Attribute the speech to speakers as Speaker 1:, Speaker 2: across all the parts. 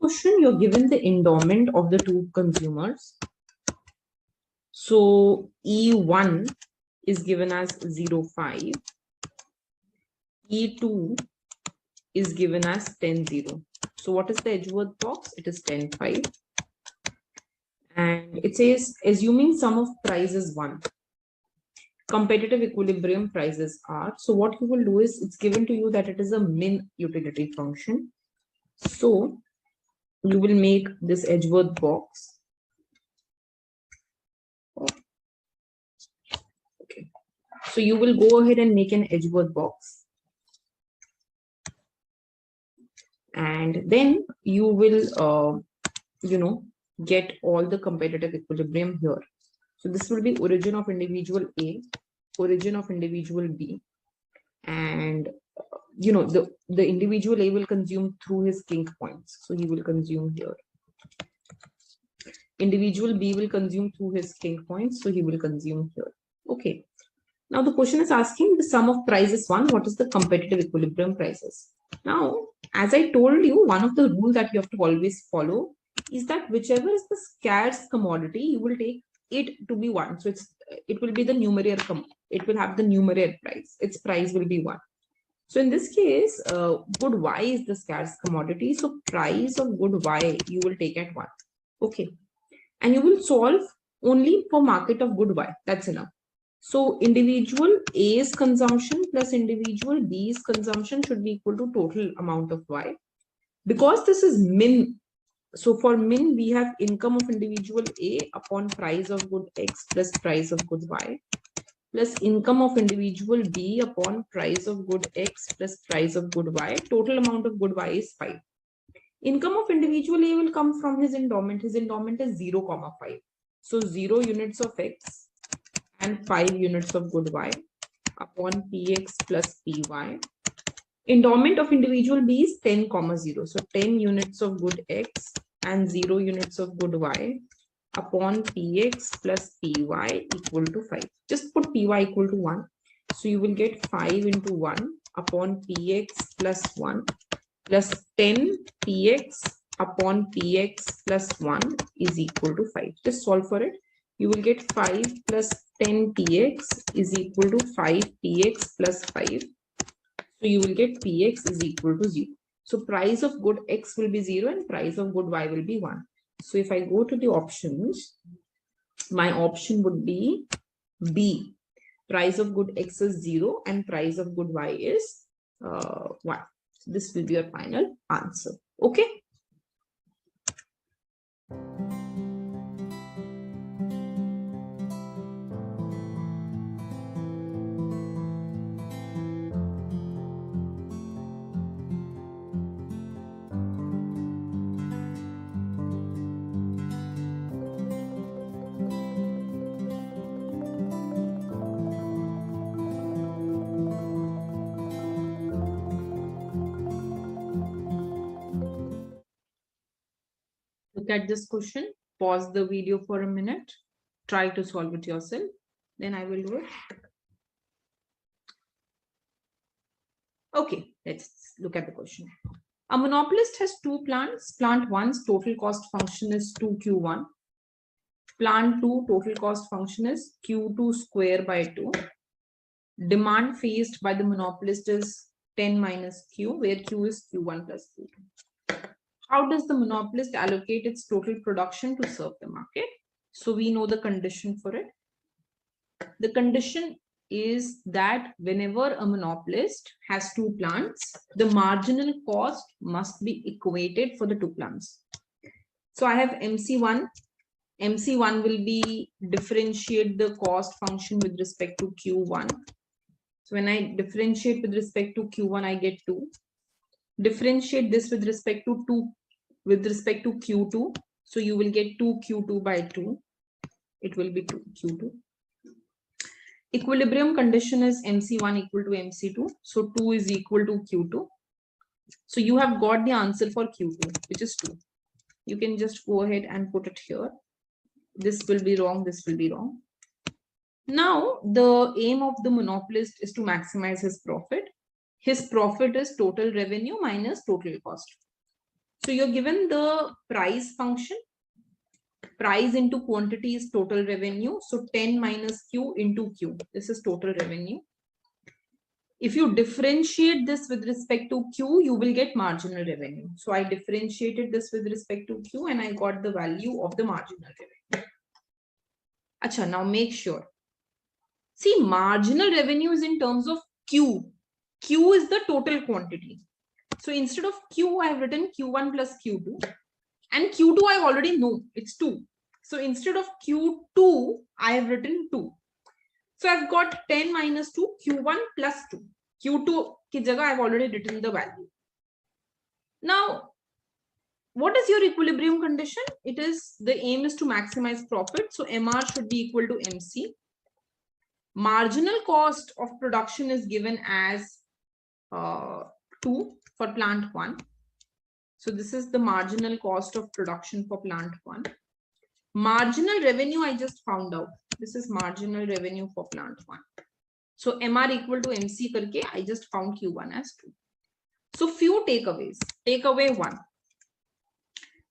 Speaker 1: Question, you're given the endowment of the two consumers. So E1 is given as 0.5. E2 is given as 10.0. So what is the Edgeworth box? It is 10.5. And it says, assuming sum of price is 1, competitive equilibrium prices are. So what you will do is, it's given to you that it is a min utility function. So you will make this Edgeworth box. Okay. So you will go ahead and make an Edgeworth box. And then you will, get all the competitive equilibrium here. So this will be origin of individual A, origin of individual B, and the individual A will consume through his kink points. So he will consume here. Individual B will consume through his kink points. So he will consume here. Okay. Now the question is asking the sum of prices 1. What is the competitive equilibrium prices? Now, as I told you, one of the rules that you have to always follow is that whichever is the scarce commodity, you will take it to be 1. So it will be the numerator. It will have the numerator price. Its price will be 1. So in this case, good Y is the scarce commodity. So price of good Y you will take at 1. Okay. And you will solve only for market of good Y. That's enough. So individual A's consumption plus individual B's consumption should be equal to total amount of Y. Because this is min, so for min, we have income of individual A upon price of good X plus price of good Y, plus income of individual B upon price of good X plus price of good Y. Total amount of good Y is 5. Income of individual A will come from his endowment. His endowment is 0,5. So 0 units of X and 5 units of good Y upon Px plus Py. Endowment of individual B is 10,0. So 10 units of good X and 0 units of good Y upon Px plus Py equal to 5. Just put Py equal to 1. So you will get 5 into 1 upon Px plus 1 plus 10 Px upon Px plus 1 is equal to 5. Just solve for it. You will get 5 plus 10 Px is equal to 5 Px plus 5. So you will get Px is equal to 0. So price of good X will be 0 and price of good Y will be 1. So if I go to the options, my option would be B. Price of good X is 0 and price of good Y is 1. So this will be your final answer. Okay. Look at this question, pause the video for a minute, try to solve it yourself, then I will do it. Okay, let's look at the question. A monopolist has 2 plants. Plant 1's total cost function is 2Q1. Plant 2 total cost function is Q2 square by 2. Demand faced by the monopolist is 10 minus Q, where Q is Q1 plus Q2. How does the monopolist allocate its total production to serve the market? So we know the condition for it. The condition is that whenever a monopolist has 2 plants, the marginal cost must be equated for the 2 plants. So I have MC1. MC1 will be differentiate the cost function with respect to Q1. So when I differentiate with respect to Q1, I get 2. Differentiate this with respect to with respect to Q2. So you will get 2Q2 by 2. It will be 2Q2. Equilibrium condition is MC1 equal to MC2. So 2 is equal to Q2. So you have got the answer for Q2, which is 2. You can just go ahead and put it here. This will be wrong. This will be wrong. Now, the aim of the monopolist is to maximize his profit. His profit is total revenue minus total cost. So you're given the price function. Price into quantity is total revenue. So 10 minus Q into Q. This is total revenue. If you differentiate this with respect to Q, you will get marginal revenue. So I differentiated this with respect to Q and I got the value of the marginal revenue. Acha, now make sure. See, marginal revenue is in terms of Q. Q is the total quantity. So instead of Q, I have written Q1 plus Q2. And Q2 I already know, it's 2. So instead of Q2, I have written 2. So I've got 10 minus 2, Q1 plus 2. Q2 ki jagah I've already written the value. Now, what is your equilibrium condition? It is, the aim is to maximize profit. So MR should be equal to MC. Marginal cost of production is given as 2 for plant 1. So this is the marginal cost of production for plant 1. Marginal revenue I just found out. This is marginal revenue for plant 1. So MR equal to MC karke I just found Q1 as 2. So few takeaways. Takeaway 1.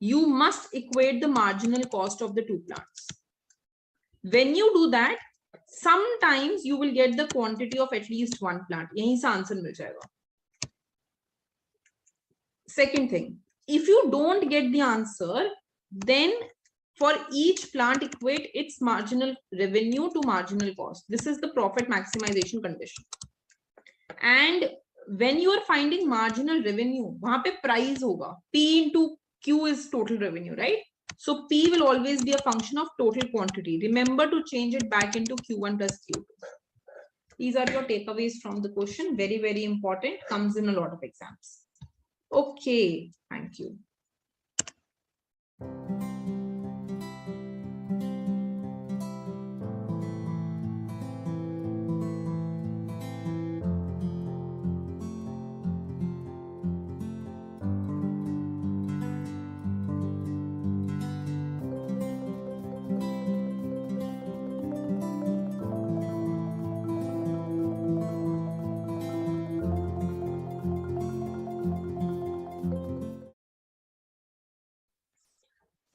Speaker 1: You must equate the marginal cost of the two plants. When you do that, sometimes you will get the quantity of at least one plant. Yahi se answer mil jayega. Second thing, if you don't get the answer, then for each plant equate its marginal revenue to marginal cost. This is the profit maximization condition. And when you are finding marginal revenue, wahan pe price hoga. P into Q is total revenue, right? So P will always be a function of total quantity. Remember to change it back into Q1 plus Q2. These are your takeaways from the question. Very, very important. Comes in a lot of exams. Okay, thank you.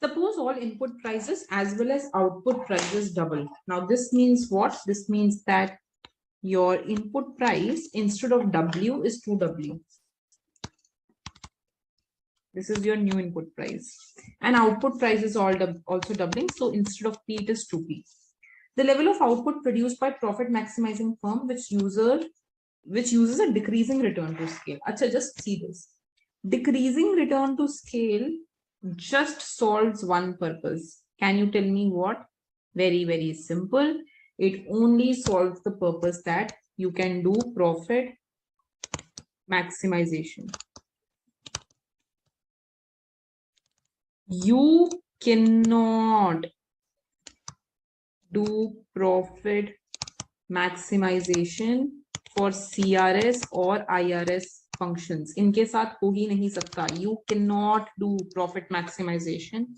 Speaker 1: Suppose all input prices as well as output prices double. Now this means what? This means that your input price instead of W is 2W. This is your new input price. And output price is also doubling. So instead of P, it is 2P. The level of output produced by profit maximizing firm which uses a decreasing return to scale. Acha, just see this. Decreasing return to scale just solves one purpose. Can you tell me what? Very, very simple. It only solves the purpose that you can do profit maximization. You cannot do profit maximization for CRS or IRS functions. इनके साथ हो ही नहीं सकता. You cannot do profit maximization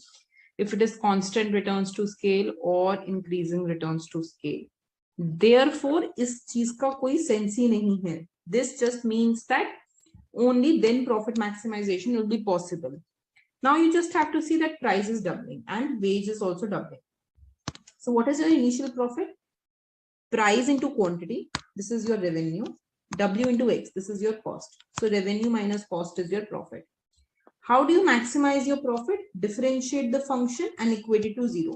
Speaker 1: if it is constant returns to scale or increasing returns to scale. Therefore, इस चीज का कोई sense ही नहीं है. This just means that only then profit maximization will be possible. Now you just have to see that price is doubling and wage is also doubling. So what is your initial profit? Price into quantity. This is your revenue. W into X. This is your cost. So revenue minus cost is your profit. How do you maximize your profit? Differentiate the function and equate it to 0.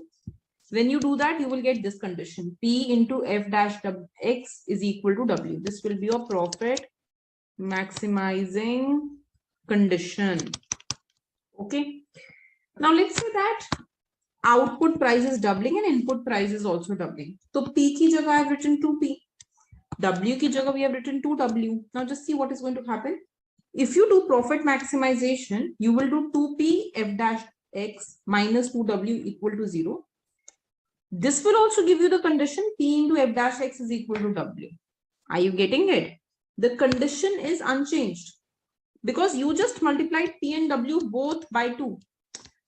Speaker 1: When you do that, you will get this condition. P into F dash X is equal to W. This will be your profit maximizing condition. Okay. Now let's say that output price is doubling and input price is also doubling. So P ki jagah I have written 2P. W ki jagah we have written 2W. Now just see what is going to happen. If you do profit maximization, you will do 2p f dash x minus 2w equal to 0. This will also give you the condition p into f dash x is equal to w. Are you getting it? The condition is unchanged because you just multiplied p and w both by 2.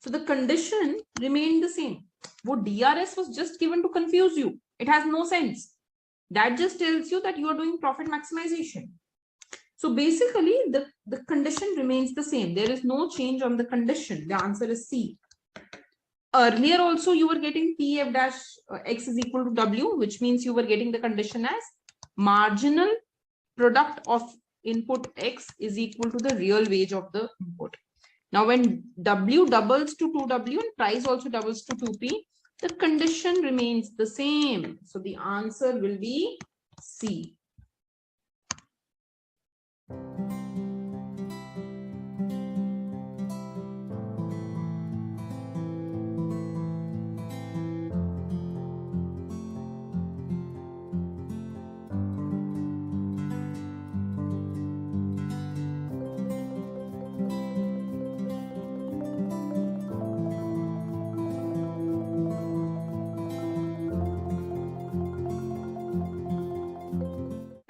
Speaker 1: So the condition remained the same. What DRS was just given to confuse you. It has no sense. That just tells you that you are doing profit maximization. So basically, the condition remains the same. There is no change on the condition. The answer is C. Earlier also, you were getting P f dash x is equal to W, which means you were getting the condition as marginal product of input X is equal to the real wage of the input. Now, when W doubles to 2W and price also doubles to 2P, the condition remains the same. So the answer will be C.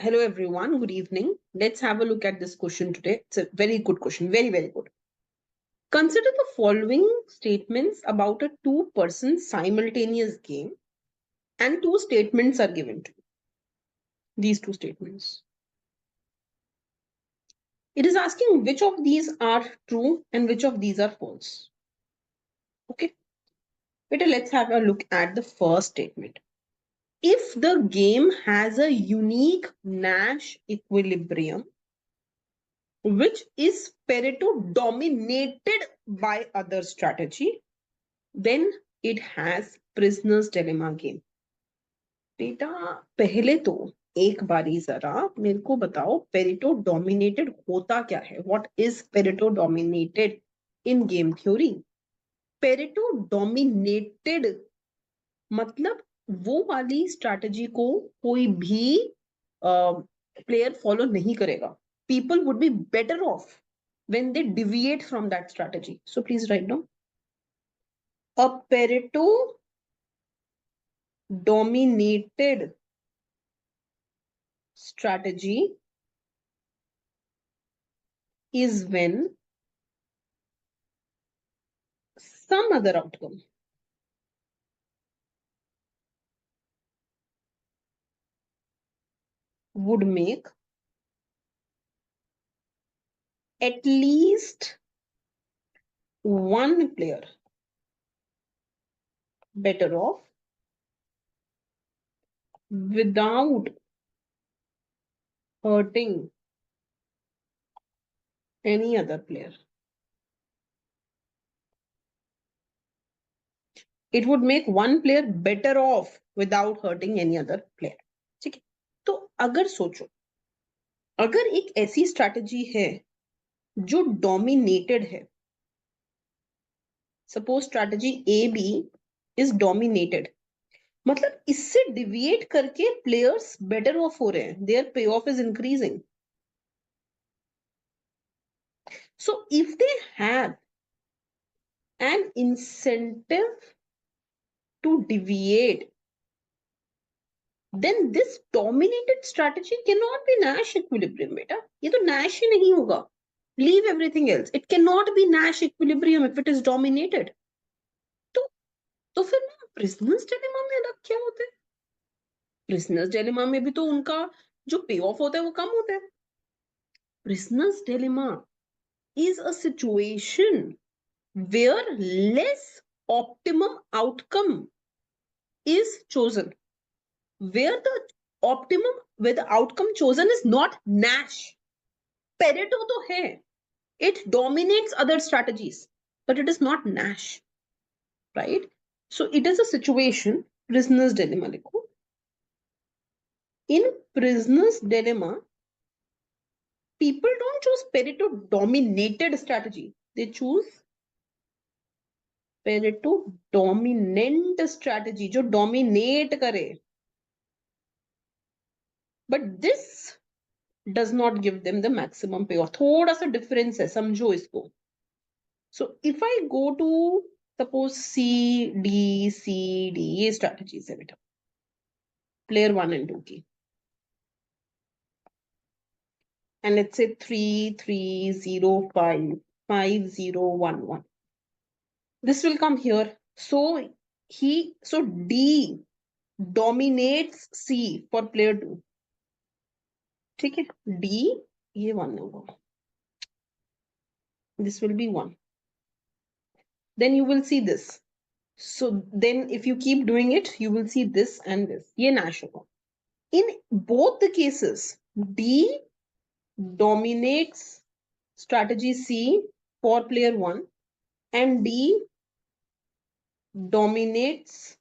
Speaker 1: Hello everyone, good evening. Let's have a look at this question today. It's a very good question, very, very good. Consider the following statements about a two-person simultaneous game and two statements are given to you. These two statements. It is asking which of these are true and which of these are false. Okay. Better let's have a look at the first statement. If the game has a unique Nash equilibrium, which is Pareto dominated by other strategy, then it has prisoner's dilemma game. बेटा पहले तो एक बारी जरा मेरे को बताओ Pareto dominated होता क्या है? What is Pareto dominated in game theory? Pareto dominated मतलब वो वाली स्ट्रैटेजी को कोई भी प्लेयर फॉलो नहीं करेगा. People would be better off when they deviate from that strategy. So please write down. A Pareto dominated strategy is when some other outcome would make at least one player better off without hurting any other player. It would make one player better off without hurting any other player. ठीक है? तो अगर सोचो, अगर एक ऐसी strategy है जो डोमिनेटेड है, suppose strategy A B is dominated, मतलब इससे डिविएट करके प्लेयर्स बेटर ऑफ हो रहे हैं, their pay off is increasing. So if they have an incentive to deviate, then this dominated strategy cannot be Nash equilibrium. बेटा ये तो Nash ही नहीं होगा. Leave everything else. It cannot be Nash equilibrium if it is dominated. तो फिर ना prisoners dilemma में अलग क्या होता है? प्रिजनर्स डिलेमा में भी तो उनका जो पे ऑफ होता है वो कम होता है. Prisoner's dilemma is a situation where less optimum outcome is chosen, where the outcome chosen is not Nash. Pareto तो है, it dominates other strategies, but it is not Nash, right? So it is a situation, prisoner's dilemma लिखो. In prisoner's dilemma, people don't choose Pareto dominated strategy, they choose Pareto dominant strategy जो dominate करे. But this does not give them the maximum payoff. थोड़ा सा difference है, समझो इसको. So if I go to suppose C, D, C, D, ये strategies है बेटा. Player 1 and 2 की. And let's say 3, 3, 0, 5, 5, 0, 1, 1. This will come here. So D dominates C for player 2. ठीक है? D, ये 1 होगा. This will be 1. Then you will see this. So then if you keep doing it, you will see this and this. ये Nash होगा. In both the cases, D dominates strategy C for player 1 and D dominates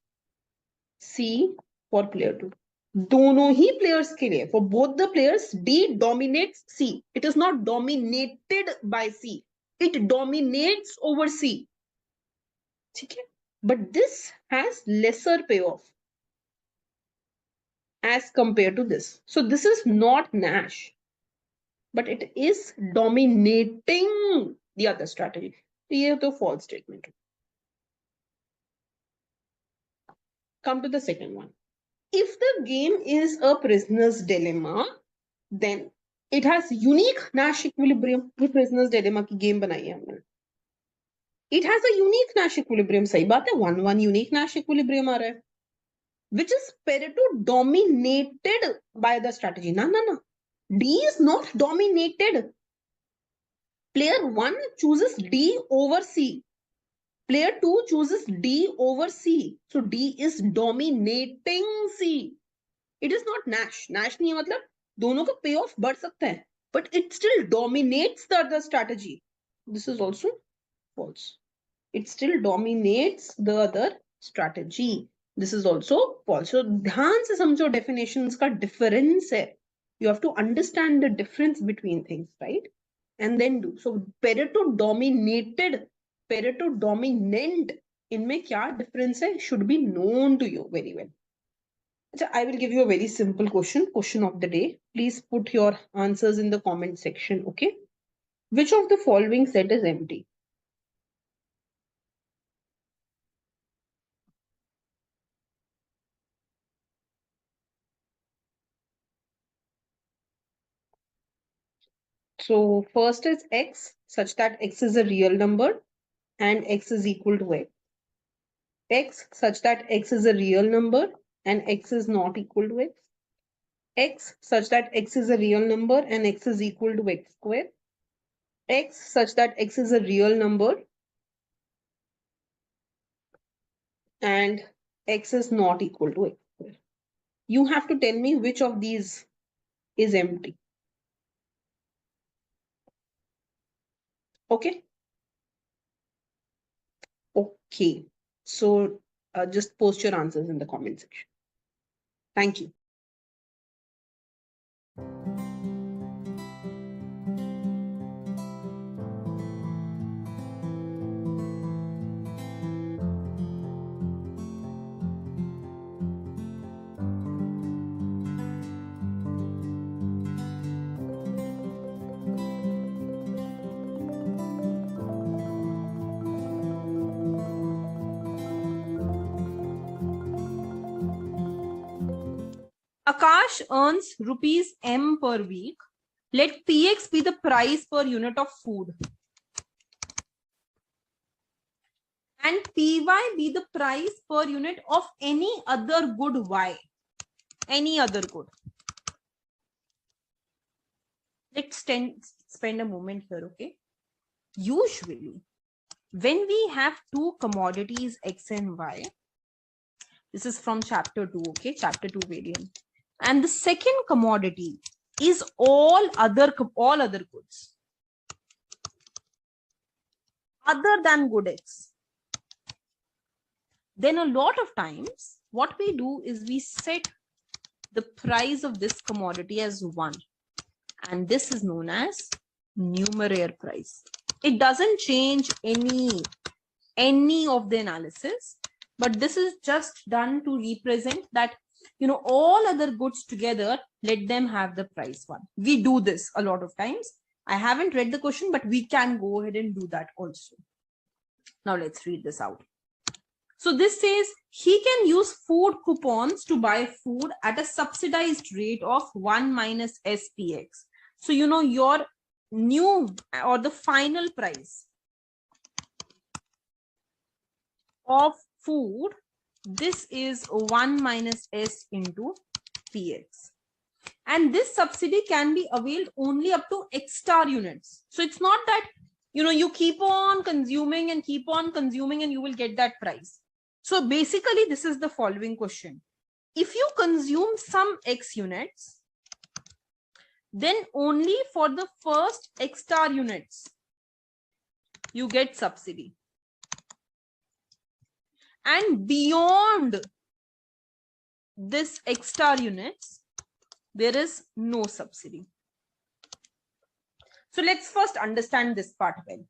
Speaker 1: C for player 2. दोनों ही players के लिए, for both the players, D dominates C. It is not dominated by C. It dominates over C. ठीक है? But this has lesser payoff as compared to this. So this is not Nash, but it is dominating the other strategy. ये तो false statement. Come to the second one. If the game is a prisoner's dilemma, then it has unique Nash equilibrium. ये prisoner's dilemma की game बनाई है हमने. It has a unique Nash equilibrium. सही बात है, 1-1 unique Nash equilibrium आ रहा है. Which is Pareto dominated by the strategy. No. D is not dominated. Player 1 chooses D over C. Player 2 chooses D over C. So D is dominating C. It is not Nash. Nash नहीं है मतलब दोनों का payoff बढ़ सकता है. But it still dominates the other strategy. This is also false. It still dominates the other strategy. This is also false. So ध्यान से समझो definitions का difference है. You have to understand the difference between things, right? And then do. So Pareto dominated, Pareto dominant, इनमें क्या difference है should be known to you very well. So I will give you a very simple question of the day. Please put your answers in the comment section, okay? Which of the following set is empty? So first is X, such that X is a real number and X is equal to X. X, such that X is a real number and X is not equal to X. X, such that X is a real number and X is equal to X square. X, such that X is a real number and X is not equal to X square. You have to tell me which of these is empty. Okay. Okay. So just post your answers in the comment section. Thank you. Akash earns rupees M per week. Let PX be the price per unit of food. And PY be the price per unit of any other good Y. Any other good. Let's spend a moment here, okay? Usually, when we have two commodities X and Y, this is from chapter 2, okay? Chapter 2 variant. And the second commodity is all other goods other than good X. Then a lot of times what we do is we set the price of this commodity as 1, and this is known as numeraire price. It doesn't change any of the analysis, but this is just done to represent that all other goods together, let them have the price 1. We do this a lot of times. I haven't read the question, but we can go ahead and do that also. Now let's read this out. So this says he can use food coupons to buy food at a subsidized rate of 1 minus SPX. So, your new or the final price of food, this is 1 minus S into PX. And this subsidy can be availed only up to X star units. So it's not that, you keep on consuming and you will get that price. So basically, this is the following question. If you consume some X units, then only for the first X star units, you get subsidy. And beyond this X star units, there is no subsidy. So let's first understand this part well.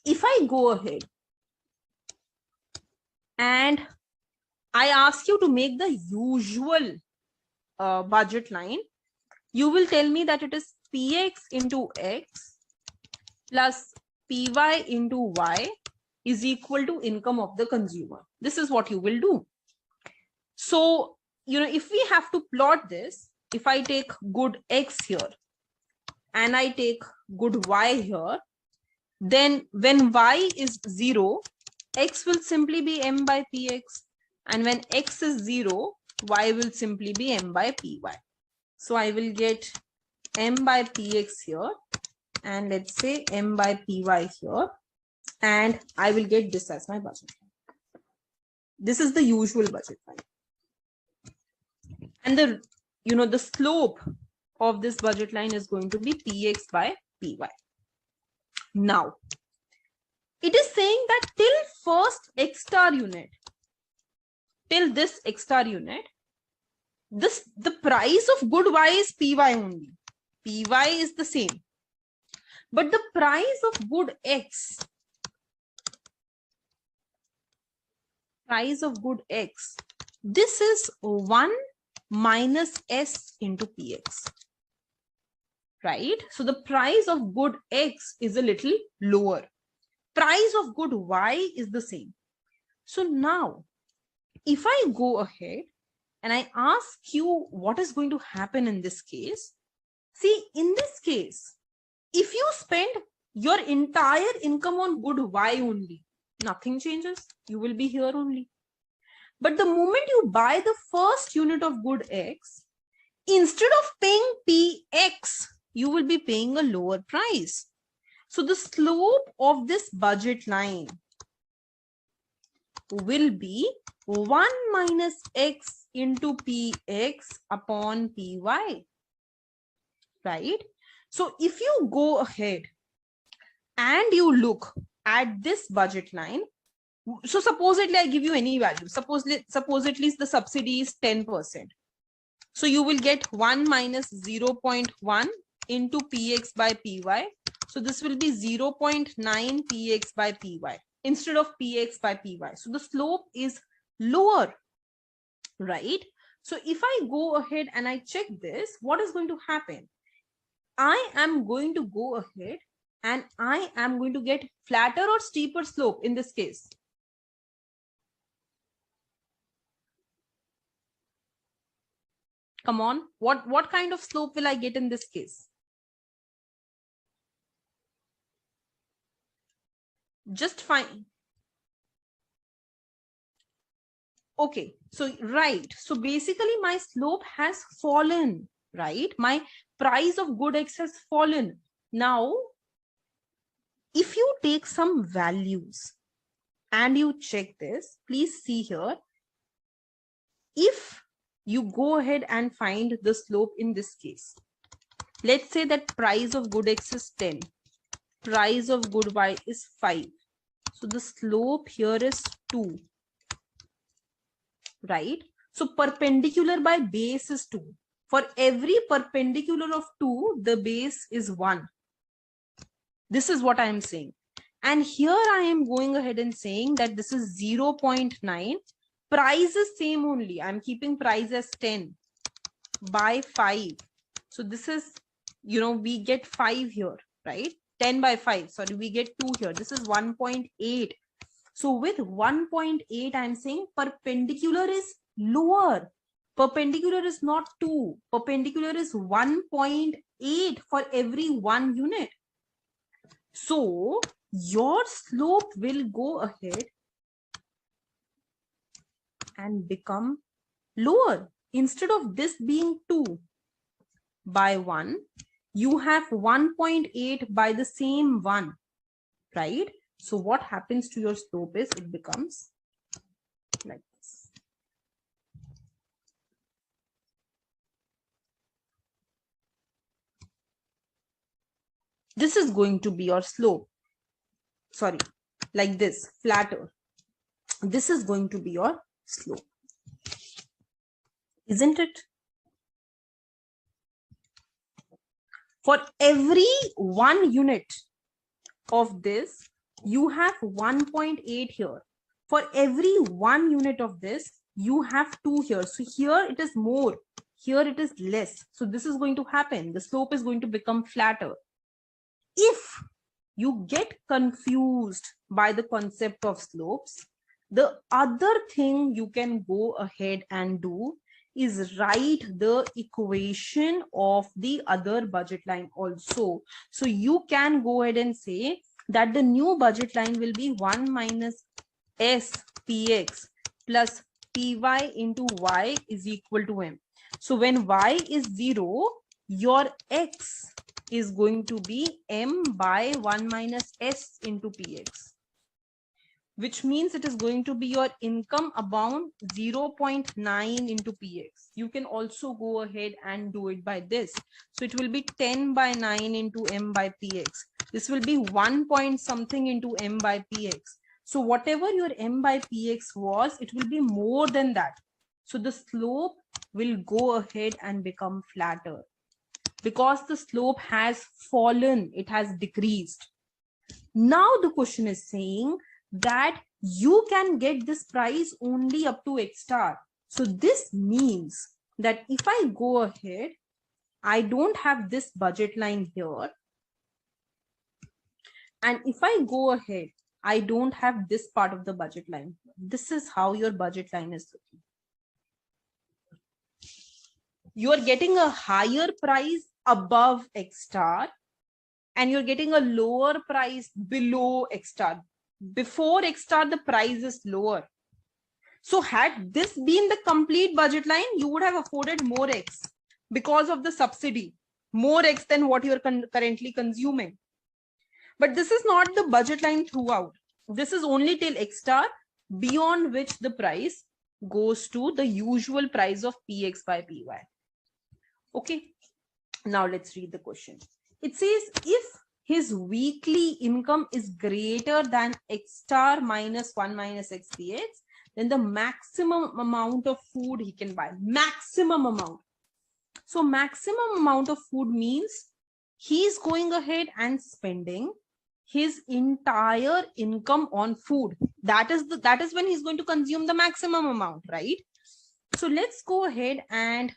Speaker 1: If I go ahead and I ask you to make the usual budget line, you will tell me that it is PX into X plus PY into Y is equal to income of the consumer. This is what you will do. So, if we have to plot this, if I take good X here and I take good Y here, then when Y is 0, X will simply be M by PX. And when X is 0, Y will simply be M by PY. So I will get M by PX here, and let's say M by PY here, and I will get this as my budget line. This is the usual budget line. And the slope of this budget line is going to be PX by PY. Now, it is saying that till first X star unit, till this X star unit, the price of good Y is PY only. PY is the same. But the price of good X, this is 1 minus S into PX. Right? So the price of good X is a little lower. Price of good Y is the same. So now, if I go ahead and I ask you what is going to happen in this case, see, in this case, if you spend your entire income on good Y only, nothing changes. You will be here only. But the moment you buy the first unit of good X, instead of paying PX, you will be paying a lower price. So the slope of this budget line will be 1 minus X into PX upon PY. Right? So if you go ahead and you look at this budget line, so supposedly I give you any value. Supposedly the subsidy is 10%. So you will get 1 minus 0.1 into PX by PY. So this will be 0.9 PX by PY instead of PX by PY. So the slope is lower, right? So if I go ahead and I check this, what is going to happen? I am going to go ahead and I am going to get flatter or steeper slope in this case. Come on, what kind of slope will I get in this case? Just fine. Okay, so right. So basically my slope has fallen, right? My price of good X has fallen. Now, if you take some values and you check this, please see here. If you go ahead and find the slope in this case, let's say that price of good X is 10, price of good Y is 5. So the slope here is 2, right? So perpendicular by base is 2. For every perpendicular of 2, the base is 1. This is what I am saying. And here I am going ahead and saying that this is 0.9 price is same only. I'm keeping price as 10 by 5. So this is, we get 5 here, right? 10 by 5, sorry, we get 2 here. This is 1.8. So with 1.8, I'm saying perpendicular is lower. Perpendicular is not 2. Perpendicular is 1.8 for every 1 unit. So your slope will go ahead and become lower. Instead of this being 2 by 1, you have 1.8 by the same 1, right? So what happens to your slope is it becomes like this. This is going to be your slope. Sorry, like this, flatter. This is going to be your slope, isn't it? For every 1 unit of this, you have 1.8 here. For every 1 unit of this, you have 2 here. So here it is more, here it is less. So this is going to happen. The slope is going to become flatter. If you get confused by the concept of slopes, the other thing you can go ahead and do is write the equation of the other budget line also. So you can go ahead and say that the new budget line will be 1 minus S px plus py into y is equal to m. So when y is 0, your x is going to be m by 1 minus s into px, which means it is going to be your income upon 0.9 into px. You can also go ahead and do it by this. So it will be 10 by 9 into m by px. This will be 1 point something into m by px. So whatever your m by px was, it will be more than that. So the slope will go ahead and become flatter because the slope has fallen, it has decreased. Now the question is saying that you can get this price only up to x star. So this means that if I go ahead, I don't have this budget line here. And if I go ahead, I don't have this part of the budget line. This is how your budget line is looking. You are getting a higher price above x star and you're getting a lower price below x star. Before x star, the price is lower. So had this been the complete budget line, you would have afforded more x because of the subsidy, more x than what you're currently consuming. But this is not the budget line throughout. This is only till x star, beyond which the price goes to the usual price of px by py. Okay, now let's read the question. It says if his weekly income is greater than x star minus 1 minus x px, then the maximum amount of food he can buy. Maximum amount. So maximum amount of food means he's going ahead and spending his entire income on food. That is when he's going to consume the maximum amount, right? So let's go ahead and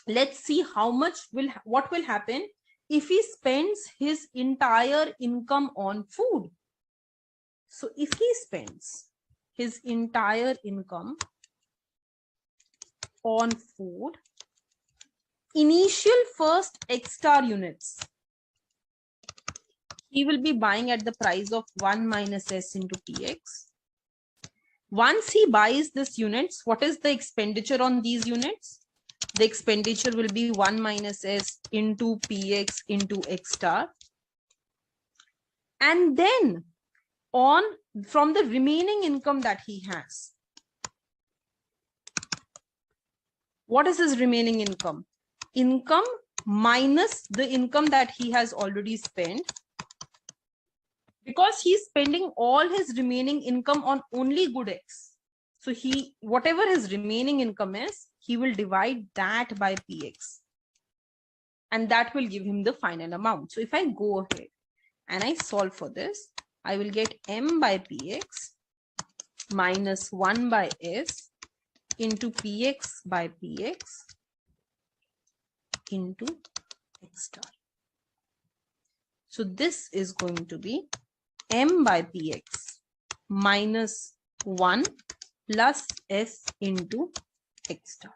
Speaker 1: let's see what will happen if he spends his entire income on food. So if he spends his entire income on food, initial first x star units, he will be buying at the price of 1 minus s into px. Once he buys this units, what is the expenditure on these units? The expenditure will be 1 minus s into px into x star. And then from the remaining income that he has, what is his remaining income? Income minus the income that he has already spent, because he's spending all his remaining income on only good x. So whatever his remaining income is, he will divide that by px, and that will give him the final amount. So if I go ahead and I solve for this, I will get m by px minus 1 by S into Px by Px into X star. So this is going to be M by Px minus 1 plus S into X star.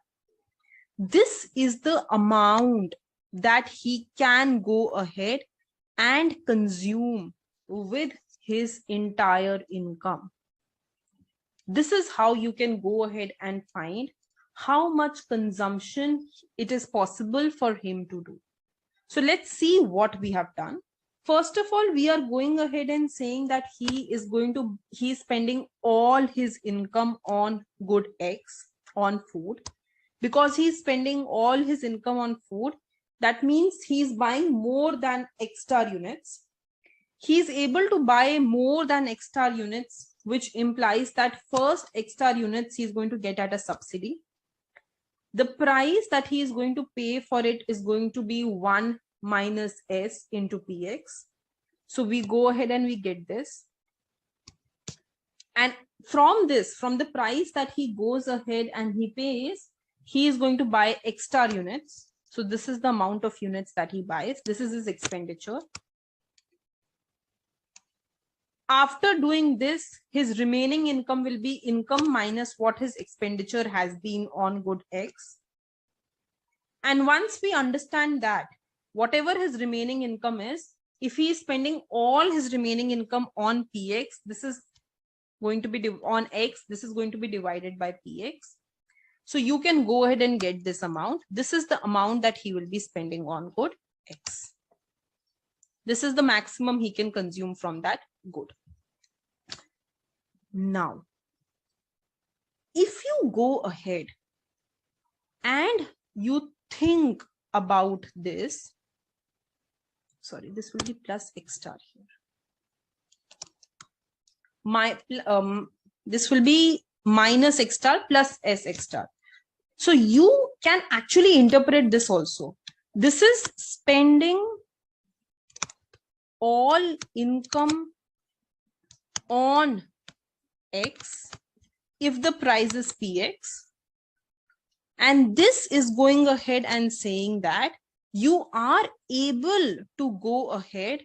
Speaker 1: This is the amount that he can go ahead and consume with his entire income. This is how you can go ahead and find how much consumption it is possible for him to do. So let's see what we have done. First of all, we are going ahead and saying that he's spending all his income on good X, on food. Because he's spending all his income on food, that means he's buying more than X star units. He's able to buy more than X star units, which implies that first X star units he's going to get at a subsidy. The price that he is going to pay for it is going to be 1 minus S into Px. So we go ahead and we get this. And from this, from the price that he goes ahead and he pays, he is going to buy X star units. So this is the amount of units that he buys. This is his expenditure. After doing this, his remaining income will be income minus what his expenditure has been on good X. And once we understand that, whatever his remaining income is, if he is spending all his remaining income on Px, this is going to be on X, this is going to be divided by Px. So you can go ahead and get this amount. This is the amount that he will be spending on good X. This is the maximum he can consume from that good. Now, if you go ahead and you think about this, sorry, this will be plus X star here. This will be minus X star plus S X star. So you can actually interpret this also. This is spending all income on X if the price is Px. And this is going ahead and saying that you are able to go ahead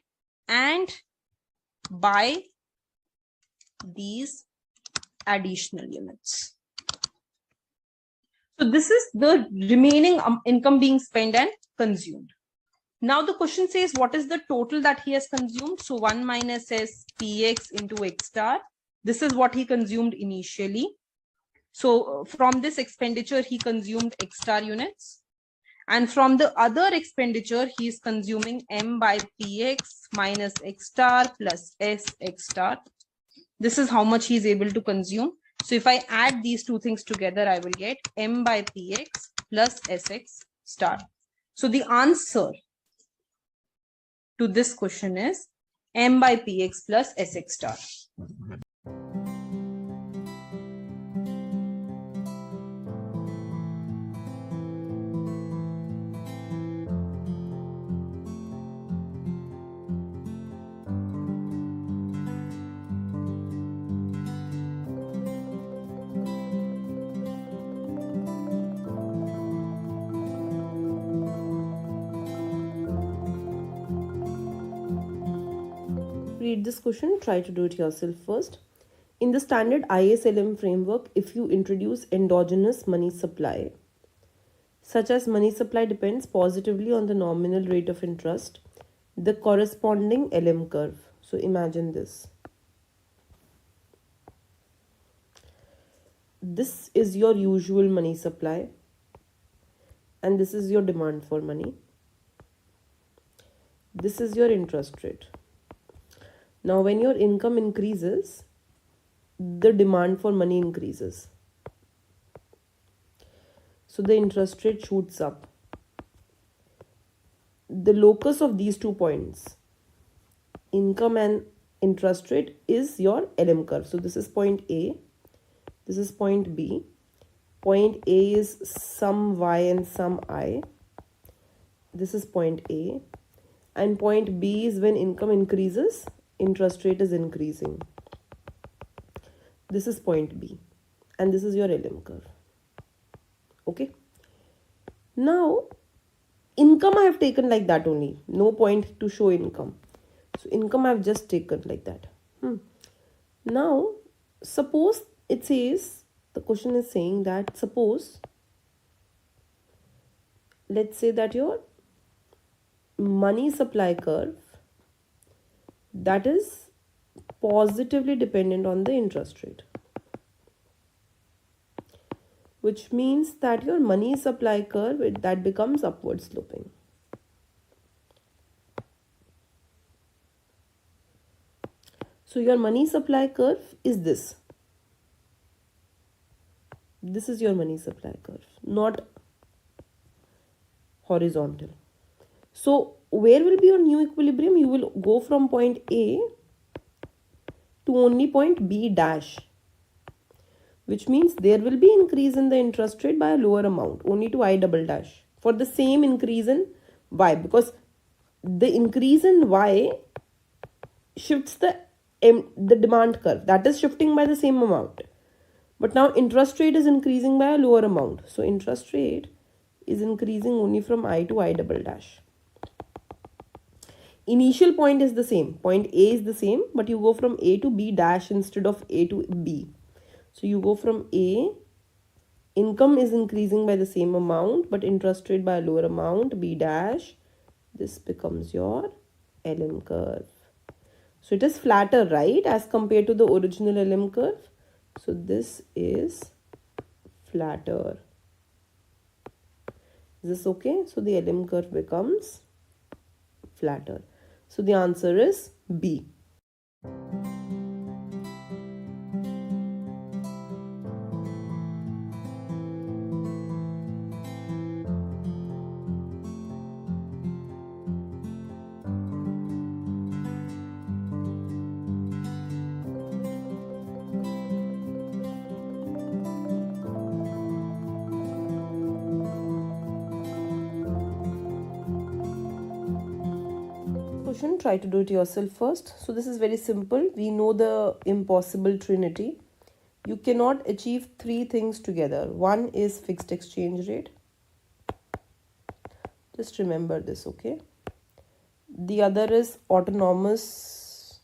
Speaker 1: and buy these additional units. So this is the remaining income being spent and consumed. Now the question says, what is the total that he has consumed? So 1 minus S Px into X star. This is what he consumed initially. So from this expenditure, he consumed X star units. And from the other expenditure, he is consuming M by Px minus X star plus S X star. This is how much he is able to consume. So if I add these two things together, I will get M by Px plus Sx star. So the answer to this question is M by Px plus Sx star.
Speaker 2: Read this question, try to do it yourself first. In the standard ISLM framework, if you introduce endogenous money supply, such as money supply depends positively on the nominal rate of interest, the corresponding LM curve. So imagine this. This is your usual money supply, and this is your demand for money. This is your interest rate. Now, when your income increases, the demand for money increases. So the interest rate shoots up. The locus of these 2 points, income and interest rate, is your LM curve. So this is point A, this is point B. Point A is sum Y and sum I. This is point A. And point B is when income increases, interest rate is increasing. This is point B. And this is your LM curve. Okay. Now, income I have taken like that only. No point to show income. So, income I have just taken like that. Now, suppose it says, the question is saying that suppose, let's say that your money supply curve that is positively dependent on the interest rate, which means that your money supply curve that becomes upward sloping. So your money supply curve is this. This is your money supply curve, not horizontal. So where will be your new equilibrium? You will go from point A to only point B dash, which means there will be increase in the interest rate by a lower amount, only to I double dash, for the same increase in Y, because the increase in Y shifts the demand curve, that is shifting by the same amount. But now interest rate is increasing by a lower amount. So interest rate is increasing only from I to I double dash. Initial point is the same. Point A is the same, but you go from A to B dash instead of A to B. So you go from A, income is increasing by the same amount, but interest rate by a lower amount, B dash. This becomes your LM curve. So it is flatter, right, as compared to the original LM curve. So this is flatter. Is this okay? So the LM curve becomes flatter. So the answer is B. Try to do it yourself first. So this is very simple. We know the impossible trinity. You cannot achieve three things together. One is fixed exchange rate. Just remember this, okay? The other is autonomous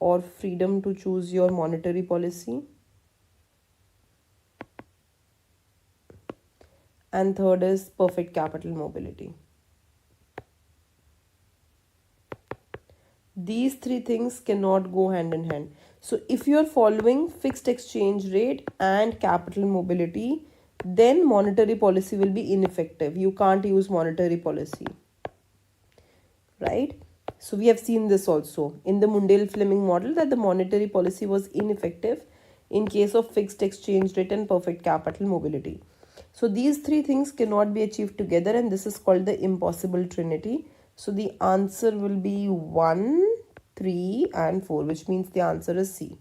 Speaker 2: or freedom to choose your monetary policy. And third is perfect capital mobility. These three things cannot go hand in hand. So if you are following fixed exchange rate and capital mobility, then monetary policy will be ineffective. You can't use monetary policy, right? So we have seen this also in the Mundell-Fleming model, that the monetary policy was ineffective in case of fixed exchange rate and perfect capital mobility. So these three things cannot be achieved together, and this is called the impossible trinity. So the answer will be 1, 3 and 4, which means the answer is C.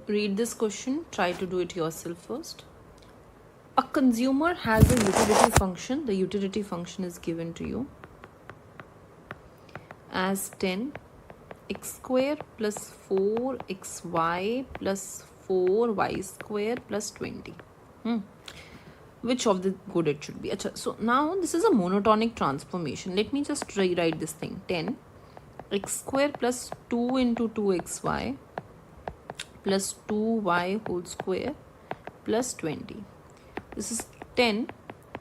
Speaker 1: Read this question, try to do it yourself first. A consumer has a utility function. The utility function is given to you as 10 x square plus 4xy plus 4y square plus 20. Which of the good it should be? Achha, so now this is a monotonic transformation. Let me just rewrite this thing. 10 x square plus 2 into 2xy plus 2y whole square plus 20. This is 10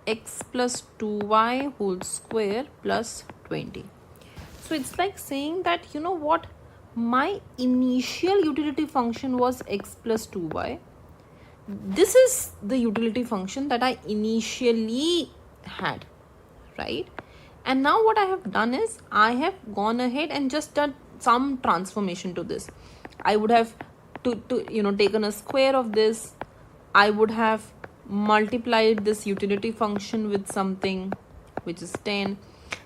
Speaker 1: x plus 2y whole square plus 20. So it's like saying that, you know what, my initial utility function was x plus 2y. This is the utility function that I initially had, right? And now what I have done is I have gone ahead and just done some transformation to this. I would have taken a square of this,
Speaker 3: I would have multiplied this utility function with something which is 10.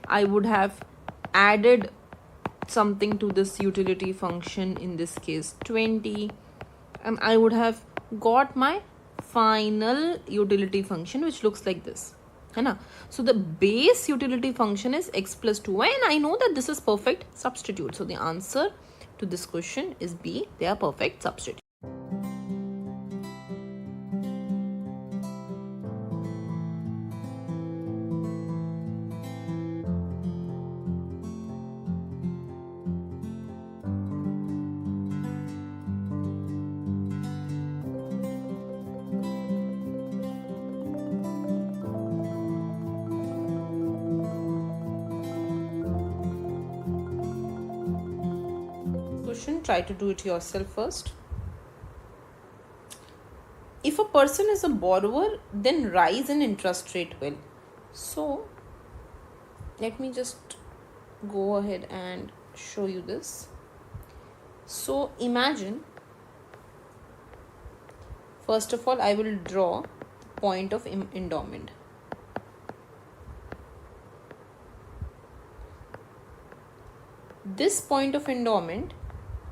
Speaker 3: I would have added something to this utility function, in this case 20, and I would have got my final utility function which looks like this. So the base utility function is x plus 2y, and I know that this is perfect substitute. So the answer to this question is B, they are perfect substitute. Try to do it yourself first. If a person is a borrower, then rise in interest rate will. So let me just go ahead and show you this. So imagine, first of all, I will draw the point of endowment. This point of endowment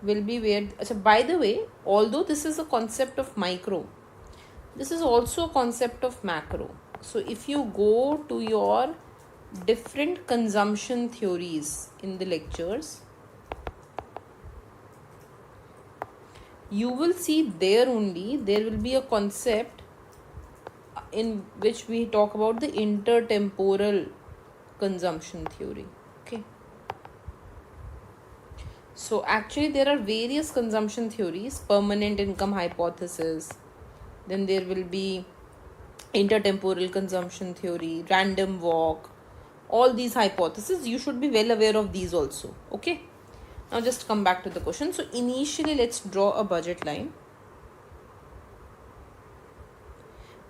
Speaker 3: will be where, by the way, although this is a concept of micro, this is also a concept of macro. So if you go to your different consumption theories in the lectures, you will see there will be a concept in which we talk about the intertemporal consumption theory. Okay. So actually there are various consumption theories, permanent income hypothesis, then there will be intertemporal consumption theory, random walk, all these hypotheses. You should be well aware of these also. Okay. Now just come back to the question. So initially let's draw a budget line.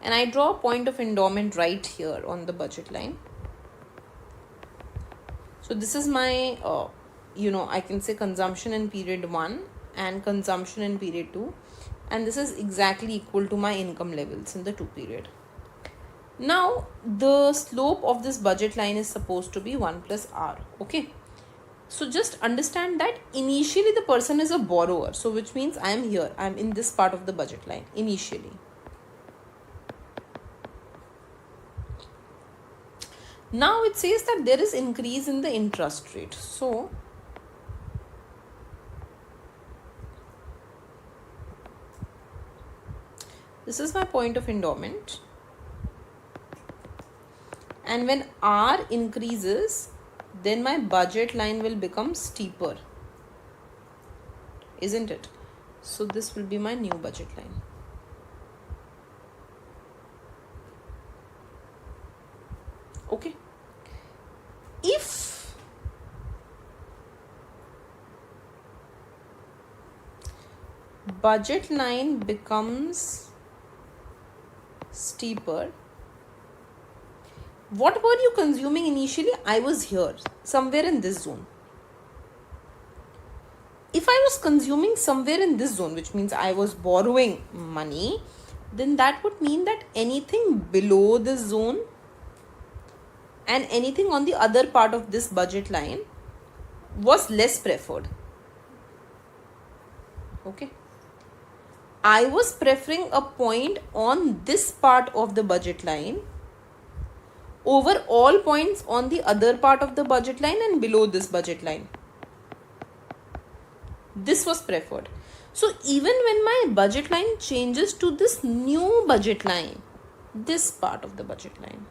Speaker 3: And I draw a point of endowment right here on the budget line. So this is my I can say consumption in period 1 and consumption in period 2, and this is exactly equal to my income levels in the 2 period. Now the slope of this budget line is supposed to be 1 plus R. Okay, so just understand that initially the person is a borrower, so which means I am here, I am in this part of the budget line initially. Now it says that there is increase in the interest rate. So this is my point of endowment, and when R increases, then my budget line will become steeper, isn't it? So this will be my new budget line. Okay. If budget line becomes steeper, what were you consuming initially? I was here, somewhere in this zone. If I was consuming somewhere in this zone, which means I was borrowing money, then that would mean that anything below this zone and anything on the other part of this budget line was less preferred. Okay. I was preferring a point on this part of the budget line over all points on the other part of the budget line and below this budget line. This was preferred. So even when my budget line changes to this new budget line, this part of the budget line,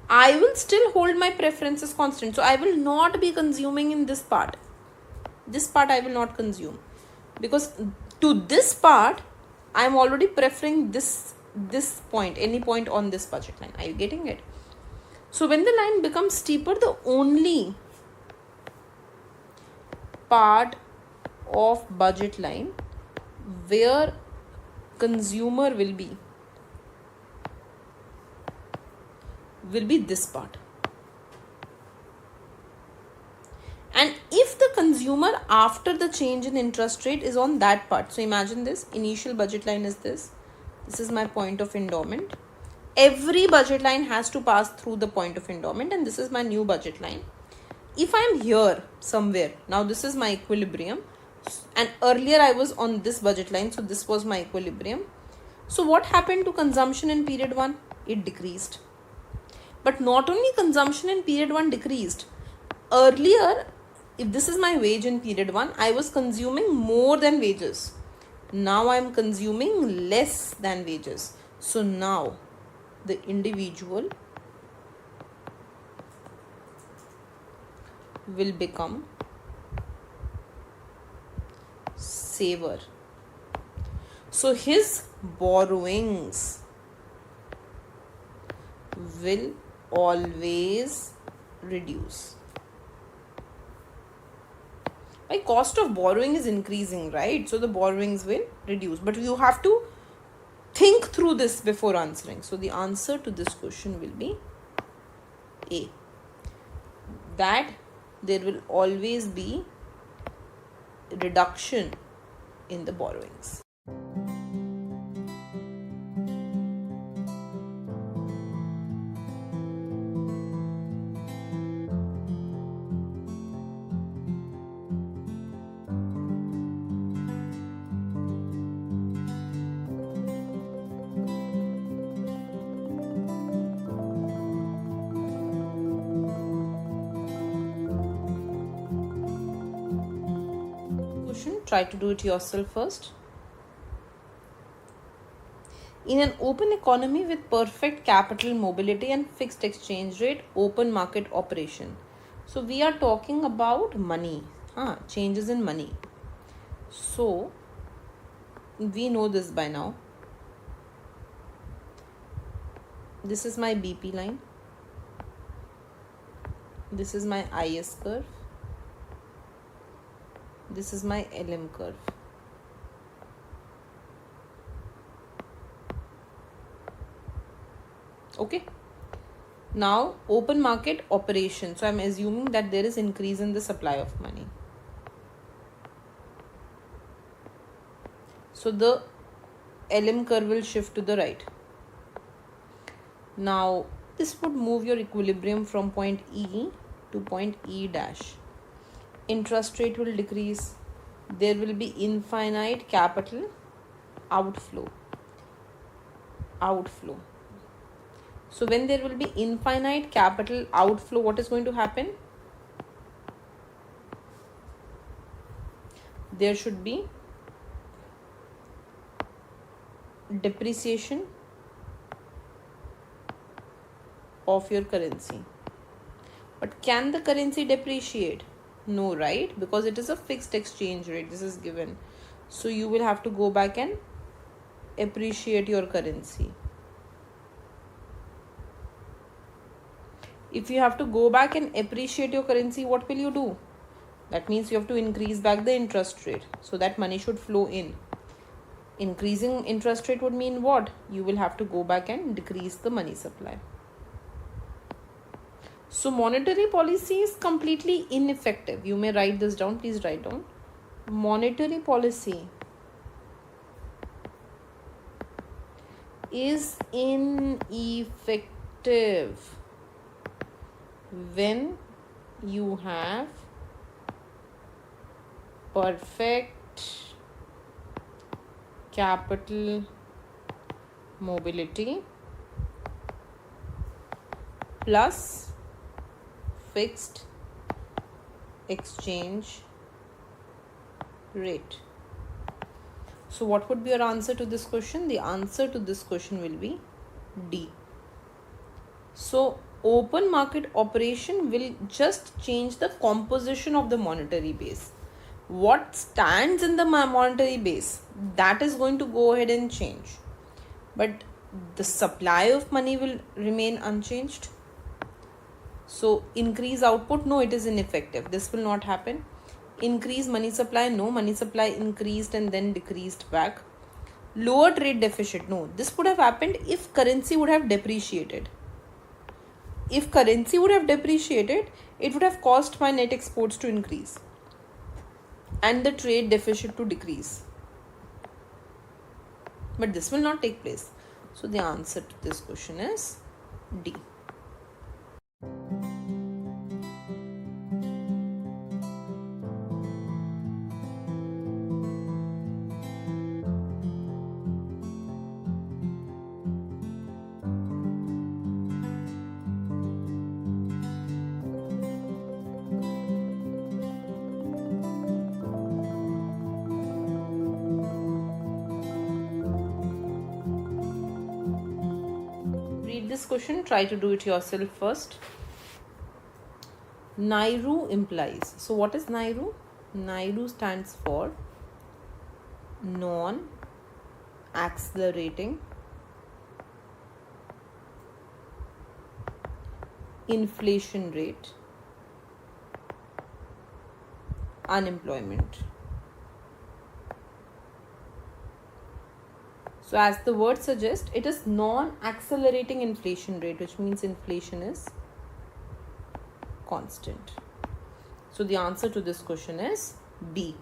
Speaker 3: I will still hold my preferences constant. So I will not be consuming in this part. This part I will not consume, because to this part I am already preferring this point, any point on this budget line. Are you getting it? So when the line becomes steeper, the only part of budget line where consumer will be this part. And if the consumer after the change in interest rate is on that part, so imagine this, initial budget line is this, This is my point of endowment. Every budget line has to pass through the point of endowment, and this is my new budget line. If I'm here somewhere, now this is my equilibrium, and earlier I was on this budget line, so this was my equilibrium. So what happened to consumption in period 1? It decreased. But not only consumption in period 1 decreased. Earlier, if this is my wage in period 1, I was consuming more than wages. Now I am consuming less than wages. So now the individual will become saver. So his borrowings will always reduce. My cost of borrowing is increasing, right? So the borrowings will reduce. But you have to think through this before answering. So the answer to this question will be A. That there will always be reduction in the borrowings. Try to do it yourself first. In an open economy with perfect capital mobility and fixed exchange rate, open market operation. So we are talking about money, changes in money. So we know this by now. This is my BP line. This is my IS curve. This is my LM curve. Okay. Now open market operation. So I'm assuming that there is increase in the supply of money. So the LM curve will shift to the right. Now this would move your equilibrium from point E to point E dash. Interest rate will decrease. There will be infinite capital outflow. So when there will be infinite capital outflow, what is going to happen? There should be depreciation of your currency. But can the currency depreciate? No, right? Because it is a fixed exchange rate. This is given. So you will have to go back and appreciate your currency. If you have to go back and appreciate your currency, what will you do? That means you have to increase back the interest rate. So that money should flow in. Increasing interest rate would mean what? You will have to go back and decrease the money supply. So monetary policy is completely ineffective. You may write this down. Please write down. Monetary policy is ineffective when you have perfect capital mobility plus fixed exchange rate. So what would be your answer to this question? The answer to this question will be D. So open market operation will just change the composition of the monetary base. What stands in the monetary base, that is going to go ahead and change. But the supply of money will remain unchanged. So increase output, no, it is ineffective. This will not happen. Increase money supply, no, money supply increased and then decreased back. Lower trade deficit, no, this would have happened if currency would have depreciated. If currency would have depreciated, it would have caused my net exports to increase and the trade deficit to decrease. but this will not take place. So the answer to this question is D. Read this question, try to do it yourself first. NIRU implies. So what is NIRU? NIRU stands for non-accelerating inflation rate unemployment. So as the word suggests, it is non-accelerating inflation rate, which means inflation is constant. So the answer to this question is B.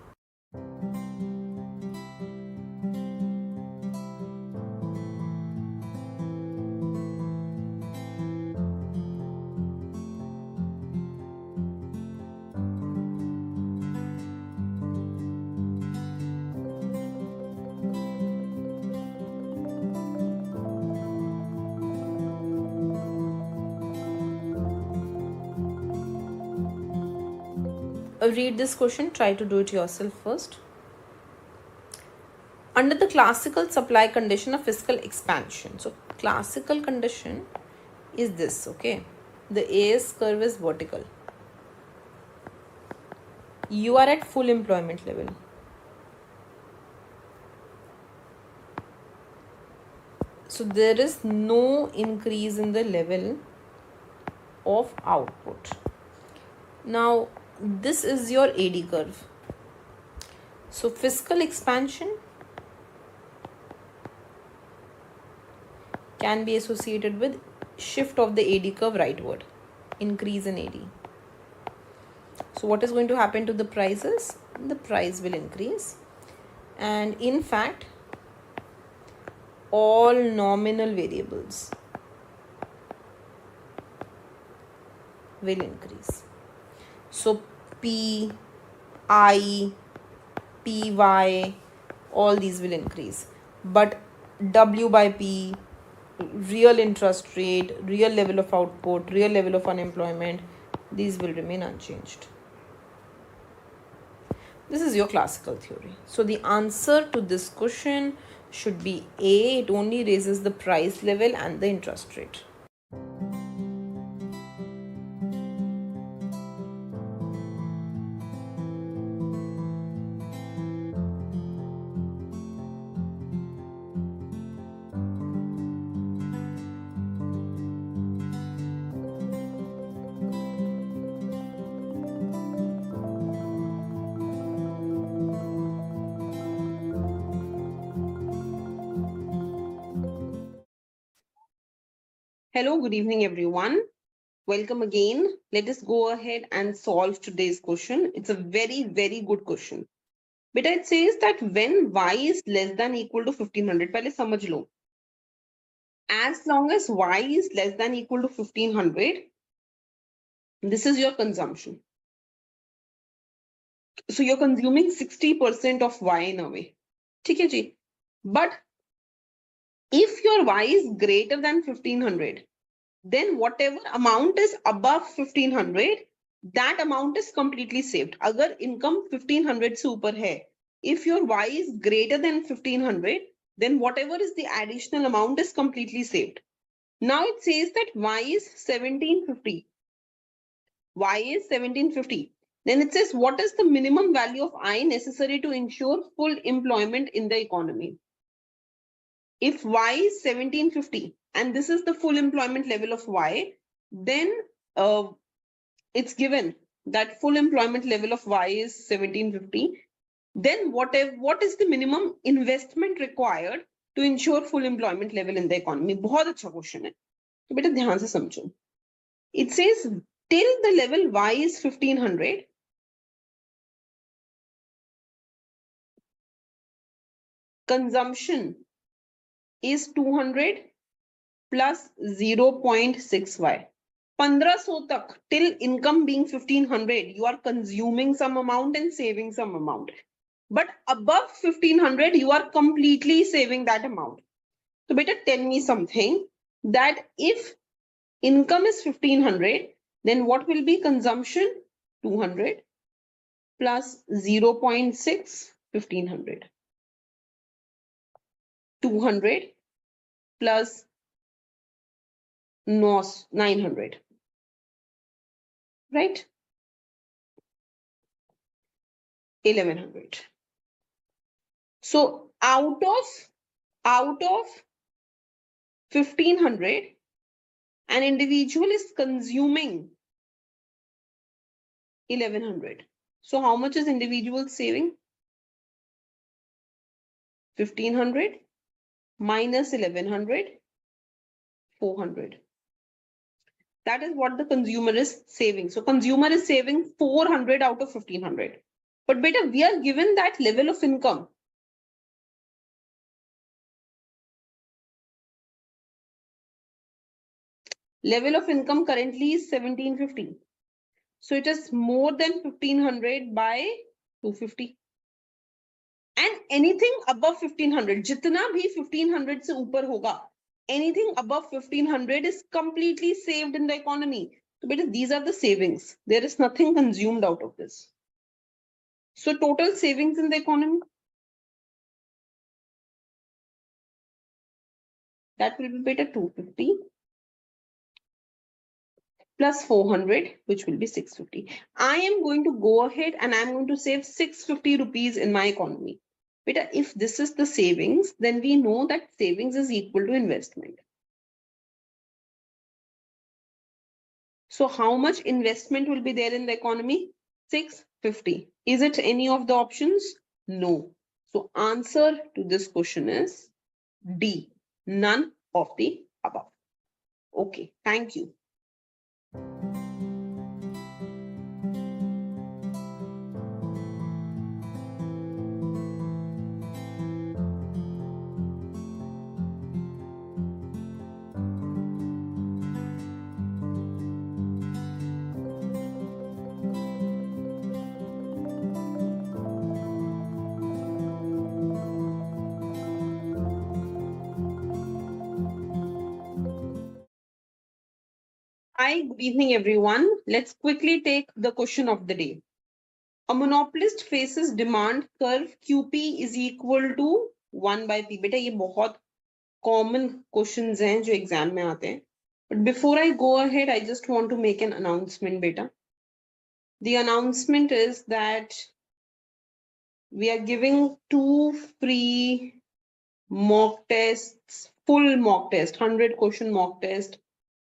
Speaker 3: Read this question, try to do it yourself first. Under the classical supply condition of fiscal expansion. So classical condition is this, okay? The AS curve is vertical. You are at full employment level. So there is no increase in the level of output. Now this is your AD curve. So fiscal expansion can be associated with shift of the AD curve rightward, increase in AD. So what is going to happen to the prices? The price will increase, and in fact all nominal variables will increase. So P, I, PY, all these will increase, but W by P, real interest rate, real level of output, real level of unemployment, these will remain unchanged. This is your classical theory. So the answer to this question should be A. It only raises the price level and the interest rate.
Speaker 1: Hello, good evening, everyone. Welcome again. Let us go ahead and solve today's question. It's a very, very good question. But it says that when y is less than equal to 1500, पहले समझ लो. As long as y is less than equal to 1500, this is your consumption. So you're consuming 60% of y in a way. ठीक है जी. But if your y is greater than 1500, then whatever amount is above 1500, that amount is completely saved. Agar income 1500 se upar hai, if your y is greater than 1500, then whatever is the additional amount is completely saved. Now it says that y is 1750. Y is 1750. Then it says, what is the minimum value of I necessary to ensure full employment in the economy? If y is 1750 and this is the full employment level of y, then it's given that full employment level of y is 1750. Then what is the minimum investment required to ensure full employment level in the economy? बहुत अच्छा question है. तो बेटा ध्यान से समझो. It says till the level y is 1500, consumption is 200 plus 0.6y. 1500 tak, till income being 1500, you are consuming some amount and saving some amount. But above 1500, you are completely saving that amount. So better tell me something, that if income is 1500, then what will be consumption? 200 plus 0.6, 1500. 200 plus 900. Right? 1100. So out of 1500, an individual is consuming 1100. So how much is individual saving? 1500 minus 1100, 400. That is what the consumer is saving. So consumer is saving 400 out of 1500. But beta, we are given that level of income. Level of income currently is 1750. So it is more than 1500 by 250. And anything above 1500, jitna bhi 1500 se upar hoga, anything above 1500 is completely saved in the economy. So beta, these are the savings. There is nothing consumed out of this. So total savings in the economy, that will be beta 250 plus 400, which will be 650. I am going to go ahead and I'm going to save 650 rupees in my economy. Beta, if this is the savings, then we know that savings is equal to investment. So how much investment will be there in the economy? 650. Is it any of the options? No. So answer to this question is D, none of the above. Okay, thank you. Hi, good evening, everyone. Let's quickly take the question of the day. A monopolist faces demand curve QP is equal to 1 by P. Beta, ये बहुत common questions हैं जो exam में आते हैं. But before I go ahead, I just want to make an announcement, beta. The announcement is that we are giving 2 free mock tests, full mock test, 100 question mock test,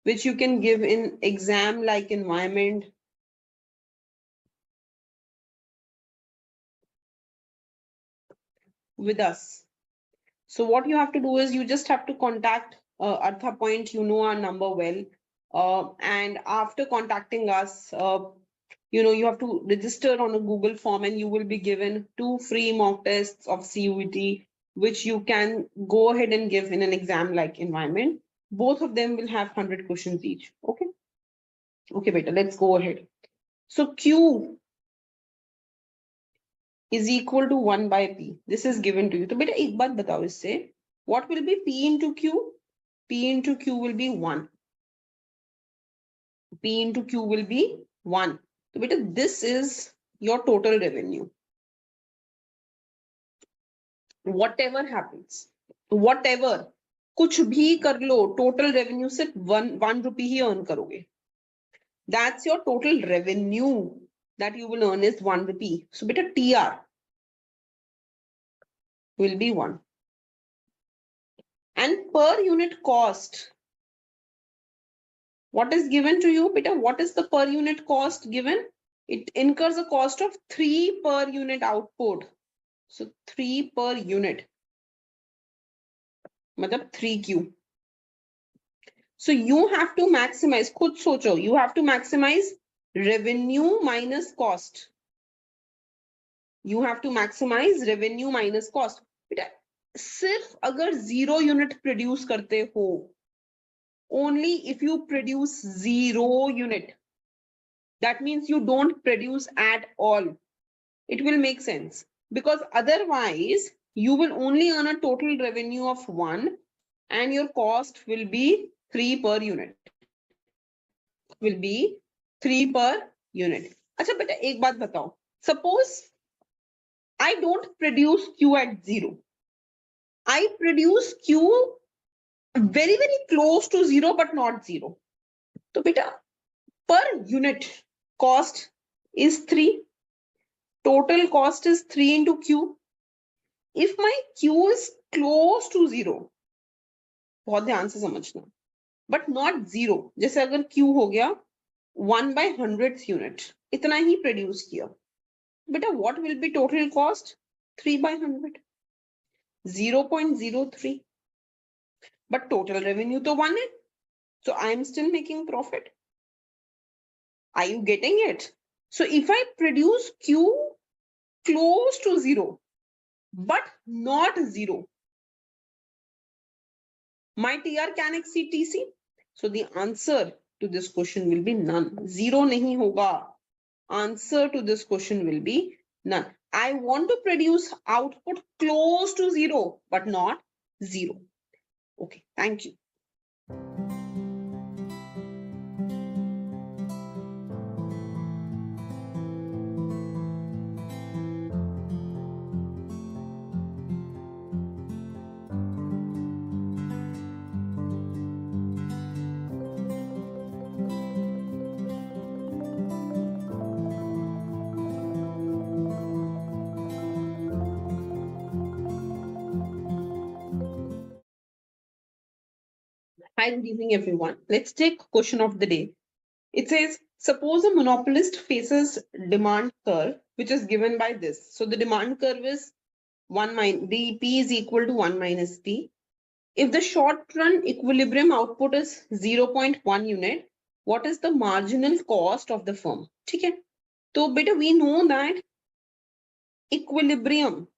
Speaker 1: which you can give in exam-like environment. With us. So what you have to do is you just have to contact ArthaPoint, you know our number well. And after contacting us, you have to register on a Google form and you will be given 2 free mock tests of CUET, which you can go ahead and give in an exam-like environment. Both of them will have 100 questions each. Okay. Okay, beta, let's go ahead. So Q is equal to 1 by P. This is given to you. So beta, ek baat batao isse. What will be P into Q? P into Q will be 1. P into Q will be 1. So beta, this is your total revenue. Whatever happens, whatever, कुछ भी कर लो, total revenue सिर्फ 1 rupee ही earn करोगे. That's your total revenue that you will earn is 1 rupee. So beta, TR will be 1. And per unit cost, what is given to you, beta? What is the per unit cost given? It incurs a cost of 3 per unit output. So 3 per unit. Matlab 3Q. So you have to maximize, khud socho, you have to maximize revenue minus cost. You have to maximize revenue minus cost. सिर्फ अगर 0 unit produce करते हो, only if you produce 0 unit, that means you don't produce at all, it will make sense, because otherwise you will only earn a total revenue of 1 and your cost will be 3 per unit, will be 3 per unit. अच्छा बेटा एक बात बताओ, suppose I don't produce Q at 0, I produce Q very close to 0 but not 0, तो बेटा per unit cost is 3, total cost is 3 into Q. If my Q is close to 0, बहुत ध्यान से समझना, but not 0, जैसे अगर Q हो गया 1/100th unit, इतना ही प्रोड्यूस किया, बेटा what will be total cost? 3/100, 0.03, but total revenue तो 1 है, so I am still making profit. Are you getting it? So if I produce Q close to 0 but not 0, my TR can exceed TC. So the answer to this question will be none. 0 nahi hoga. Answer to this question will be none. I want to produce output close to 0 but not 0. Okay, thank you. Hi, good evening, everyone. Let's take question of the day. It says, suppose a monopolist faces demand curve, which is given by this. So the demand curve is 1 minus P is equal to 1 minus P. If the short run equilibrium output is 0.1 unit, what is the marginal cost of the firm? Okay. So beta, we know that equilibrium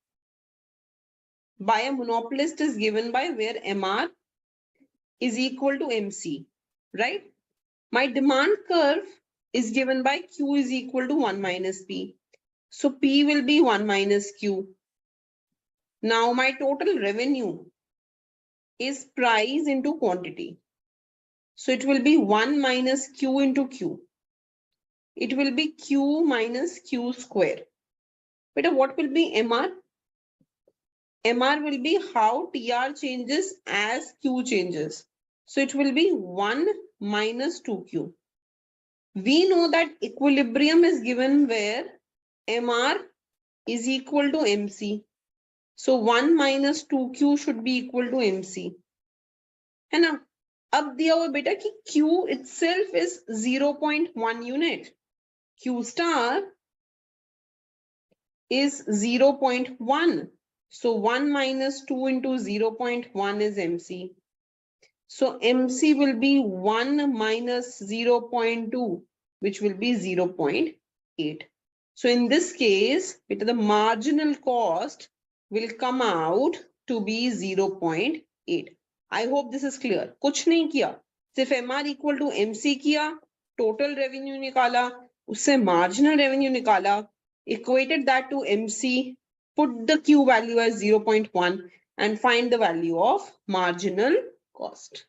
Speaker 1: by a monopolist is given by where MR is equal to MC, right? My demand curve is given by Q is equal to 1 minus P. So P will be 1 minus Q. Now my total revenue is price into quantity. So it will be 1 minus Q into Q. It will be Q minus Q square. But what will be MR? MR will be how TR changes as Q changes. So it will be 1 minus 2Q. We know that equilibrium is given where MR is equal to MC. So 1 minus 2Q should be equal to MC. है ना? अब दिया हुआ बेटा कि Q itself is 0.1 unit. Q star is 0.1. So 1 minus 2 into 0.1 is MC. So MC will be 1 minus 0.2, which will be 0.8. So in this case, the marginal cost will come out to be 0.8. I hope this is clear. कुछ नहीं किया, सिर्फ MR equal to MC किया, total revenue निकाला, उससे marginal revenue निकाला, equated that to MC, put the Q value as 0.1 and find the value of marginal cost.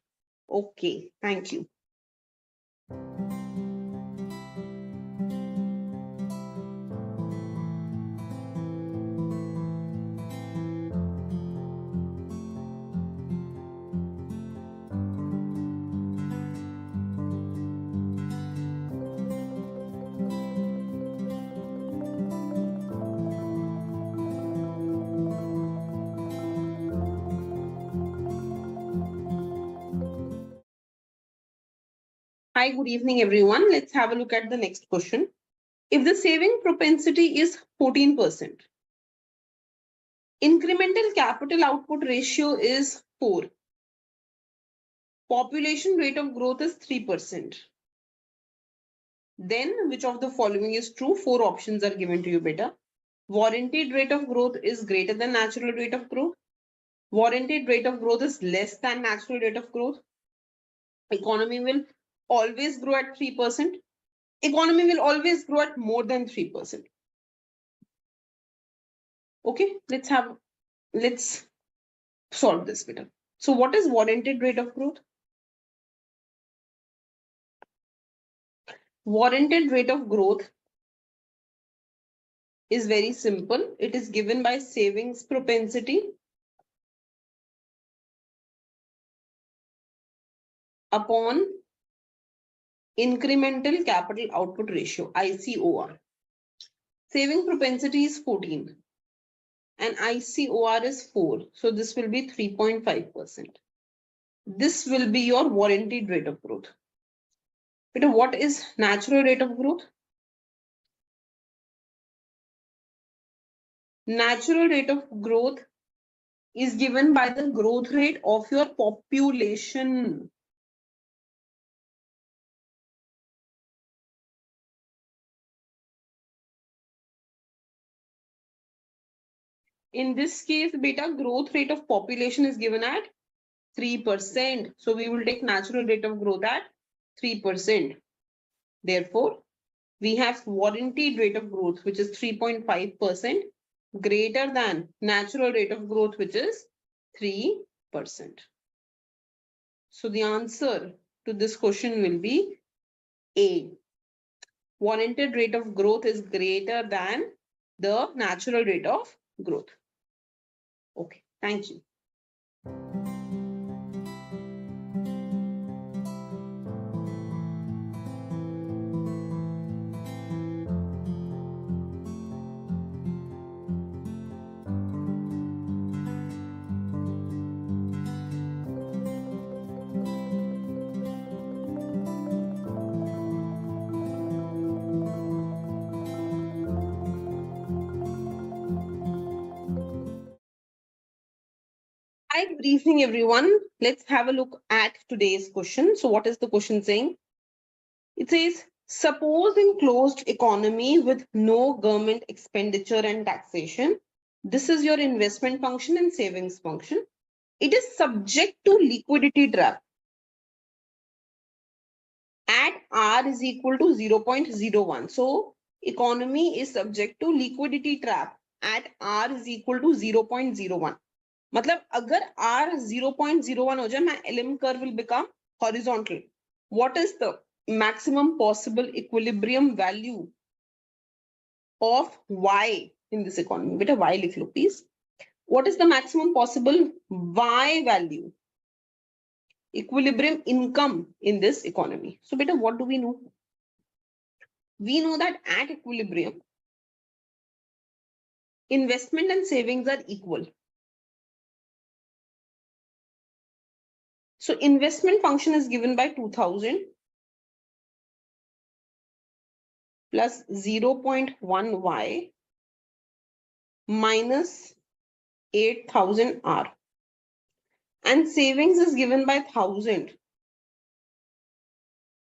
Speaker 1: Okay, thank you. Hi, good evening, everyone. Let's have a look at the next question. If the saving propensity is 14%, incremental capital output ratio is 4, population rate of growth is 3%, then which of the following is true? 4 options are given to you, beta. Warranted rate of growth is greater than natural rate of growth. Warranted rate of growth is less than natural rate of growth. Economy will always grow at 3%. Economy will always grow at more than 3%. Okay, let's solve this better. So what is warranted rate of growth? Warranted rate of growth is very simple. It is given by savings propensity upon incremental capital output ratio, ICOR. Saving propensity is 14 and ICOR is 4. So this will be 3.5%. This will be your warranted rate of growth. But what is natural rate of growth? Natural rate of growth is given by the growth rate of your population. In this case, beta, growth rate of population is given at 3%. So we will take natural rate of growth at 3%. Therefore, we have warranted rate of growth, which is 3.5%, greater than natural rate of growth, which is 3%. So the answer to this question will be A. Warranted rate of growth is greater than the natural rate of growth. Okay, thank you. Hi, good evening, everyone. Let's have a look at today's question. So what is the question saying? It says, suppose in closed economy with no government expenditure and taxation, this is your investment function and savings function. It is subject to liquidity trap at R is equal to 0.01. So economy is subject to liquidity trap at R is equal to 0.01. मतलब अगर R 0.01 हो जाए, my LM curve will become horizontal. What is the maximum possible equilibrium value of Y in this economy? Beta Y लिख लो, please. What is the maximum possible Y value? Equilibrium income in this economy. So beta, what do we know? We know that at equilibrium, investment and savings are equal. So investment function is given by 2000 plus 0.1y minus 8000 R. And savings is given by 1000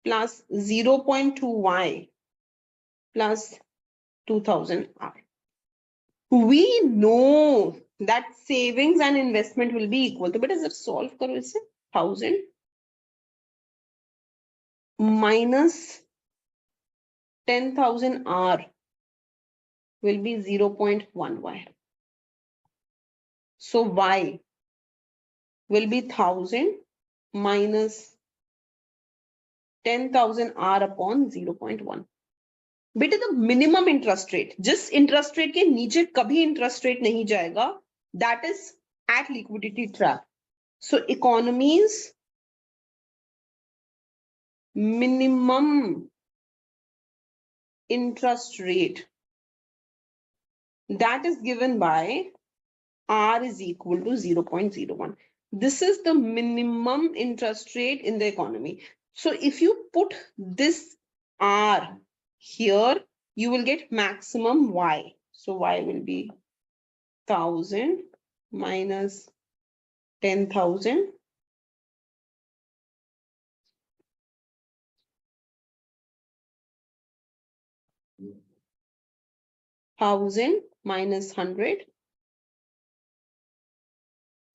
Speaker 1: plus 0.2y plus 2000 R. We know that savings and investment will be equal. So beta जब solve करो इसे 1000 minus 10,000 R will be 0.1y. So y will be 1000 minus 10,000 R upon 0.1. बेटे the minimum interest rate, जिस interest rate के नीचे कभी interest rate नहीं जाएगा, that is at liquidity trap. So economy's minimum interest rate, that is given by R is equal to 0.01. This is the minimum interest rate in the economy. So if you put this R here, you will get maximum Y. So Y will be 1000 minus 10,000 1000 minus 100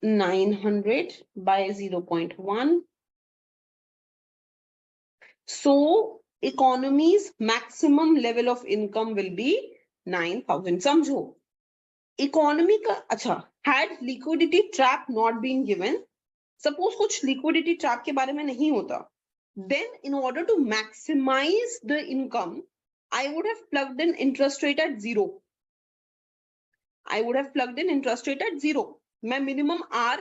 Speaker 1: 900 by 0.1. So economy's maximum level of income will be 9,000. समझो economy का अच्छा, had liquidity trap not been given, suppose कुछ liquidity trap के बारे में नहीं होता, then in order to maximize the income, I would have plugged in interest rate at 0. I would have plugged in interest rate at 0. मैं minimum R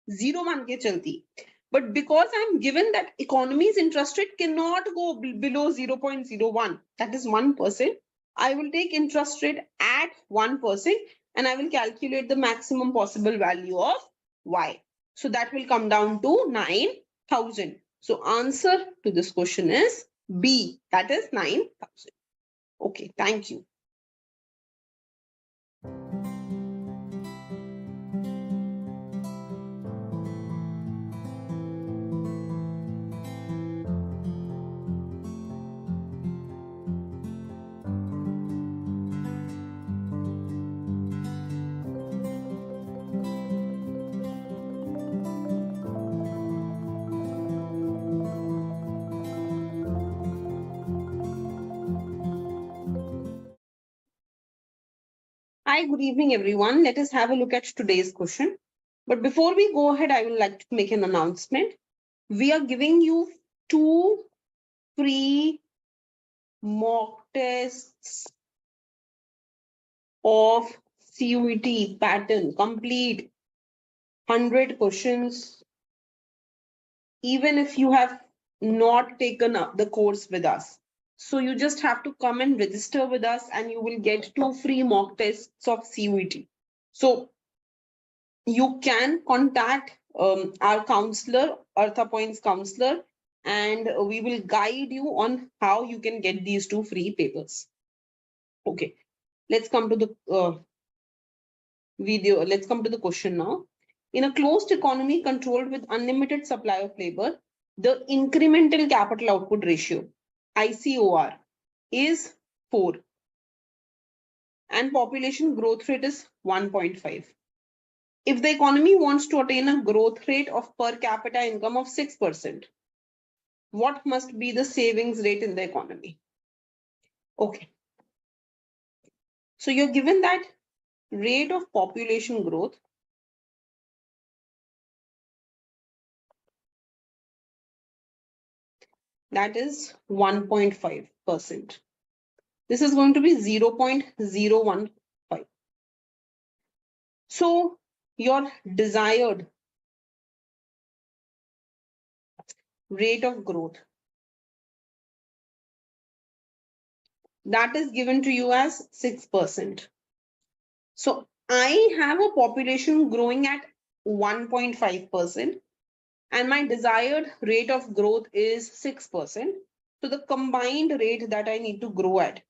Speaker 1: 0 मान के चलती. But because I'm given that economy's interest rate cannot go below 0.01, that is 1%, I will take interest rate at 1% and I will calculate the maximum possible value of Y. So that will come down to 9,000. So answer to this question is B, that is 9,000. Okay, thank you. Hi, good evening, everyone. Let us have a look at today's question. But before we go ahead, I would like to make an announcement. We are giving you 2 free mock tests of CUET pattern, complete 100 questions. Even if you have not taken up the course with us. So you just have to come and register with us and you will get 2 free mock tests of CUET. So you can contact our counselor, ArthaPoints counselor, and we will guide you on how you can get these 2 free papers. Okay, let's come to the video. Let's come to the question now. In a closed economy controlled with unlimited supply of labor, the incremental capital output ratio, ICOR, is 4 and population growth rate is 1.5. If the economy wants to attain a growth rate of per capita income of 6%, what must be the savings rate in the economy? Okay. So you're given that rate of population growth that is 1.5%. This is going to be 0.015. So your desired rate of growth, that is given to you as 6%. So I have a population growing at 1.5% and my desired rate of growth is 6%. So the combined rate that I need to grow at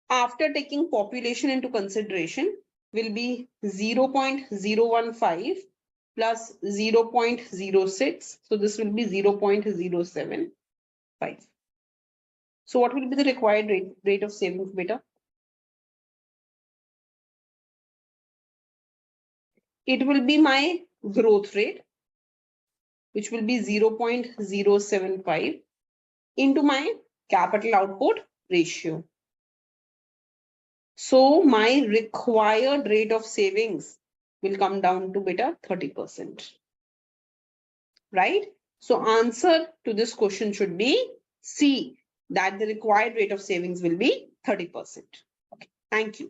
Speaker 1: after taking population into consideration will be 0.015 plus 0.06. So this will be 0.075. So what will be the required rate of savings, beta? It will be my growth rate, which will be 0.075 into my capital output ratio. So my required rate of savings will come down to beta 30%. Right? So answer to this question should be C, that the required rate of savings will be 30%. Okay, thank you.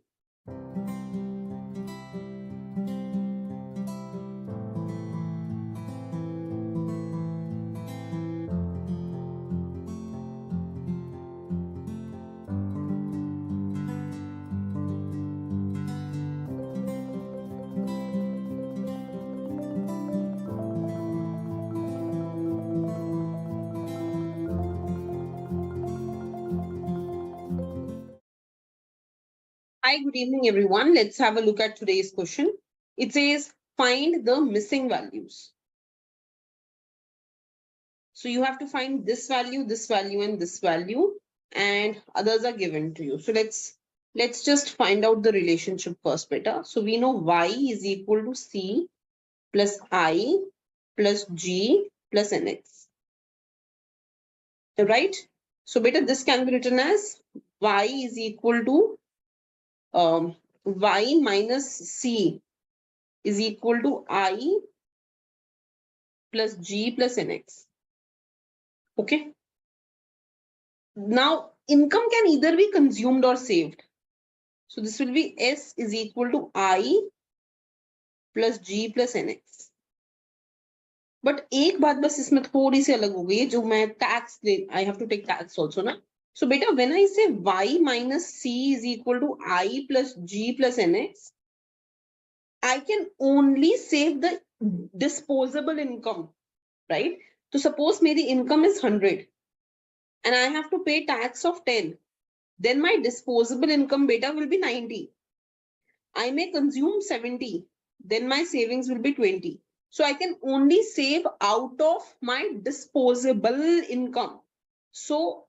Speaker 1: Hi, good evening, everyone. Let's have a look at today's question. It says, find the missing values. So you have to find this value, and this value, and others are given to you. So let's let's just find out the relationship first, beta. So we know y is equal to c plus I plus g plus nx. Right? So beta, this can be written as y is equal to y minus c is equal to I plus g plus nx. Okay. Now, income can either be consumed or saved. So this will be S is equal to I plus G plus NX. But एक बात बस इसमें थोड़ी सी अलग हो गई है जो मैं tax I have to take tax also ना. So beta, when I say Y minus C is equal to I plus G plus NX, I can only save the disposable income, right? So suppose मेरी income is 100 and I have to pay tax of 10. Then my disposable income beta will be 90. I may consume 70. Then my savings will be 20. So I can only save out of my disposable income. So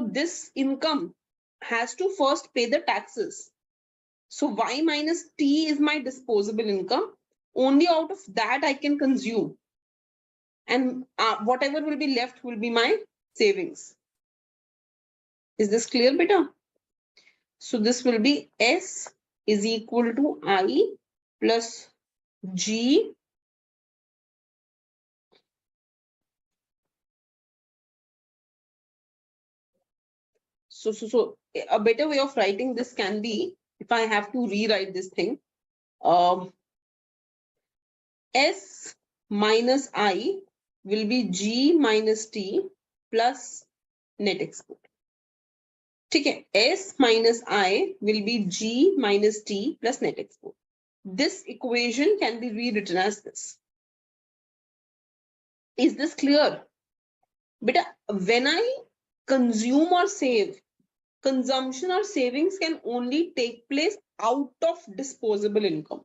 Speaker 1: this income has to first pay the taxes. So Y minus T is my disposable income. Only out of that I can consume. And whatever will be left will be my savings. Is this clear, beta? So this will be S is equal to I plus G so a better way of writing this can be, if I have to rewrite this thing, S minus I will be G minus T plus net export. Okay, S minus I will be G minus T plus net export. This equation can be rewritten as this. Is this clear? But when I consume or save, consumption or savings can only take place out of disposable income,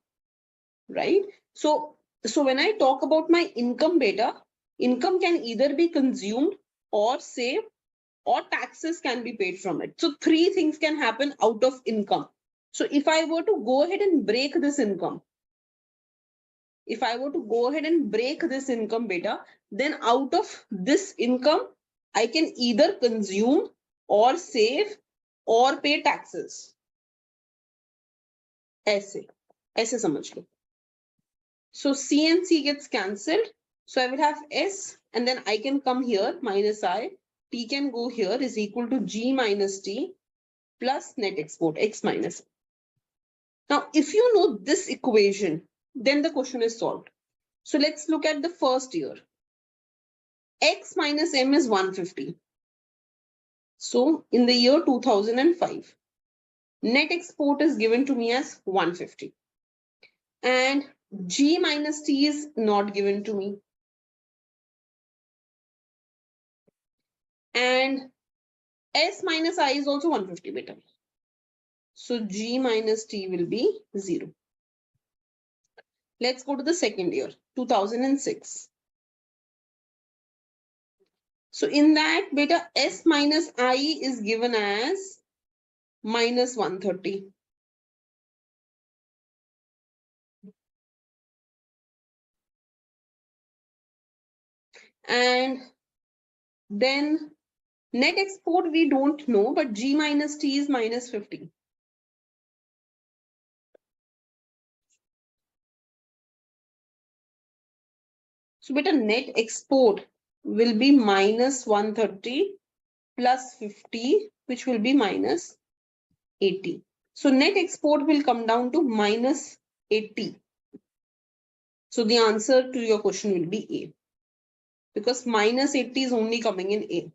Speaker 1: right? So when I talk about my income beta, income can either be consumed or saved or taxes can be paid from it. So three things can happen out of income. So if I were to go ahead and break this income, beta, then out of this income, I can either consume or save or pay taxes. ऐसे समझ लो. So C and C gets cancelled. So I will have S and then I can come here minus I. T can go here is equal to G minus T plus net export X minus. Now, if you know this equation, then the question is solved. So let's look at the first year. X minus M is 150. So in the year 2005, net export is given to me as 150. And G minus T is not given to me. And S minus I is also 150 beta. So G minus T will be 0. Let's go to the second year, 2006. So in that beta, S minus I is given as minus 130. And then net export we don't know, but G minus T is minus 50. So beta, net export will be minus 130 plus 50, which will be minus 80. So net export will come down to minus 80. So the answer to your question will be A. Because minus 80 is only coming in A.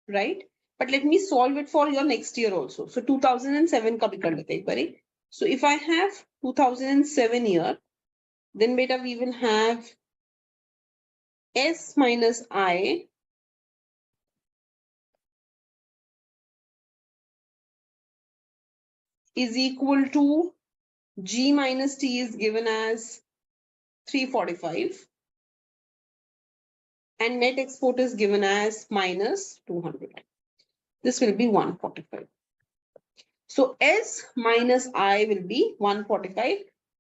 Speaker 1: Right? But let me solve it for your next year also. So 2007 ka bhi kar lete ek bari. So if I have 2007 year, then beta we will have S minus I is equal to G minus T is given as 345 and net export is given as minus 200. This will be 145.
Speaker 4: So S minus I will be 145.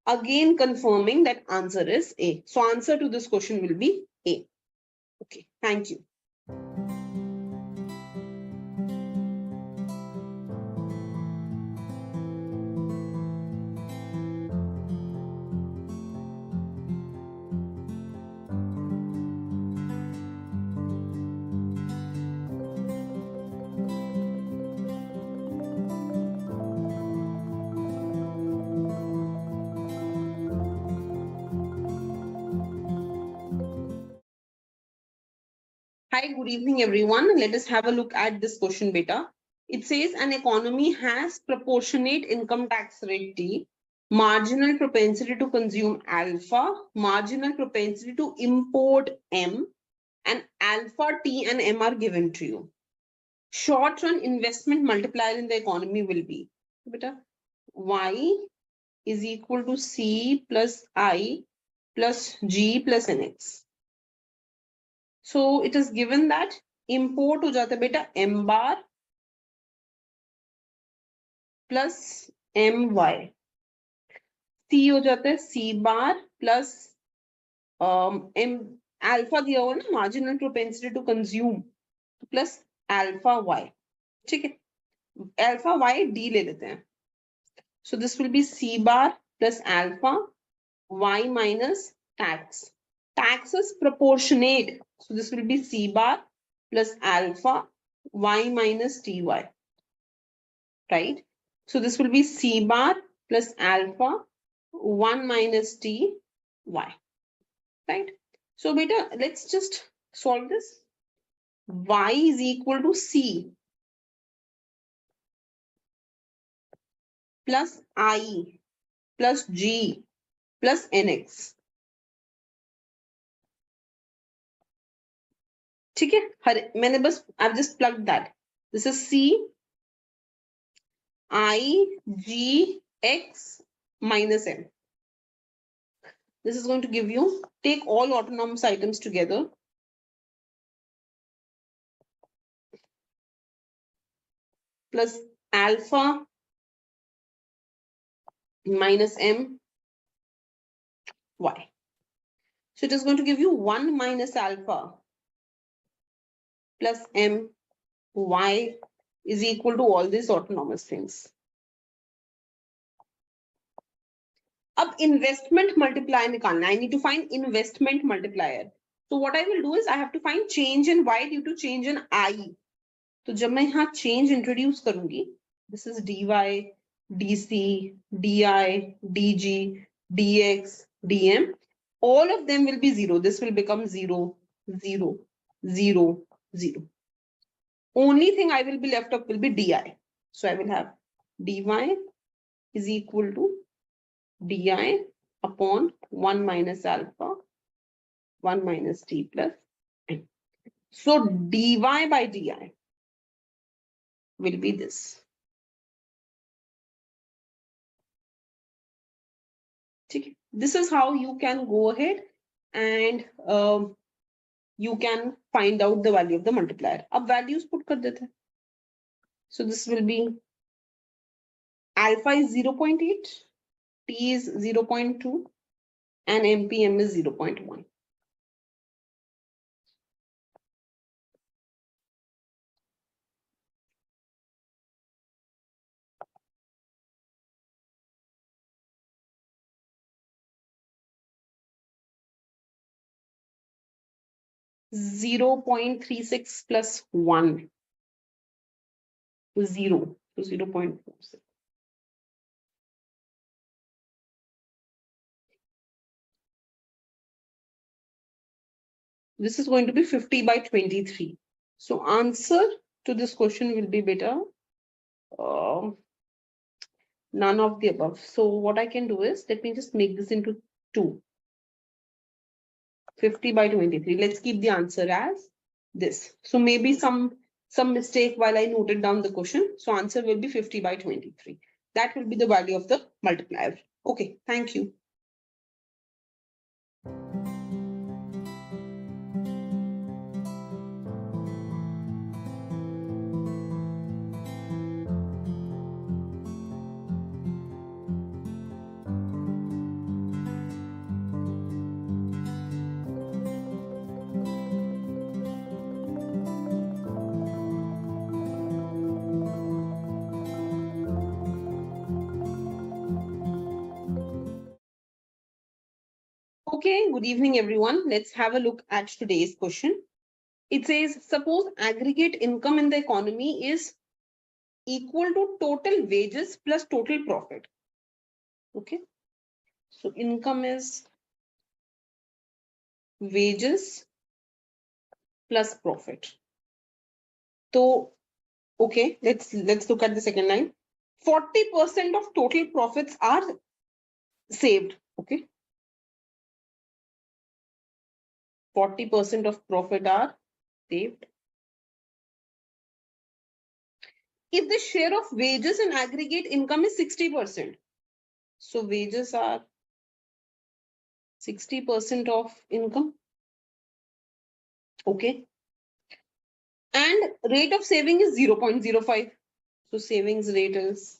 Speaker 4: Again confirming that answer is A. So answer to this question will be A. Okay, thank you. Hi, good evening, everyone. Let us have a look at this question, beta. It says an economy has proportionate income tax rate T, marginal propensity to consume alpha, marginal propensity to import M, and alpha T and M are given to you. Short-run investment multiplier in the economy will be, beta, Y is equal to C plus I plus G plus NX. So it is given that import हो जाता है बेटा M bar plus MY. C हो जाता है C bar plus M alpha दिया हुआ ना marginal propensity to consume plus alpha Y. ठीक है alpha Y D ले लेते हैं. So this will be C bar plus alpha Y minus tax. Tax is proportionate. So this will be C bar plus alpha Y minus TY. Right? So this will be C bar plus alpha 1 minus T Y. Right? So beta, let's just solve this. Y is equal to C plus I plus G plus NX. ठीक है मैंने बस I've just plugged that. This is C I G X minus M. This is going to give you, take all autonomous items together. Plus alpha minus M Y. So it is going to give you 1 minus alpha plus M Y is equal to all these autonomous things. Ab investment multiplier nikalna. I need to find investment multiplier. So what I will do is I have to find change in Y due to change in I. So जब मैं यहाँ change introduce करूंगी, this is dy, dc, di, dg, dx, dm. All of them will be 0. This will become 0, 0, 0, 0. Only thing I will be left up will be di. So I will have dy is equal to di upon 1 minus alpha, 1 minus t plus n. So dy by di will be this. This is how you can go ahead and you can find out the value of the multiplier. Ab values put kar dete hain. So this will be alpha is 0.8, t is 0.2, and mpm is 0.1. Zero 0.36 plus 1 0 to 0.46. This is going to be 50 by 23. So answer to this question will be beta none of the above. So what I can do is, let me just make this into 2. 50 by 23. Let's keep the answer as this. So maybe some mistake while I noted down the question. So answer will be 50 by 23. That will be the value of the multiplier. Okay, thank you. Okay, good evening, everyone. Let's have a look at today's question. It says, suppose aggregate income in the economy is equal to total wages plus total profit. Okay, so income is wages plus profit. So, okay, let's look at the second line. 40% of total profits are saved. Okay, 40% of profit are saved. If the share of wages in aggregate income is 60%, so wages are 60% of income. Okay. And rate of saving is 0.05. So savings rate is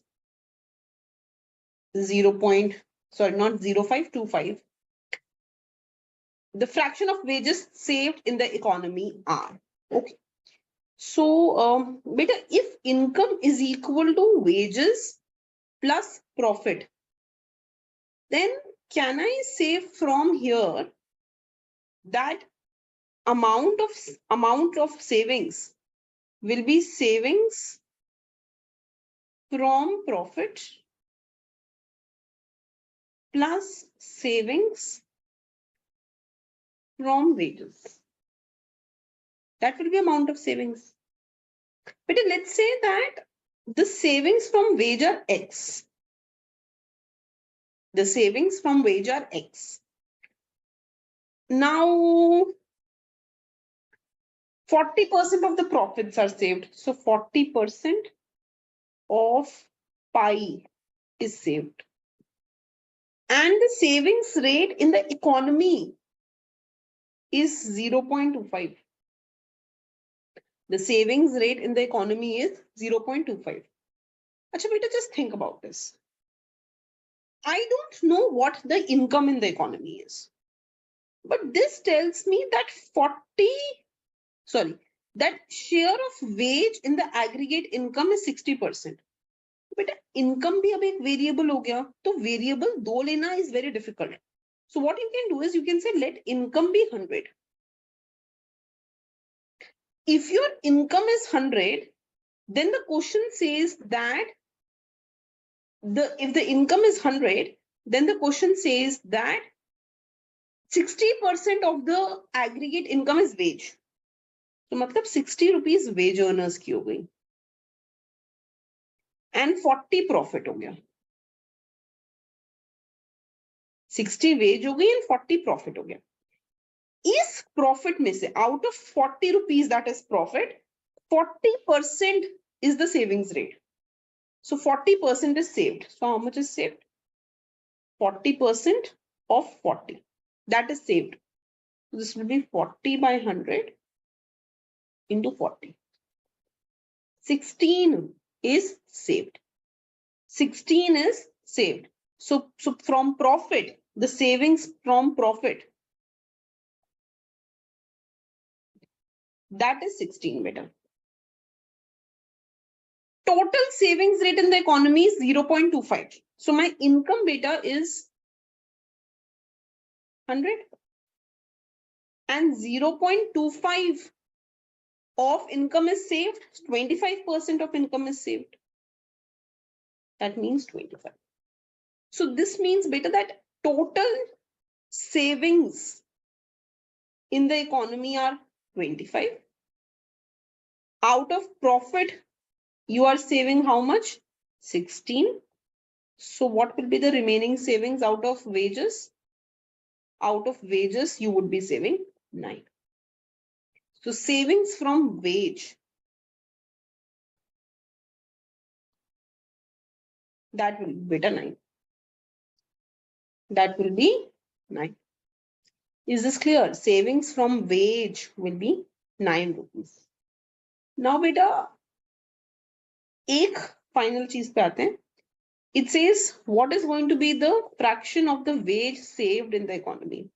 Speaker 4: 0.25. The fraction of wages saved in the economy are. Okay. So, beta, if income is equal to wages plus profit, then can I say from here that amount of savings will be savings from profit plus savings from wages. That will be amount of savings. But let's say that the savings from wage are X. The savings from wage are X. Now, 40% of the profits are saved. So 40% of pie is saved. And the savings rate in the economy is 0.25. The savings rate in the economy is 0.25. Acha beta, just think about this. I don't know what the income in the economy is. But this tells me that that share of wage in the aggregate income is 60%. But income bhi ab ek variable ho gaya. So variable do lena is very difficult. So what you can do is you can say let income be 100. If your income is 100, then the question says that if the income is 100, then the question says that 60% of the aggregate income is wage. So matlab 60 rupees wage earners की हो गई and 40 profit हो गया. 60 wage हो गई and 40 profit हो गया. इस profit में से out of 40 rupees that is profit, 40% is the savings rate. So 40% is saved. So how much is saved? 40% of 40. That is saved. So this will be 40 by 100 into 40. 16 is saved. 16 is saved. So from profit, the savings from profit, that is 16 beta. Total savings rate in the economy is 0.25. So my income beta is 100 and 0.25 of income is saved. 25% of income is saved. That means 25. So this means beta that total savings in the economy are 25. Out of profit, you are saving how much? 16. So what will be the remaining savings out of wages? Out of wages, you would be saving 9. So savings from wage, that will be beta 9. That will be 9. Is this clear? Savings from wage will be 9 rupees. Now beta, एक final चीज पे आते हैं. It says what is going to be the fraction of the wage saved in the economy.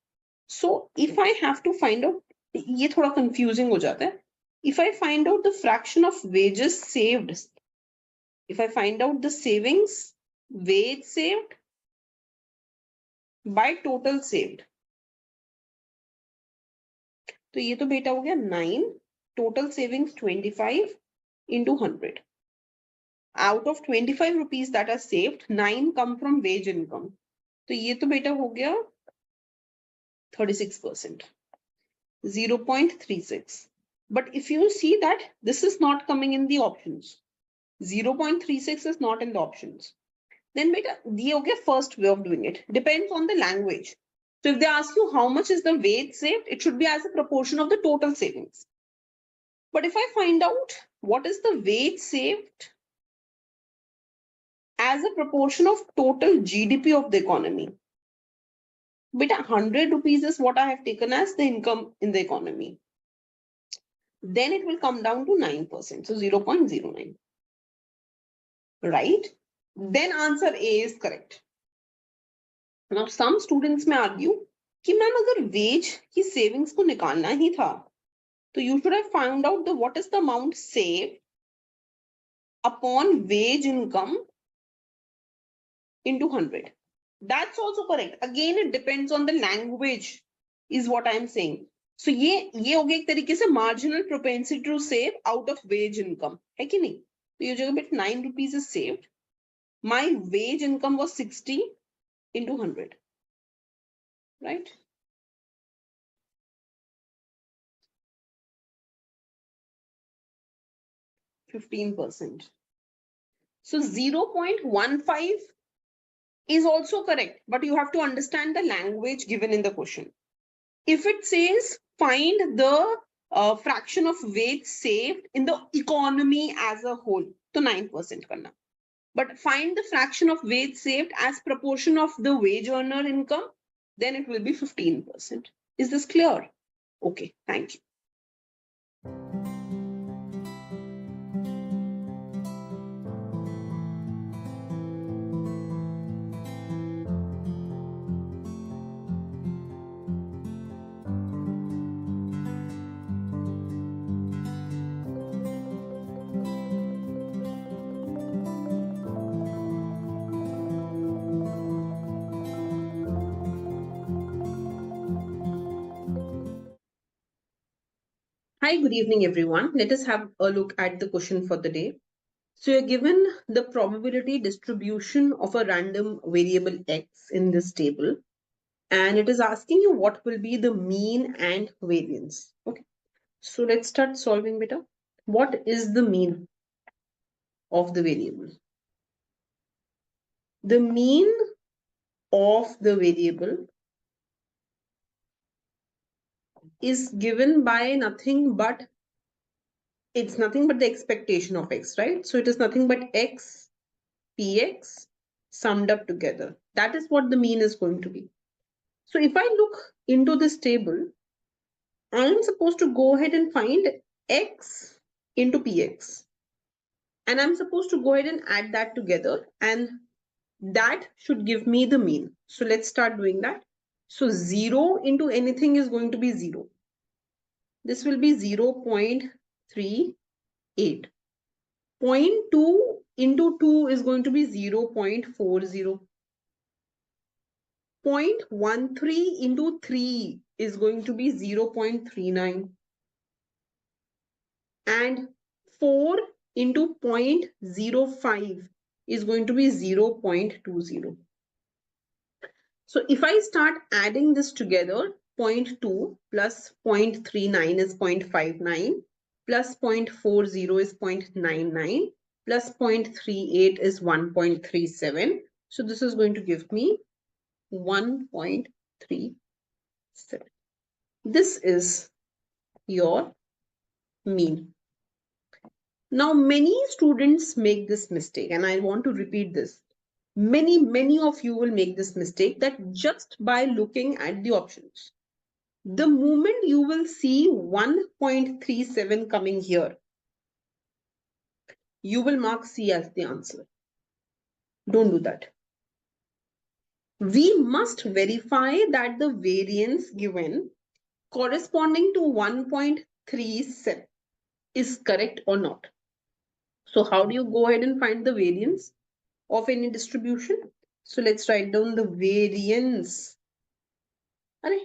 Speaker 4: So if I have to find out, ये थोड़ा confusing हो जाता है. If I find out the fraction of wages saved, if I find out the savings, wage saved by total saved, तो ये तो बेटा हो गया 9, total savings 25 into 100. Out of 25 rupees that are saved, 9 come from wage income. तो ये तो बेटा हो गया 36%, 0.36. But if you see that this is not coming in the options, 0.36 is not in the options, then beta, ये हो गया first way of doing it. Depends on the language. So if they ask you how much is the wage saved, it should be as a proportion of the total savings. But if I find out what is the wage saved as a proportion of total GDP of the economy, beta 100 rupees is what I have taken as the income in the economy. Then it will come down to 9%, so 0.09. Right? Then answer A is correct. Now some students may argue कि ma'am अगर wage की savings को निकालना ही था तो you should have found out the what is the amount saved upon wage income into 100. That's also correct. Again, it depends on the language is what I'm saying. So ये हो गया एक तरीके से marginal propensity to save out of wage income, है कि नहीं? तो ये जगह पे 9 rupees is saved. My wage income was 60 into 100, right? %. So 0.15 is also correct, but you have to understand the language given in the question. If it says find the fraction of wage saved in the economy as a whole, तो 9% करना. But find the fraction of wage saved as proportion of the wage earner income, then it will be 15%. Is this clear? Okay, thank you. Hi, good evening, everyone. Let us have a look at the question for the day. So you're given the probability distribution of a random variable x in this table, and it is asking you what will be the mean and variance. Okay, so let's start solving beta. What is the mean of the variable? The mean of the variable is given by nothing but the expectation of x, right? So it is nothing but x px summed up together. That is what the mean is going to be. So if I look into this table, I am supposed to go ahead and find x into px. And I'm supposed to go ahead and add that together, and that should give me the mean. So let's start doing that. So 0 into anything is going to be 0. This will be 0.38. 0.2 into 2 is going to be 0.40. 0.13 into 3 is going to be 0.39. And 4 into 0.05 is going to be 0.20. So if I start adding this together, 0.2 plus 0.39 is 0.59, plus 0.40 is 0.99, plus 0.38 is 1.37. So this is going to give me 1.37. This is your mean. Now, many students make this mistake, and I want to repeat this. Many of you will make this mistake that just by looking at the options, the moment you will see 1.37 coming here, you will mark C as the answer. Don't do that. We must verify that the variance given corresponding to 1.37 is correct or not. So how do you go ahead and find the variance of any distribution? So let's write down the variance.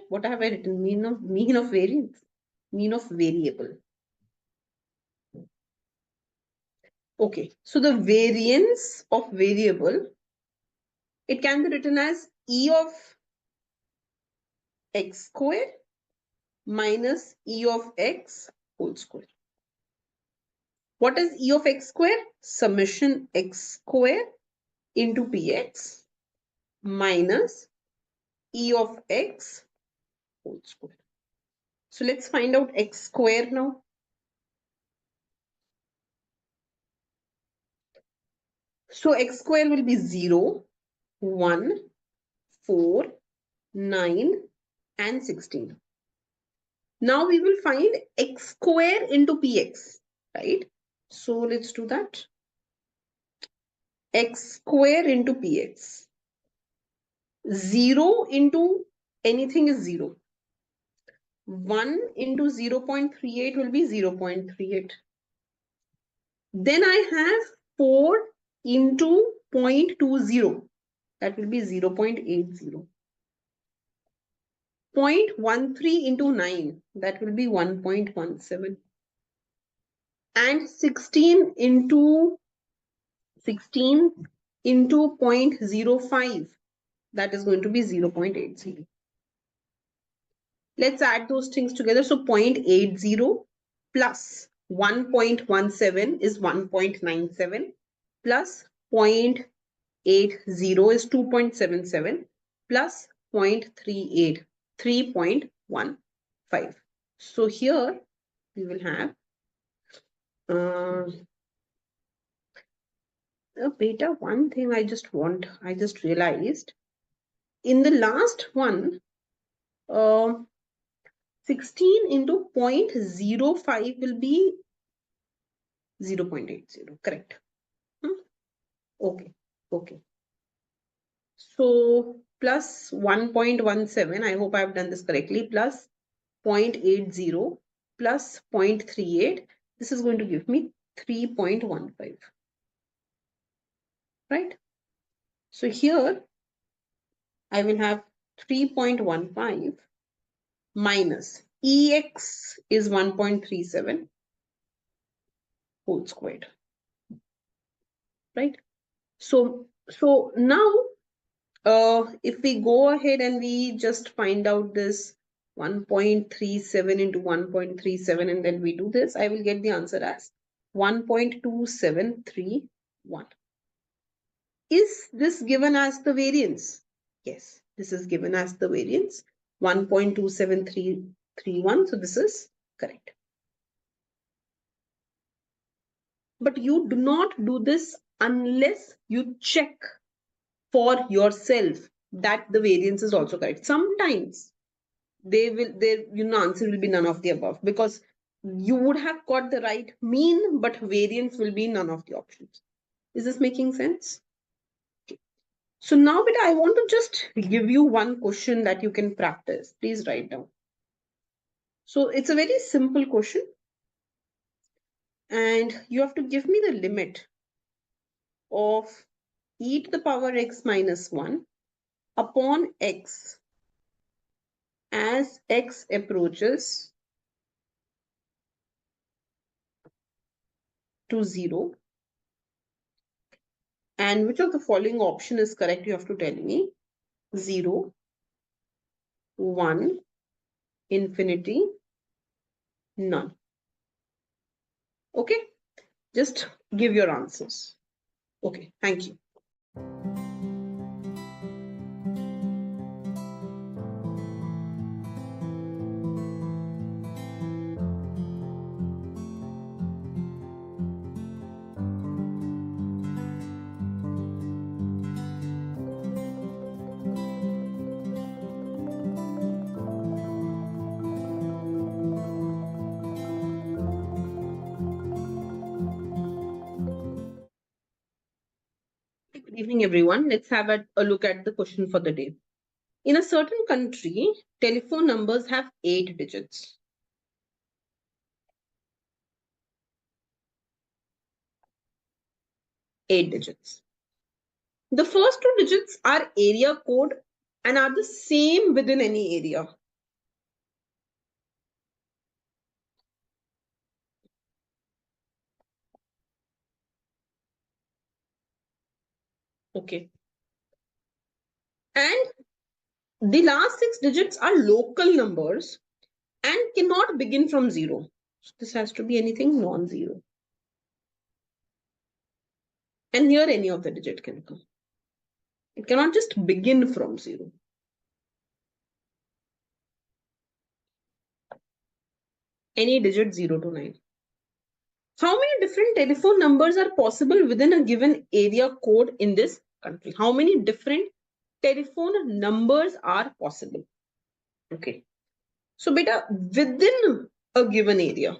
Speaker 4: What have I written? Mean of variance. Mean of variable. Okay, so the variance of variable, it can be written as E of x square minus E of x whole square. What is E of x square? Summation x square into px minus E of x whole square. So let's find out x square now. So x square will be 0, 1, 4, 9 and 16. Now we will find x square into px, right? So let's do that. X square into px. 0 into anything is 0. 1 into 0.38 will be 0.38. Then I have 4 into 0.20. That will be 0.80. 0.13 into 9. That will be 1.17. And 16 into 0.05. That is going to be 0.80. Let's add those things together. So 0.80 plus 1.17 is 1.97 plus 0.80 is 2.77 plus 0.38, 3.15. So here we will have beta. One thing I just realized in the last one, 16 into 0.05 will be 0.80, correct? Okay. So plus 1.17, I hope I've done this correctly, plus 0.80 plus 0.38. This is going to give me 3.15, right? So here I will have 3.15 minus EX is 1.37 whole squared, right? So now if we go ahead and we just find out this 1.37 into 1.37 and then we do this, I will get the answer as 1.2731. Is this given as the variance? Yes, this is given as the variance, 1.27331. So this is correct. But you do not do this unless you check for yourself that the variance is also correct. Sometimes answer will be none of the above because you would have got the right mean, but variance will be none of the options. Is this making sense? Okay. So now, beta, I want to just give you one question that you can practice. Please write down. So it's a very simple question. And you have to give me the limit of e to the power x minus 1 upon x as x approaches to 0. And which of the following option is correct? You have to tell me. 0, 1, infinity, none. Okay, just give your answers. Okay, thank you. Good evening, everyone. Let's have a look at the question for the day. In a certain country, telephone numbers have 8 digits. The first 2 digits are area code and are the same within any area. Okay. And the last 6 digits are local numbers and cannot begin from 0. So this has to be anything non-zero. And here any of the digit can come. It cannot just begin from 0. Any digit 0 to 9. How many different telephone numbers are possible within a given area code in this country? How many different telephone numbers are possible? Okay. So beta, within a given area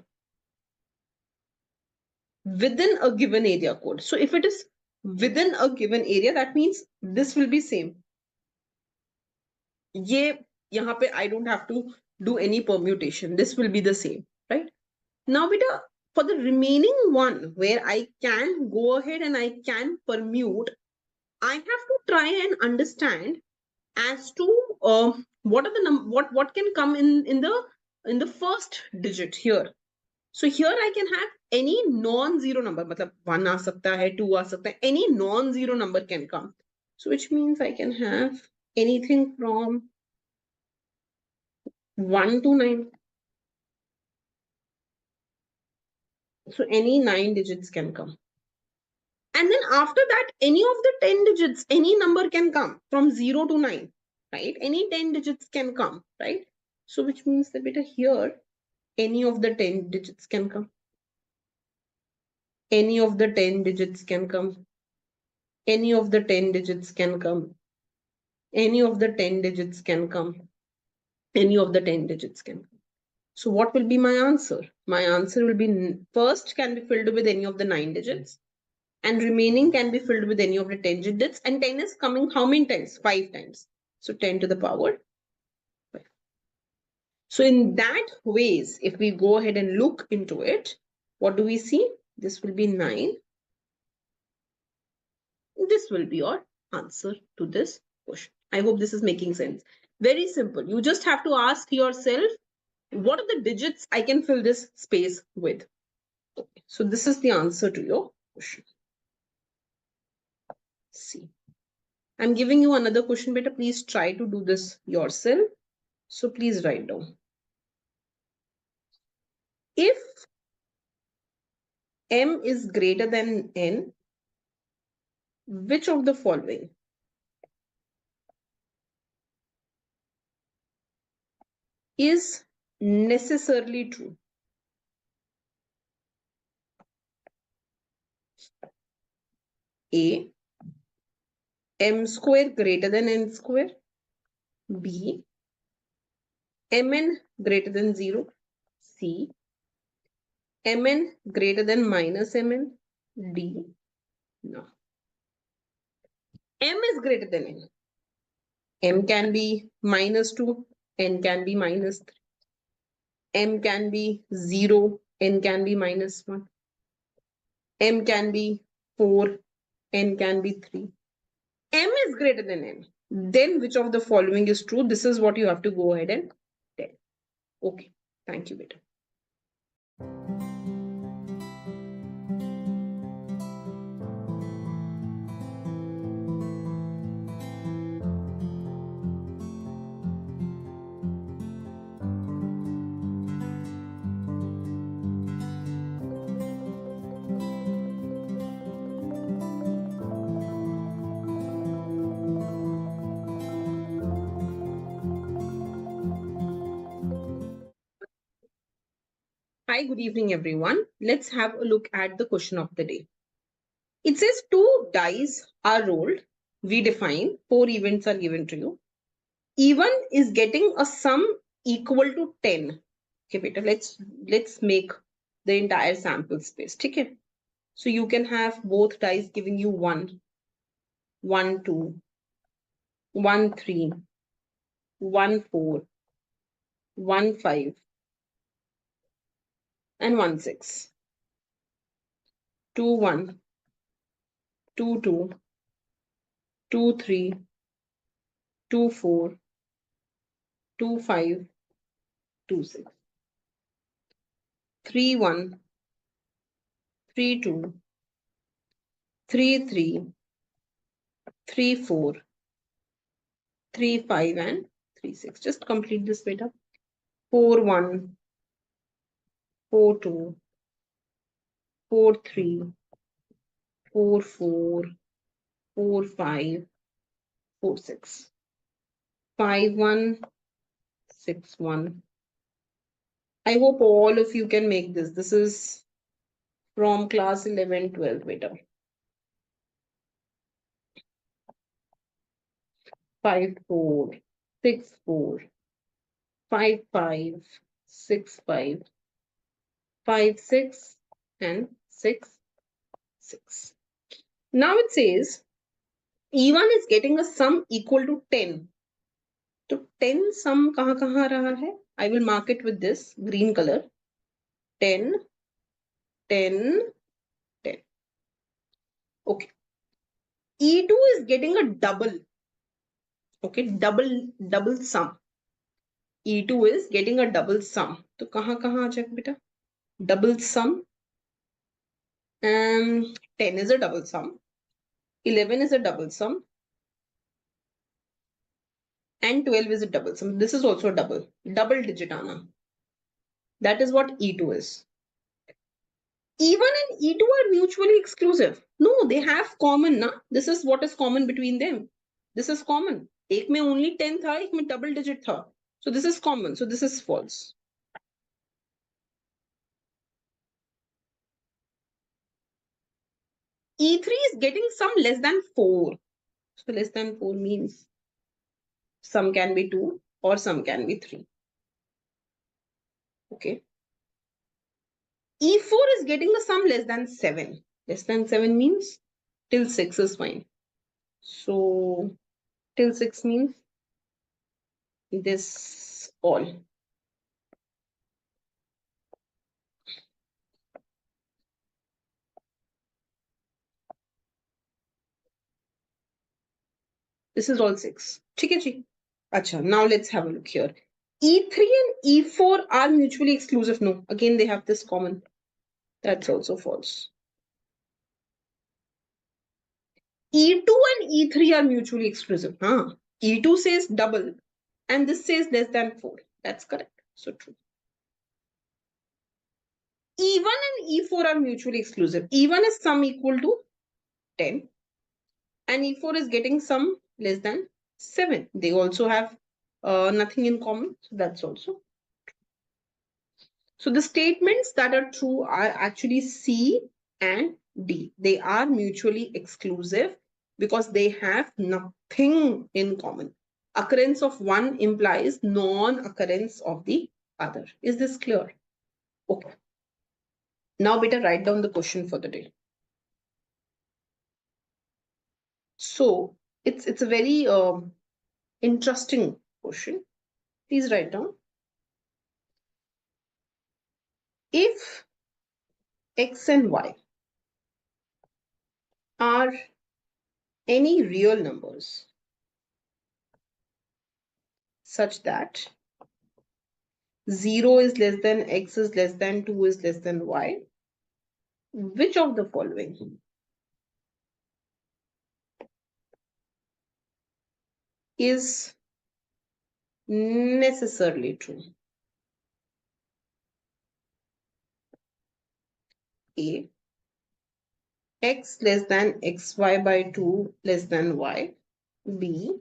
Speaker 4: code. So if it is within a given area, that means this will be same. Yahan pe I don't have to do any permutation. This will be the same, right? Now beta, for the remaining one where I can go ahead and I can permute, I have to try and understand as to what are the what can come in the first digit here. So here I can have any non-zero number. Matlab 1 aa sakta hai, 2 aa sakta hai. Any non-zero number can come. So which means I can have anything from 1 to 9. So any 9 digits can come. And then after that, any of the 10 digits, any number can come from 0 to 9, right? Any 10 digits can come, right? So which means that beta here, any of the 10 digits can come. Any of the 10 digits can come. Any of the 10 digits can come. Any of the 10 digits can come. Any of the 10 digits can come. So what will be my answer? My answer will be first can be filled with any of the 9 digits. And remaining can be filled with any of the 10 digits. And 10 is coming how many times? 5 times. So 10 to the power 5. So in that ways, if we go ahead and look into it, what do we see? This will be 9. This will be your answer to this question. I hope this is making sense. Very simple. You just have to ask yourself, what are the digits I can fill this space with? Okay. So this is the answer to your question. See. I'm giving you another question, beta. Please try to do this yourself. So please write down. If m is greater than n, which of the following is necessarily true? A, m square greater than n square. B, mn greater than 0. C, mn greater than minus mn. D, no. M is greater than n. M can be minus 2, n can be minus 3. M can be 0, n can be minus 1. M can be 4, n can be 3. M is greater than n. Then which of the following is true? This is what you have to go ahead and tell. Okay. Thank you, beta. Hi, good evening, everyone. Let's have a look at the question of the day. It says 2 dice are rolled. We define 4 events are given to you. E1 is getting a sum equal to 10. Okay, beta, let's make the entire sample space. Okay. So you can have both dice giving you 1, 1, 2, 1, 3, 1, 4, 1, 5, and 1, 6. 2, 1, 2, 2, 2, 3, 2, 4, 2, 5, 2, 6. 3, 1, 3, 2, 3, 3, 3, 4, 3, 5, and 3, 6. Just complete this beta. 4, 1, 4, 2, 4, 3, 4, 4, 4, 5, 4, 6. 5, 1, 6, 1. I hope all of you can make this. This is from class 11, 12 beta. 5, 4, 6, 4, 5, 5, 6, 5, 5, 6, and 6, 6. Now it says E1 is getting a sum equal to 10. So 10 sum kahan raha hai? I will mark it with this green color. 10, 10, 10. Okay. E2 is getting a double. Okay, double sum. E2 is getting a double sum. So kahan aa jayega beta? Double sum. 10 is a double sum. 11 is a double sum. And 12 is a double sum. This is also a double digit ana. That is what E2 is. E1 and E2 are mutually exclusive. No, they have common. Na? This is what is common between them. This is common. एक में only 10 था, एक में double digit था. So this is common. So this is false. E3 is getting sum less than 4. So less than 4 means sum can be 2 or sum can be 3. Okay. E4 is getting a sum less than 7. Less than 7 means till 6 is fine. So till 6 means this all. This is all 6. ठीक है जी. Acha, now let's have a look here. E3 and E4 are mutually exclusive. No, again they have this common. That's also false. E2 and E3 are mutually exclusive. Huh? E2 says double and this says less than 4. That's correct. So true. E1 and E4 are mutually exclusive. E1 is sum equal to 10 and E4 is getting sum less than 7. They also have nothing in common. So that's also. So the statements that are true are actually C and D. They are mutually exclusive because they have nothing in common. Occurrence of one implies non-occurrence of the other. Is this clear? Okay. Now better write down the question for the day. So it's a very interesting question. Please write down. If X and Y are any real numbers such that 0 is less than X is less than 2 is less than Y, which of the following is necessarily true? A, X less than XY by 2 less than Y. B,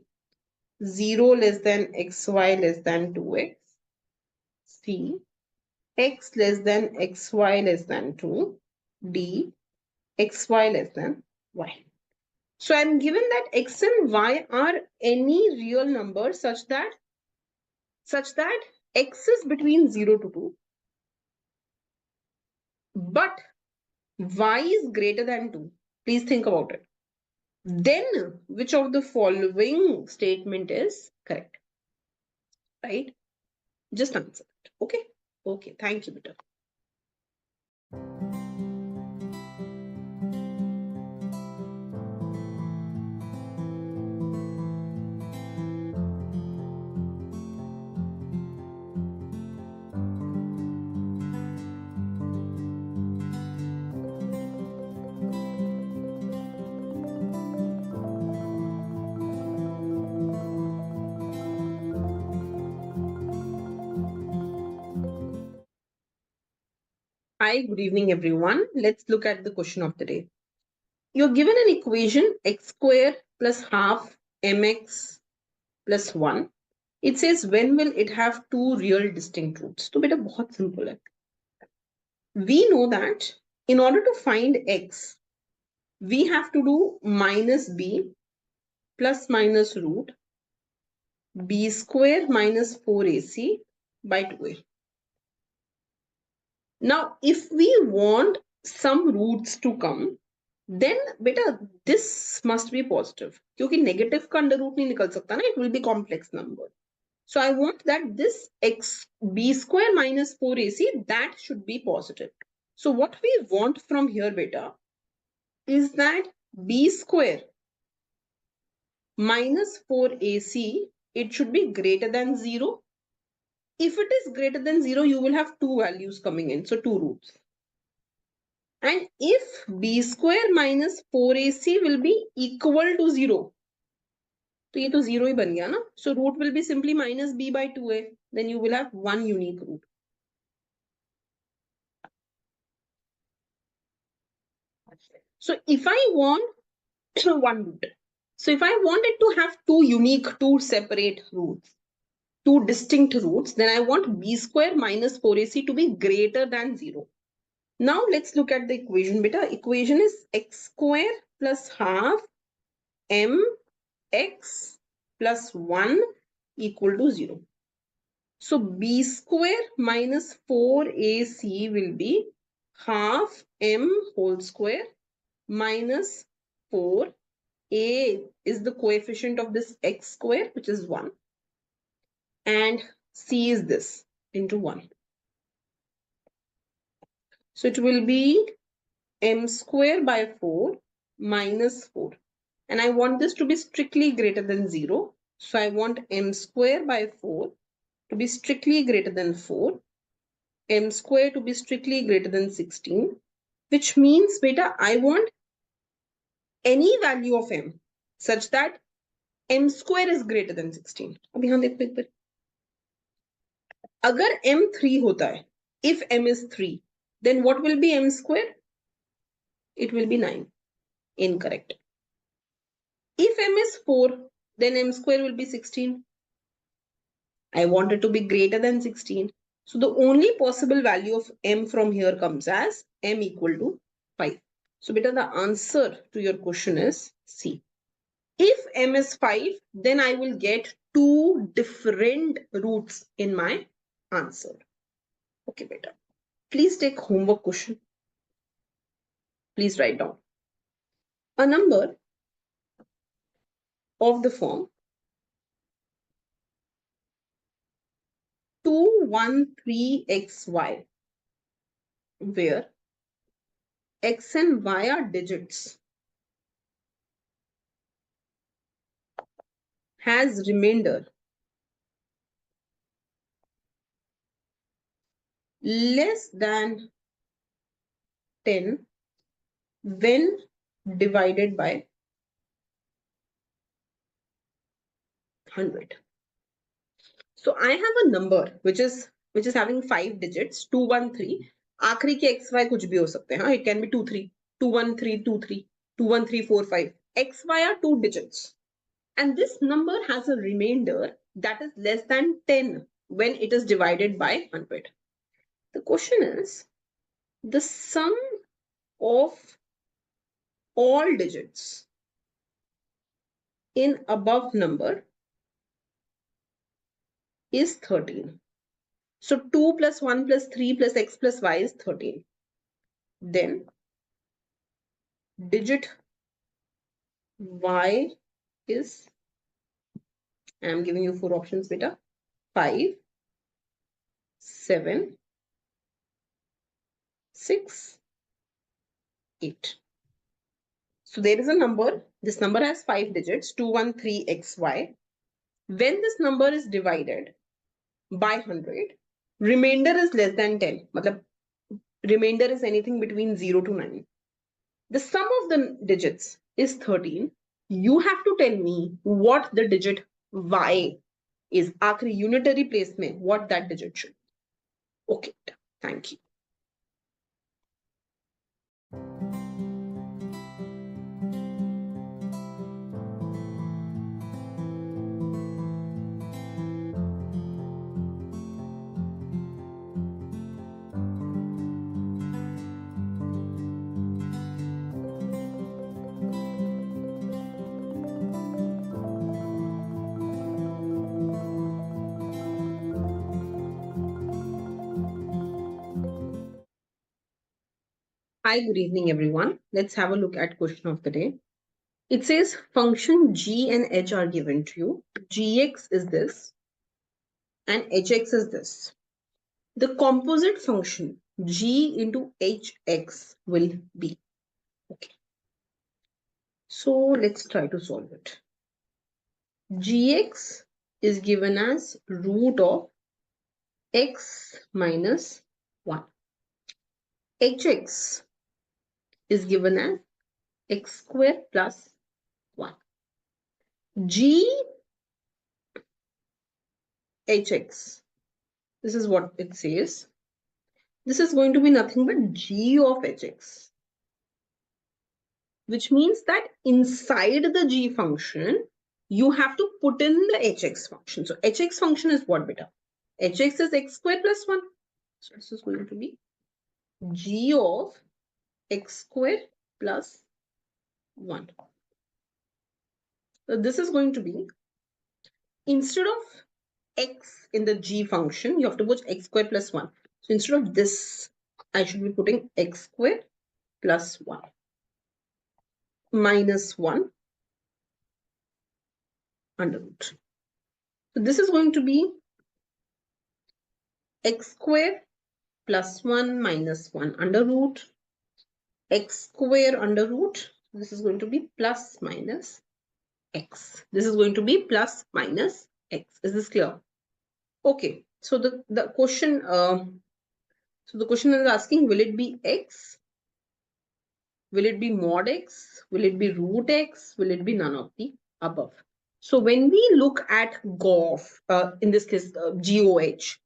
Speaker 4: 0 less than XY less than 2X. C, X less than XY less than 2. D, XY less than Y. So I'm given that X and Y are any real number such that X is between 0 to 2, but Y is greater than 2. Please think about it. Then which of the following statement is correct? Right? Just answer it. Okay? Okay. Thank you, Peter. Hi, good evening, everyone. Let's look at the question of the day. You're given an equation x square plus half mx plus 1. It says when will it have two real distinct roots? So, beta, बहुत simple है. We know that in order to find x, we have to do minus b plus minus root b square minus 4ac by 2a. Now, if we want some roots to come, then beta this must be positive. क्योंकि negative का under root नहीं निकल सकता ना, it will be complex number. So I want that this x b square minus 4ac that should be positive. So what we want from here beta is that b square minus 4ac, it should be greater than 0. If it is greater than 0, you will have two values coming in, so two roots. And if b square minus 4ac will be equal to 0, तो ये तो 0 ही बन गया ना, so root will be simply minus b by 2a, then you will have one unique root. So if I want one root, so if I wanted to have two separate roots, two distinct roots, then I want b square minus 4ac to be greater than 0. Now let's look at the equation beta. Equation is x square plus half mx plus 1 equal to 0. So b square minus 4ac will be half m whole square minus 4. A is the coefficient of this x square, which is 1. And c is this into 1. So it will be m square by 4 minus 4. And I want this to be strictly greater than 0. So I want m square by 4 to be strictly greater than 4. M square to be strictly greater than 16. Which means, beta, I want any value of m such that m square is greater than 16. अभी हम देखो एक बार. अगर m 3 होता है, if m is 3, then what will be m square? It will be 9. Incorrect. If m is 4, then m square will be 16. I want it to be greater than 16. So the only possible value of m from here comes as m equal to 5. So beta, the answer to your question is C. If m is 5, then I will get two different roots in my answer. Okay, beta. Please take homework question. Please write down a number of the form 213xy, where x and y are digits, has remainder less than 10 when divided by 100. So I have a number which is having 5 digits, 213. आखिरी के xy कुछ भी हो सकते हैं, हाँ? It can be 23, 213, 23, 21345. xy are two digits. And this number has a remainder that is less than 10 when it is divided by 100. The question is, the sum of all digits in above number is 13. So 2 plus 1 plus 3 plus x plus y is 13. Then digit y is, I am giving you 4 options beta, 5, 7, 6, 8. So there is a number, this number has 5 digits, 213xy. When this number is divided by 100, remainder is less than 10. Matlab, remainder is anything between 0 to 9. The sum of the digits is 13. You have to tell me what the digit y is. Akhri unitary place mein, what that digit should be. Okay, thank you.
Speaker 1: Hi, good evening, everyone. Let's have a look at question of the day. It says function g and h are given to you. Gx is this and hx is this. The composite function g into hx will be. Okay. So let's try to solve it. Gx is given as root of x minus 1. Hx is given as x square plus 1. G hx, this is what it says. This is going to be nothing but g of hx, which means that inside the g function, you have to put in the hx function. So hx function is what, beta? Hx is x square plus 1. So this is going to be g of x square plus 1. So this is going to be, instead of x in the g function, you have to put x square plus 1. So instead of this, I should be putting x square plus 1 minus 1 under root. So this is going to be x square plus 1 minus 1 under root, x square under root. This is going to be plus minus x. This is going to be plus minus x. Is this clear? Okay. So the question is asking, will it be x? Will it be mod x? Will it be root x? Will it be none of the above? So when we look at GOF, in this case GOH,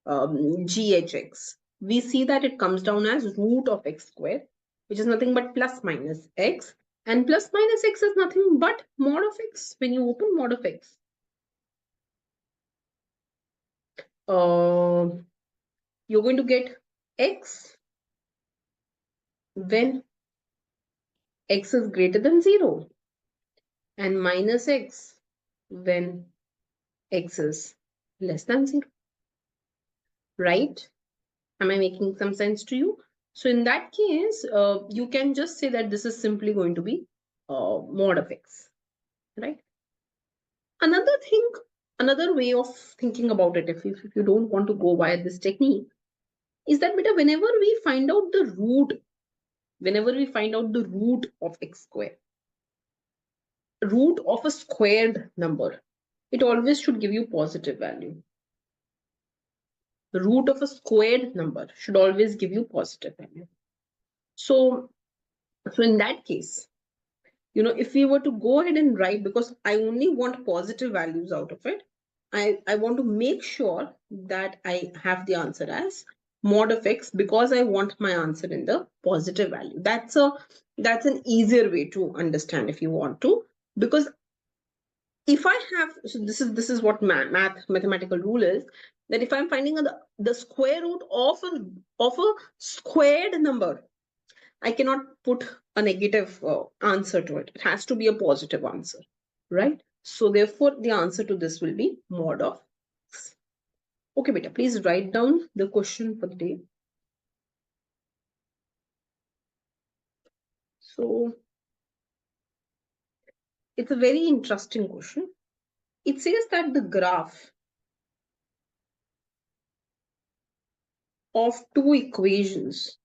Speaker 1: GHX, we see that it comes down as root of x square, which is nothing but plus minus x. And plus minus x is nothing but mod of x. When you open mod of x, you're going to get x when x is greater than 0 and minus x when x is less than 0. Right? Am I making some sense to you? So in that case, you can just say that this is simply going to be mod of x, right? Another way of thinking about it, if you don't want to go via this technique, is that beta, whenever we find out the root of x square, root of a squared number, it always should give you positive value. The root of a squared number should always give you positive value. So in that case, if we were to go ahead and write, because I only want positive values out of it, I want to make sure that I have the answer as mod of x, because I want my answer in the positive value. That's an easier way to understand if you want to, because if I have, so this is what mathematical rule is, that if I'm finding the square root of a squared number, I cannot put a negative answer to it. It has to be a positive answer, right? So therefore, the answer to this will be mod of x. Okay, beta, please write down the question for the day. So it's a very interesting question. It says that the graph of two equations,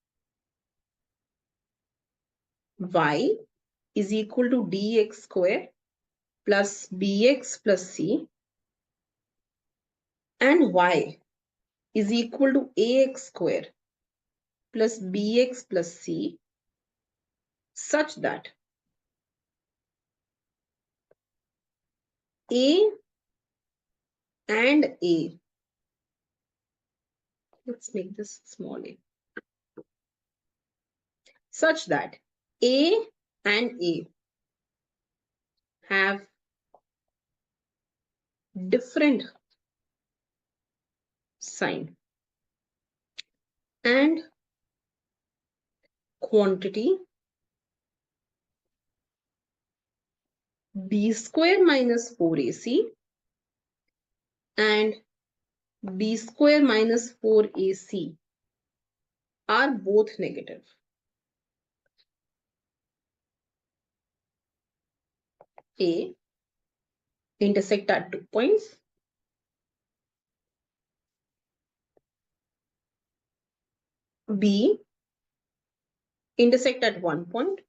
Speaker 1: y is equal to dx square plus bx plus c, and y is equal to ax square plus bx plus c, such that a and a, let's make this small a, such that a and a have different sign and quantity b square minus 4ac and b square minus 4ac are both negative.
Speaker 4: A intersect at 2 points. B intersect at 1 point.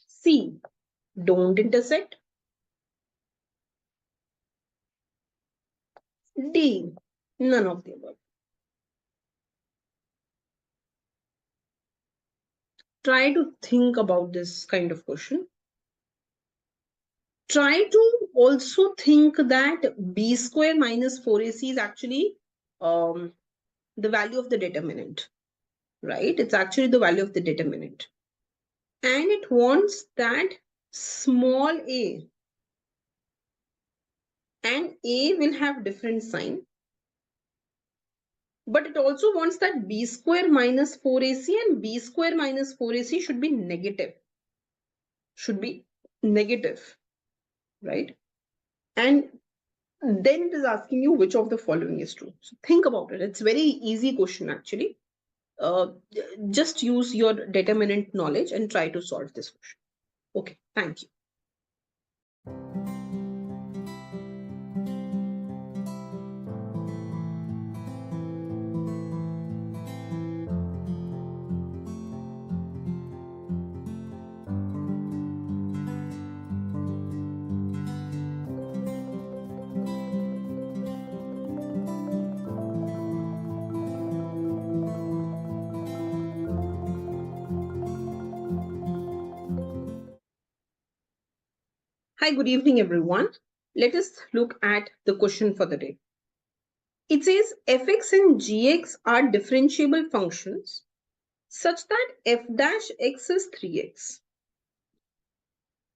Speaker 4: C don't intersect. D none of the above. Try to think about this kind of question. Try to also think that b square minus 4ac is actually the value of the determinant, right? It's actually the value of the determinant. And it wants that small a and a will have different sign. But it also wants that b square minus 4ac and b square minus 4ac should be negative. Should be negative, right? And then it is asking you which of the following is true. So think about it. It's very easy question actually. Just use your determinant knowledge and try to solve this question. Okay, thank you. Hi, good evening, everyone. Let us look at the question for the day. It says fx and gx are differentiable functions such that f dash x is 3x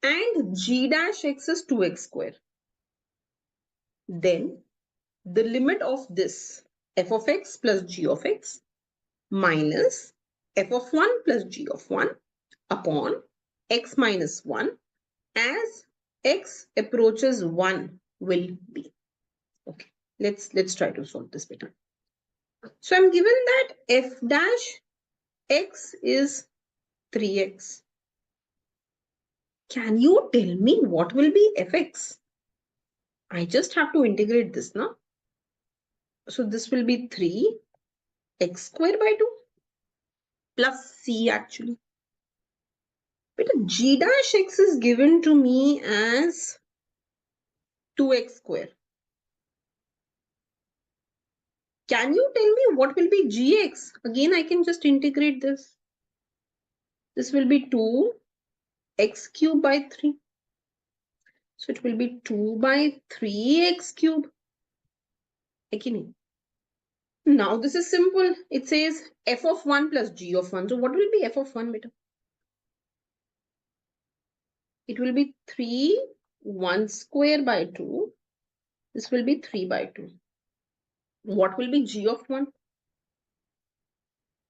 Speaker 4: and g dash x is 2x square. Then the limit of this f of x plus g of x minus f of 1 plus g of 1 upon x minus 1 as x approaches 1 will be. Okay, let's try to solve this better. So I'm given that f dash x is 3x. Can you tell me what will be fx? I just have to integrate this now. So this will be 3x square by 2 plus c actually. But g dash x is given to me as 2x square. Can you tell me what will be gx? Again, I can just integrate this. This will be 2x cube by 3. So it will be 2 by 3x cube. Now this is simple. It says f of 1 plus g of 1. So what will be f of 1 beta? It will be 3 1 square by 2. This will be 3 by 2. What will be g of 1?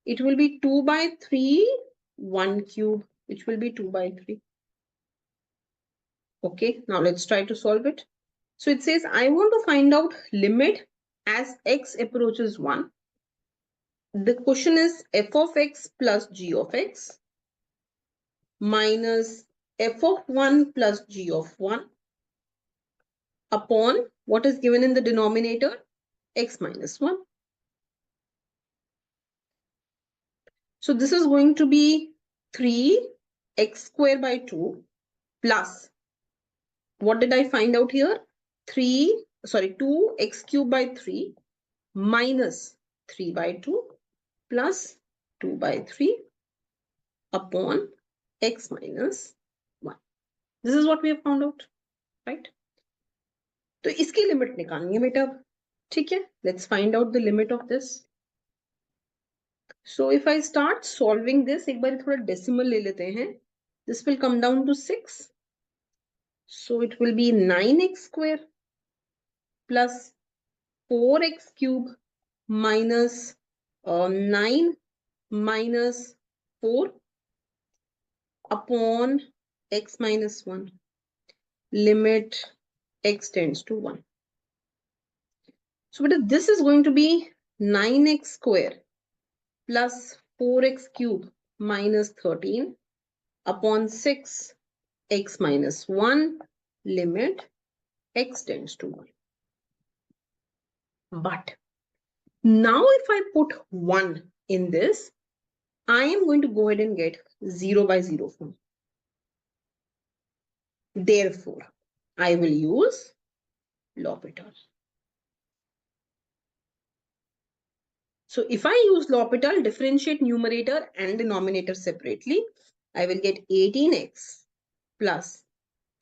Speaker 4: It will be 2 by 3 1 cube, which will be 2 by 3. Okay, now let's try to solve it. So it says I want to find out limit as x approaches 1. The question is f of x plus g of x minus f of 1 plus g of 1 upon what is given in the denominator, x minus 1. So this is going to be 3x square by 2 plus, what did I find out here? 2x cube by 3 minus 3 by 2 plus 2 by 3 upon x minus 1. This is what we have found out, right? तो इसकी limit निकालनी है बेटा अब, ठीक है? Let's find out the limit of this. So if I start solving this, एक बार थोड़ा decimal ले लेते हैं. This will come down to 6. So it will be 9x square plus 4x cube minus 9 minus 4 upon x minus 1. Limit x tends to 1. So this is going to be 9x square plus 4x cube minus 13 upon 6 x minus 1 limit x tends to 1. But now if I put 1 in this, I am going to go ahead and get 0 by 0 form. Therefore, I will use L'Hopital. So if I use L'Hopital, differentiate numerator and denominator separately, I will get 18x plus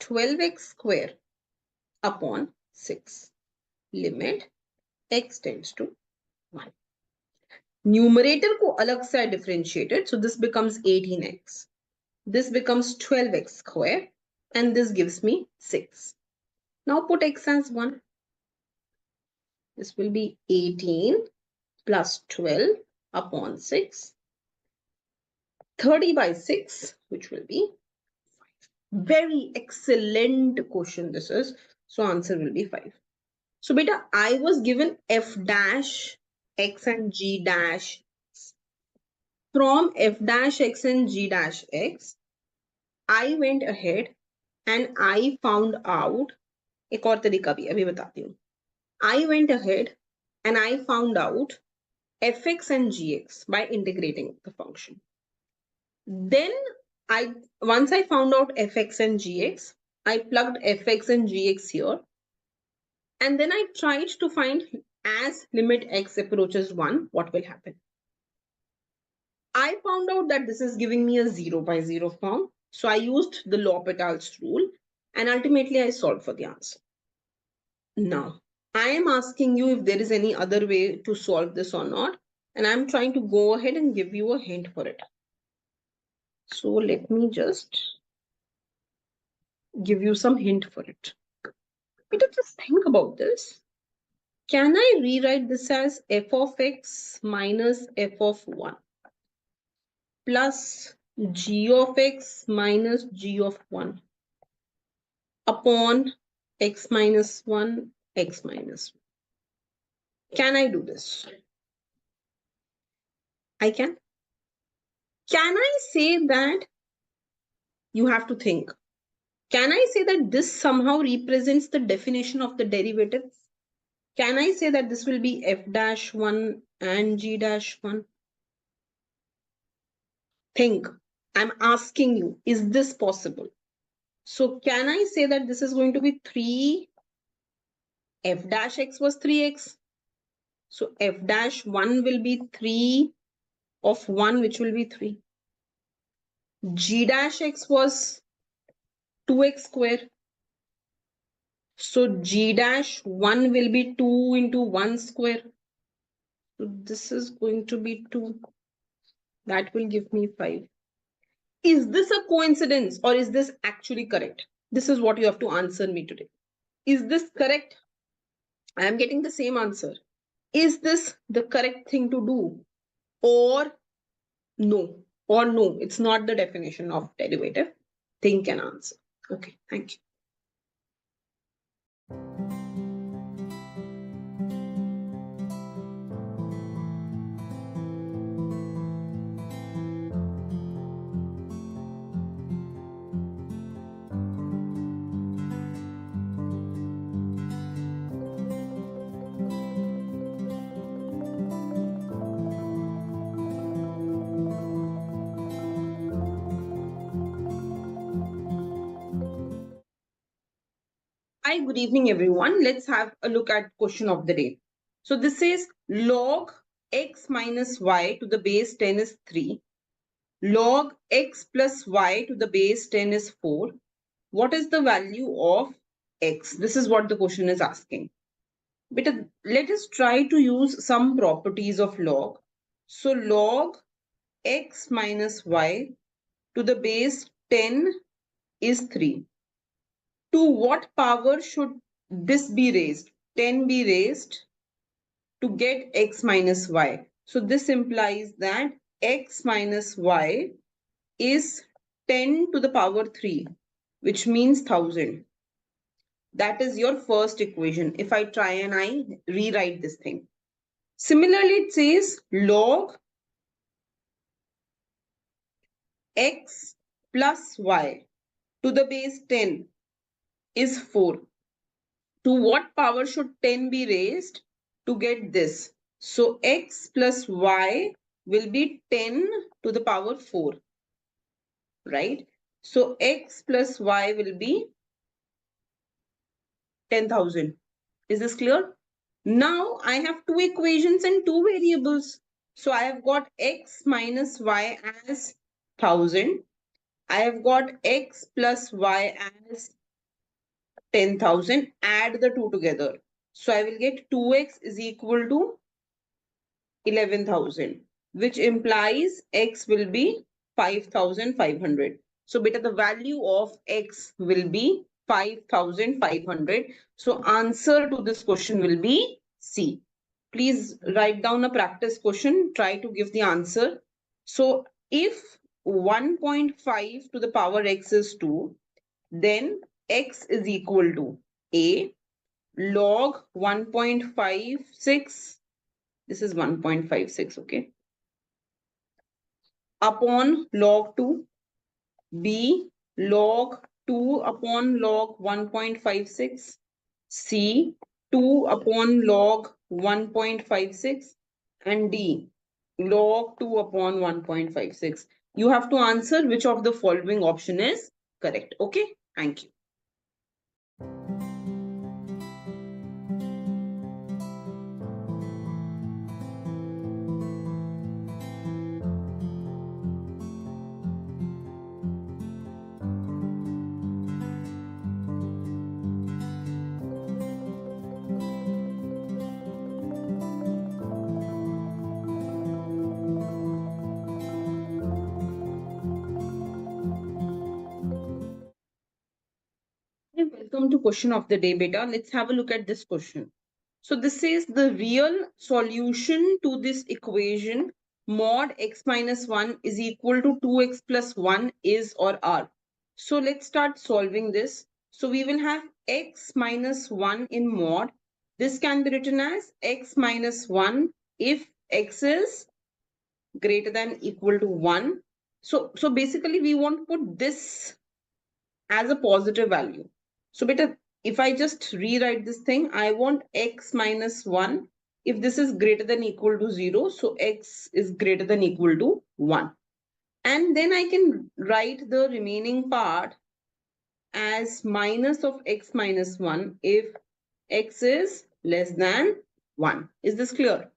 Speaker 4: 12x square upon 6 limit x tends to 1. Numerator को अलग से differentiated, so this becomes 18x. This becomes 12x square and this gives me 6. Now put x as 1. This will be 18 plus 12 upon 6. 30 by 6, which will be 5. Very excellent question this is. So answer will be 5. So beta, I was given f dash x and g dash. From f dash x and g dash x, I went ahead and I found out, एक और तरीका भी अभी बताती हूँ. I went ahead and I found out fx and gx by integrating the function. Then once I found out fx and gx, I plugged fx and gx here. And then I tried to find as limit x approaches 1, what will happen. I found out that this is giving me a 0 by 0 form. So I used the L'Hopital's rule and ultimately I solved for the answer. Now, I am asking you if there is any other way to solve this or not. And I'm trying to go ahead and give you a hint for it. So let me just give you some hint for it. Peter, just think about this. Can I rewrite this as f of x minus f of 1 plus g of x minus g of 1 upon x minus 1, x minus 1? Can I do this? I can. Can I say that? You have to think. Can I say that this somehow represents the definition of the derivative? Can I say that this will be f dash 1 and g dash 1? Think. I'm asking you, is this possible? So can I say that this is going to be 3? F dash x was 3x. So f dash 1 will be 3 of 1, which will be 3. G dash x was 2x square. So g dash 1 will be 2 into 1 square. So this is going to be 2. That will give me 5. Is this a coincidence or is this actually correct? This is what you have to answer me today. Is this correct? I am getting the same answer. Is this the correct thing to do? Or no? Or no, it's not the definition of derivative. Think and answer. Okay, thank you. Hi, good evening, everyone. Let's have a look at question of the day. So this says log x minus y to the base 10 is 3. Log x plus y to the base 10 is 4. What is the value of x? This is what the question is asking. But let us try to use some properties of log. So log x minus y to the base 10 is 3. To what power should this be raised? 10 be raised to get x minus y. So this implies that x minus y is 10 to the power 3, which means 1000. That is your first equation. If I try and I rewrite this thing. Similarly, it says log x plus y to the base 10 is 4. To what power should 10 be raised to get this? So x plus y will be 10 to the power 4, right? So x plus y will be 10,000. Is this clear? Now I have two equations and two variables. So I have got x minus y as 1000. I have got x plus y as 10,000. Add the two together. So I will get 2x is equal to 11,000, which implies x will be 5,500. So beta, the value of x will be 5,500. So answer to this question will be C. Please write down a practice question. Try to give the answer. So if 1.5 to the power x is 2, then x is equal to A log 1.56. This is 1.56, okay, upon log 2, B log 2 upon log 1.56, C 2 upon log 1.56, and D log 2 upon 1.56. You have to answer which of the following option is correct. Okay, thank you. Welcome to question of the day, beta. Let's have a look at this question. So this is the real solution to this equation mod x minus 1 is equal to 2x plus 1 is or are. So let's start solving this. So we will have x minus 1 in mod. This can be written as x minus 1 if x is greater than equal to 1. So basically we want to put this as a positive value. So beta, if I just rewrite this thing, I want x minus 1 if this is greater than equal to 0. So x is greater than equal to 1. And then I can write the remaining part as minus of x minus 1 if x is less than 1. Is this clear?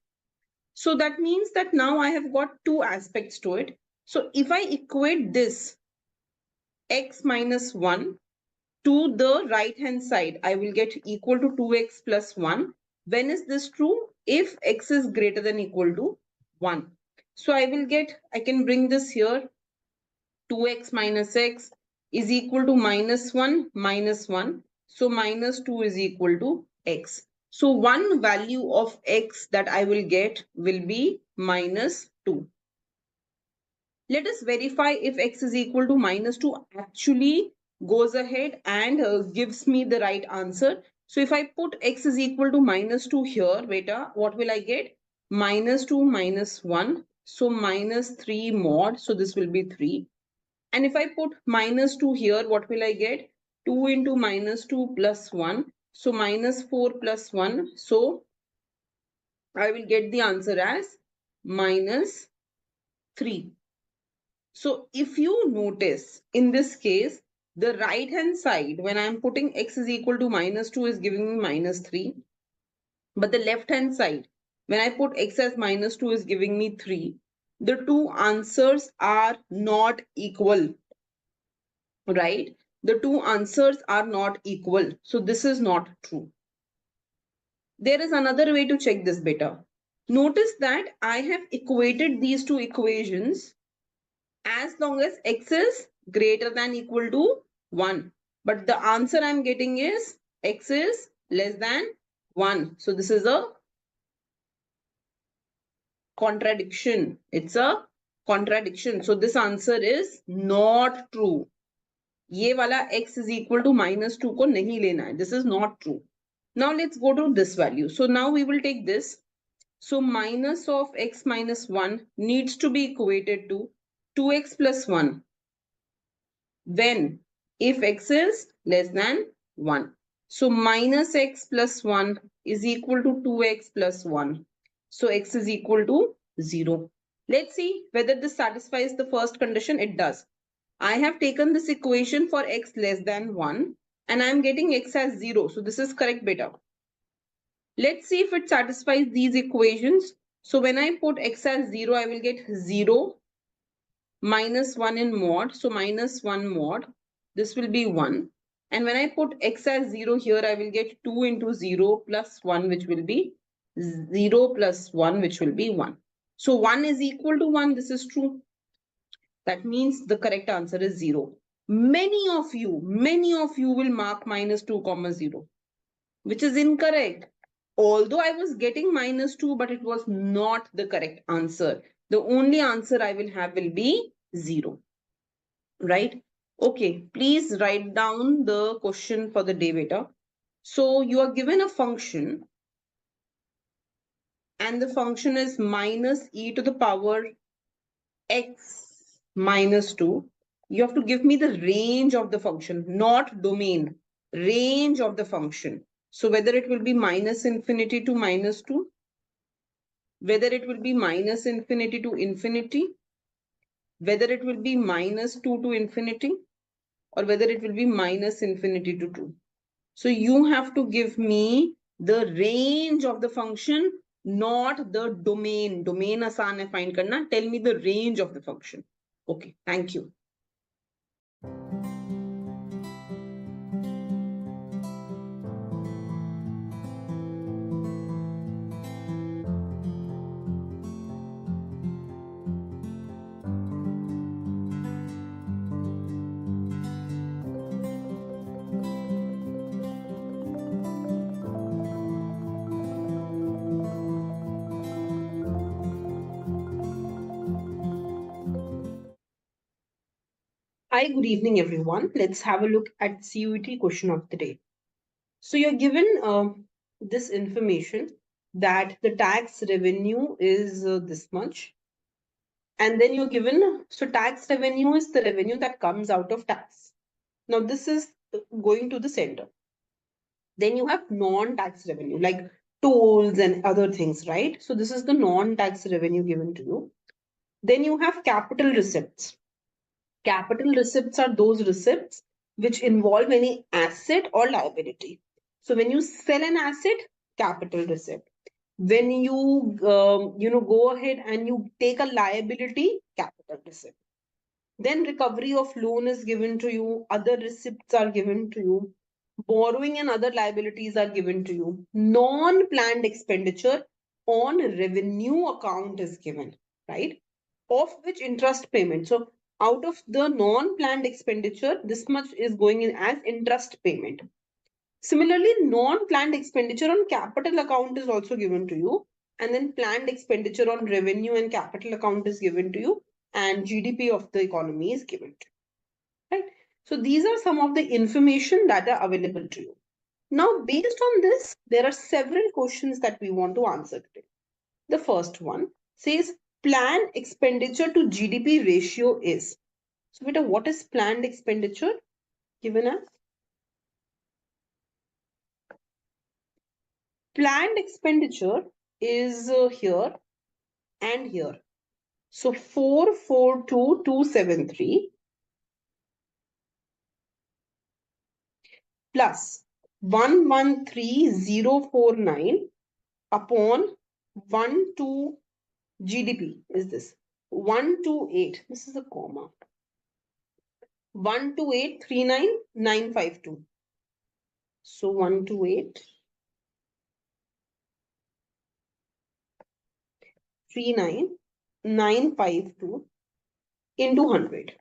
Speaker 4: So that means that now I have got two aspects to it. So if I equate this x minus 1 to the right hand side, I will get equal to 2x plus 1. When is this true? If x is greater than equal to 1. So I can bring this here. 2x minus x is equal to minus 1 minus 1. So minus 2 is equal to x. So one value of x that I will get will be minus 2. Let us verify if x is equal to minus 2 actually goes ahead and gives me the right answer. So if I put x is equal to minus 2 here, beta, what will I get? Minus 2 minus 1. So minus 3 mod. So this will be 3. And if I put minus 2 here, what will I get? 2 into minus 2 plus 1. So minus 4 plus 1. So I will get the answer as minus 3. So if you notice in this case, the right hand side, when I'm putting x is equal to minus 2 is giving me minus 3. But the left hand side, when I put x as minus 2 is giving me 3. The two answers are not equal, right? The two answers are not equal. So this is not true. There is another way to check this beta. Notice that I have equated these two equations as long as x is greater than equal to 1. But the answer I'm getting is x is less than 1. So this is a contradiction. It's a contradiction. So this answer is not true. ये वाला x is equal to minus 2 को नहीं लेना है. This is not true. Now let's go to this value. So now we will take this. So minus of x minus 1 needs to be equated to 2x plus 1. When? If x is less than 1. So minus x plus 1 is equal to 2x plus 1. So x is equal to 0. Let's see whether this satisfies the first condition. It does. I have taken this equation for x less than 1 and I am getting x as 0. So this is correct, beta. Let's see if it satisfies these equations. So when I put x as 0, I will get 0 minus 1 in mod. So minus 1 mod. This will be 1. And when I put x as 0 here, I will get 2 into 0 plus 1, which will be 0 plus 1, which will be 1. So 1 is equal to 1. This is true. That means the correct answer is 0. Many of you will mark minus 2 comma 0, which is incorrect. Although I was getting minus 2, but it was not the correct answer. The only answer I will have will be 0. Right? Okay, please write down the question for the day, beta. So you are given a function and the function is minus e to the power x minus 2. You have to give me the range of the function, not domain, range of the function. So whether it will be minus infinity to minus 2, whether it will be minus infinity to infinity, whether it will be minus 2 to infinity, or whether it will be minus infinity to 2. So you have to give me the range of the function, not the domain. Domain आसान है find करना. Tell me the range of the function. Okay, thank you. Hi, good evening, everyone. Let's have a look at CUET question of the day. So you're given this information that the tax revenue is this much. And then you're given, so tax revenue is the revenue that comes out of tax. Now this is going to the center. Then you have non-tax revenue like tolls and other things, right? So this is the non-tax revenue given to you. Then you have capital receipts. Capital receipts are those receipts which involve any asset or liability. So when you sell an asset, capital receipt. When you go ahead and you take a liability, capital receipt. Then recovery of loan is given to you. Other receipts are given to you. Borrowing and other liabilities are given to you. Non-planned expenditure on revenue account is given, right? Of which interest payment. So out of the non-planned expenditure, this much is going in as interest payment. Similarly, non-planned expenditure on capital account is also given to you. And then planned expenditure on revenue and capital account is given to you. And GDP of the economy is given to you, right? So these are some of the information that are available to you. Now, based on this, there are several questions that we want to answer today. The first one says planned expenditure to GDP ratio is. So, beta, what is planned expenditure given as? Planned expenditure is here and here. So 442273 plus 113049 upon 12 GDP is this 128. This is a comma. 128,39952. So 128,39952 into 100.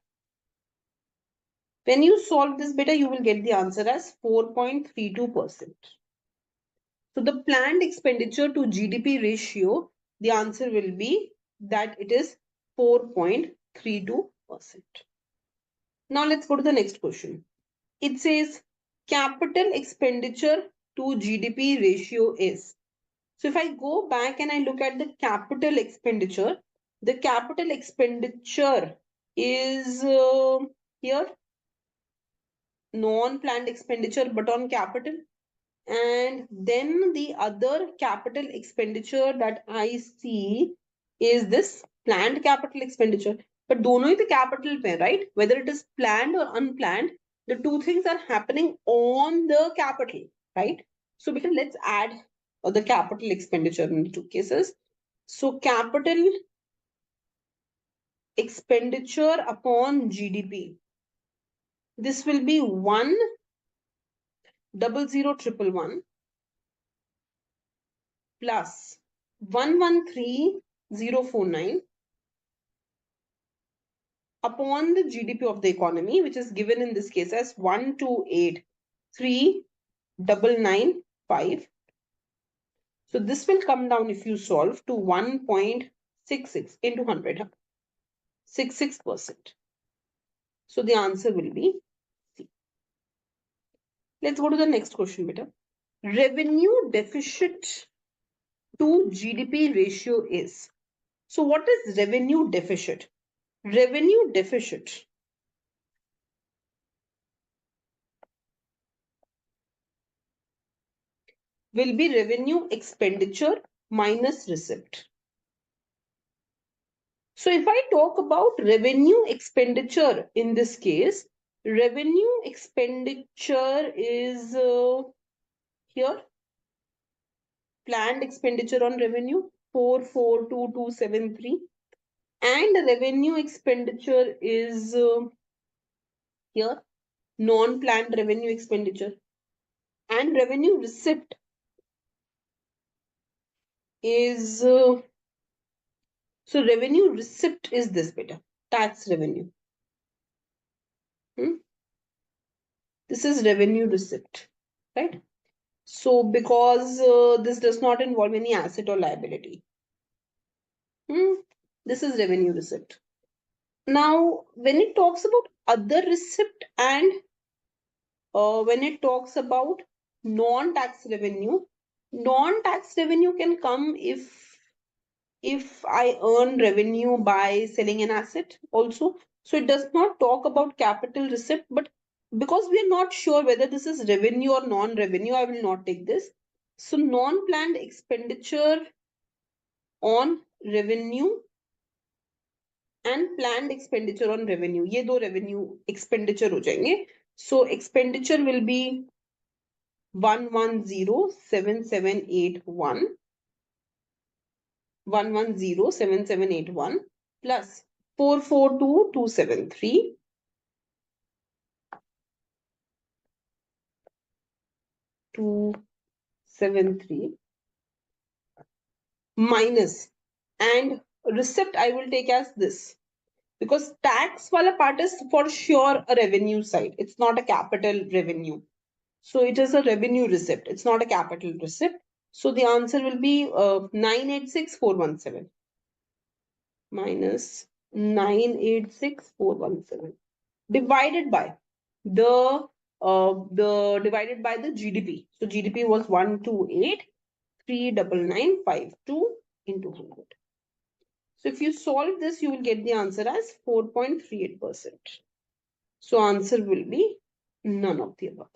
Speaker 4: When you solve this beta, you will get the answer as 4.32%. So the planned expenditure to GDP ratio, the answer will be that it is 4.32%. Now let's go to the next question. It says capital expenditure to GDP ratio is. So if I go back and I look at the capital expenditure, the capital expenditure is here. non-planned expenditure but on capital. And then the other capital expenditure that I see is this planned capital expenditure. But dono hi the capital pe, right? Whether it is planned or unplanned, the two things are happening on the capital, right? So let's add the capital expenditure in the two cases. So capital expenditure upon GDP. This will be 1,00,111 plus 113,049 upon the GDP of the economy, which is given in this case as 128,395. So this will come down, if you solve, to 1.66 into 100, 66%. So the answer will be C. Let's go to the next question, beta. Revenue deficit to GDP ratio is. So what is revenue deficit? Revenue deficit will be revenue expenditure minus receipt. So if I talk about revenue expenditure in this case, revenue expenditure is here, planned expenditure on revenue 442273, and revenue expenditure is here, non-planned revenue expenditure, and revenue receipt is so revenue receipt is this, beta, tax revenue. This is revenue receipt, right? So because this does not involve any asset or liability, this is revenue receipt. Now, when it talks about other receipt and when it talks about non-tax revenue can come if I earn revenue by selling an asset also. So it does not talk about capital receipt, but because we are not sure whether this is revenue or non-revenue, I will not take this. So non-planned expenditure on revenue and planned expenditure on revenue, ये दो revenue expenditure हो जाएंगे. So expenditure will be 1107781 1107781 plus 442273 273 minus, and receipt I will take as this, because tax wala part is for sure a revenue side. It's not a capital revenue. So it is a revenue receipt. It's not a capital receipt. So the answer will be 986417 minus 986417 divided by the divided by the GDP. So GDP was 128,39952 into 100. So if you solve this, you will get the answer as 4.38%. So answer will be none of the above.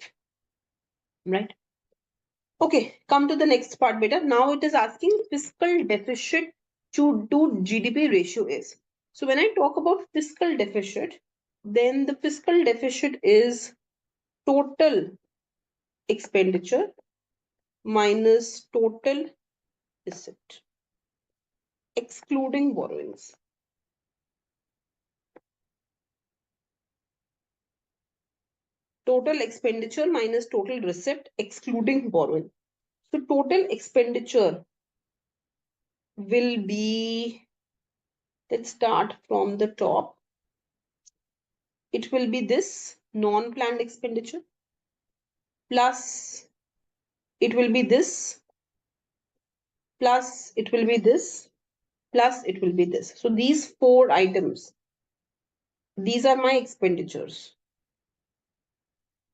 Speaker 4: Right? Okay, come to the next part, beta. Now it is asking fiscal deficit to GDP ratio is. So when I talk about fiscal deficit, then the fiscal deficit is total expenditure minus total receipt, excluding borrowings. Total expenditure minus total receipt, excluding borrowing. So total expenditure will be, let's start from the top. It will be this non-planned expenditure plus it will be this plus it will be this plus it will be this. So these four items, these are my expenditures,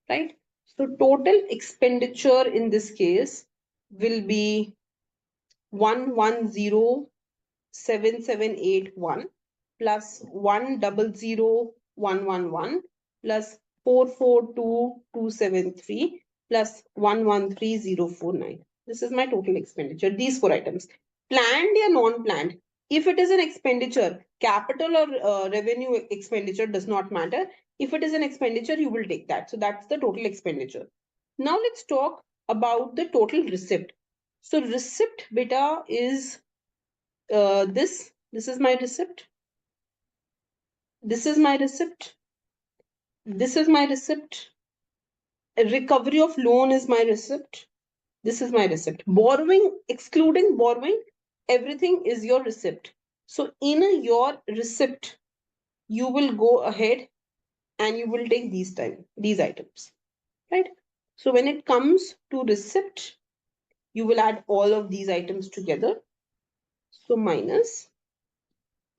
Speaker 4: right? So total expenditure in this case will be 1107781 plus 100,111 plus 442,273 plus 113,049. This is my total expenditure. These 4 items. Planned or non-planned. If it is an expenditure, capital or revenue expenditure does not matter. If it is an expenditure, you will take that. So that's the total expenditure. Now let's talk about the total receipt. So receipt beta is this. This is my receipt. This is my receipt. This is my receipt. Recovery of loan is my receipt. This is my receipt. Borrowing, excluding borrowing, everything is your receipt. So in your receipt, you will go ahead and you will take these items, right? So when it comes to receipt, you will add all of these items together. So minus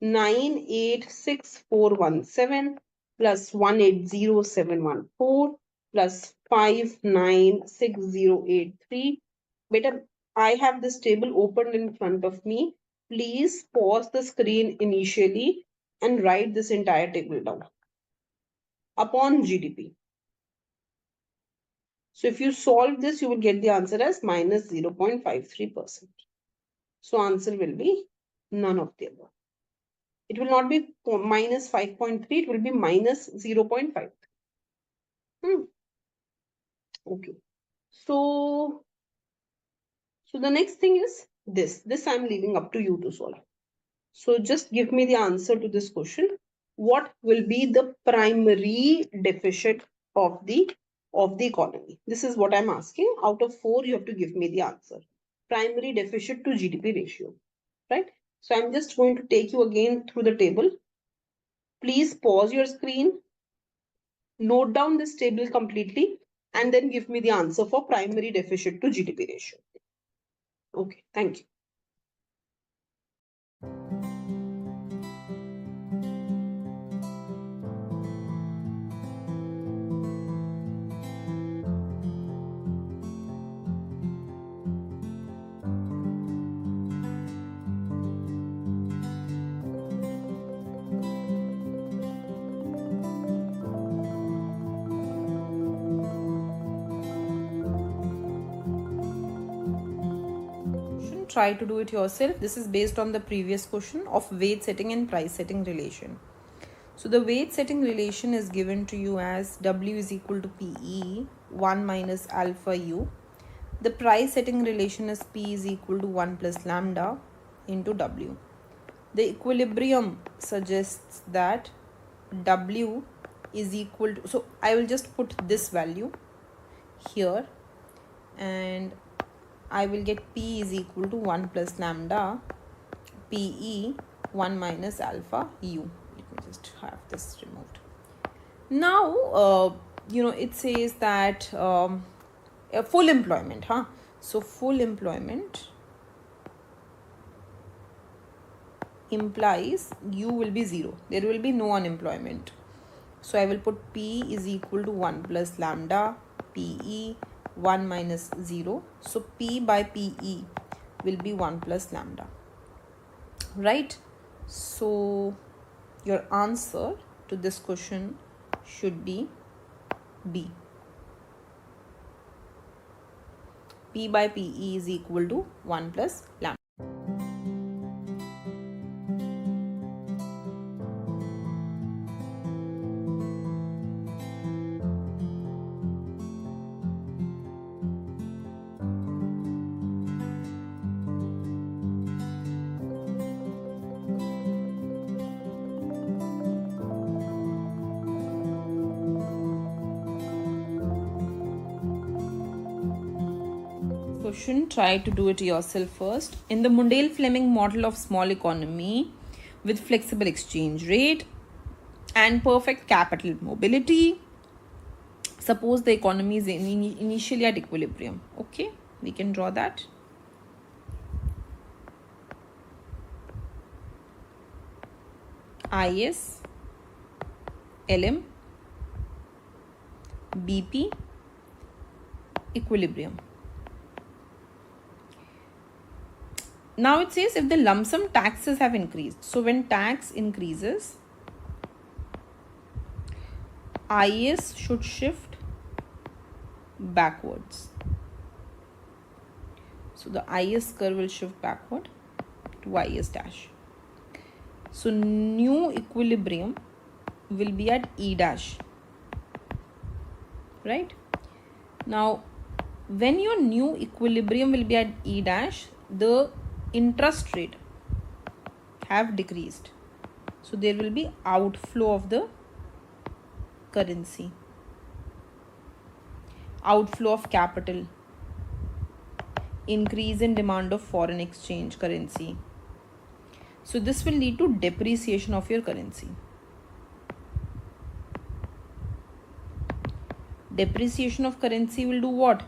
Speaker 4: 986,417 plus 180,714 plus 596083. Better, I have this table opened in front of me. Please pause the screen initially and write this entire table down upon GDP. So if you solve this, you will get the answer as minus 0.53%. So answer will be none of the above. It will not be minus 5.3, it will be minus 0.5. Okay. So the next thing is this. This I'm leaving up to you to solve. So just give me the answer to this question. What will be the primary deficit of the economy? This is what I'm asking. Out of 4, you have to give me the answer. Primary deficit to GDP ratio, right? So I'm just going to take you again through the table. Please pause your screen, note down this table completely, and then give me the answer for primary deficit to GDP ratio. Okay, thank you.
Speaker 3: Try to do it yourself. This is based on the previous question of weight setting and price setting relation. So the weight setting relation is given to you as W is equal to PE 1 minus alpha U. The price setting relation is P is equal to 1 plus lambda into W. The equilibrium suggests that W is equal to, so I will just put this value here and I will get P is equal to 1 plus lambda PE 1 minus alpha U. Let me just have this removed. Now, it says that full employment, So full employment implies U will be 0. There will be no unemployment. So I will put P is equal to 1 plus lambda PE 1 minus 0. So P by PE will be 1 plus lambda. Right? So your answer to this question should be B. P by PE is equal to 1 plus lambda. Question, try to do it yourself first. In the Mundell-Fleming model of small economy with flexible exchange rate and perfect capital mobility, suppose the economy is initially at equilibrium. Okay, we can draw that. IS, LM, BP, equilibrium. Now it says if the lump sum taxes have increased. So when tax increases, IS should shift backwards. So the IS curve will shift backward to IS dash. So new equilibrium will be at E dash, right? Now, when your new equilibrium will be at E dash, the interest rate have decreased. So there will be outflow of the currency, outflow of capital, increase in demand of foreign exchange currency. So this will lead to depreciation of your currency. Depreciation of currency will do what?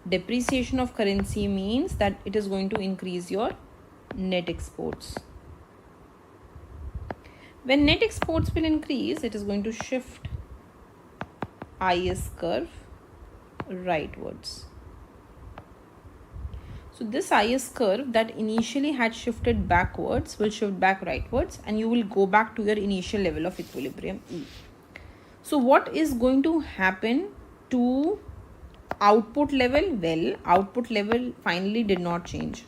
Speaker 3: Depreciation of currency means that it is going to increase your net exports. When net exports will increase, it is going to shift IS curve rightwards. So this IS curve that initially had shifted backwards will shift back rightwards, and you will go back to your initial level of equilibrium E. So what is going to happen to output level? Well, output level finally did not change.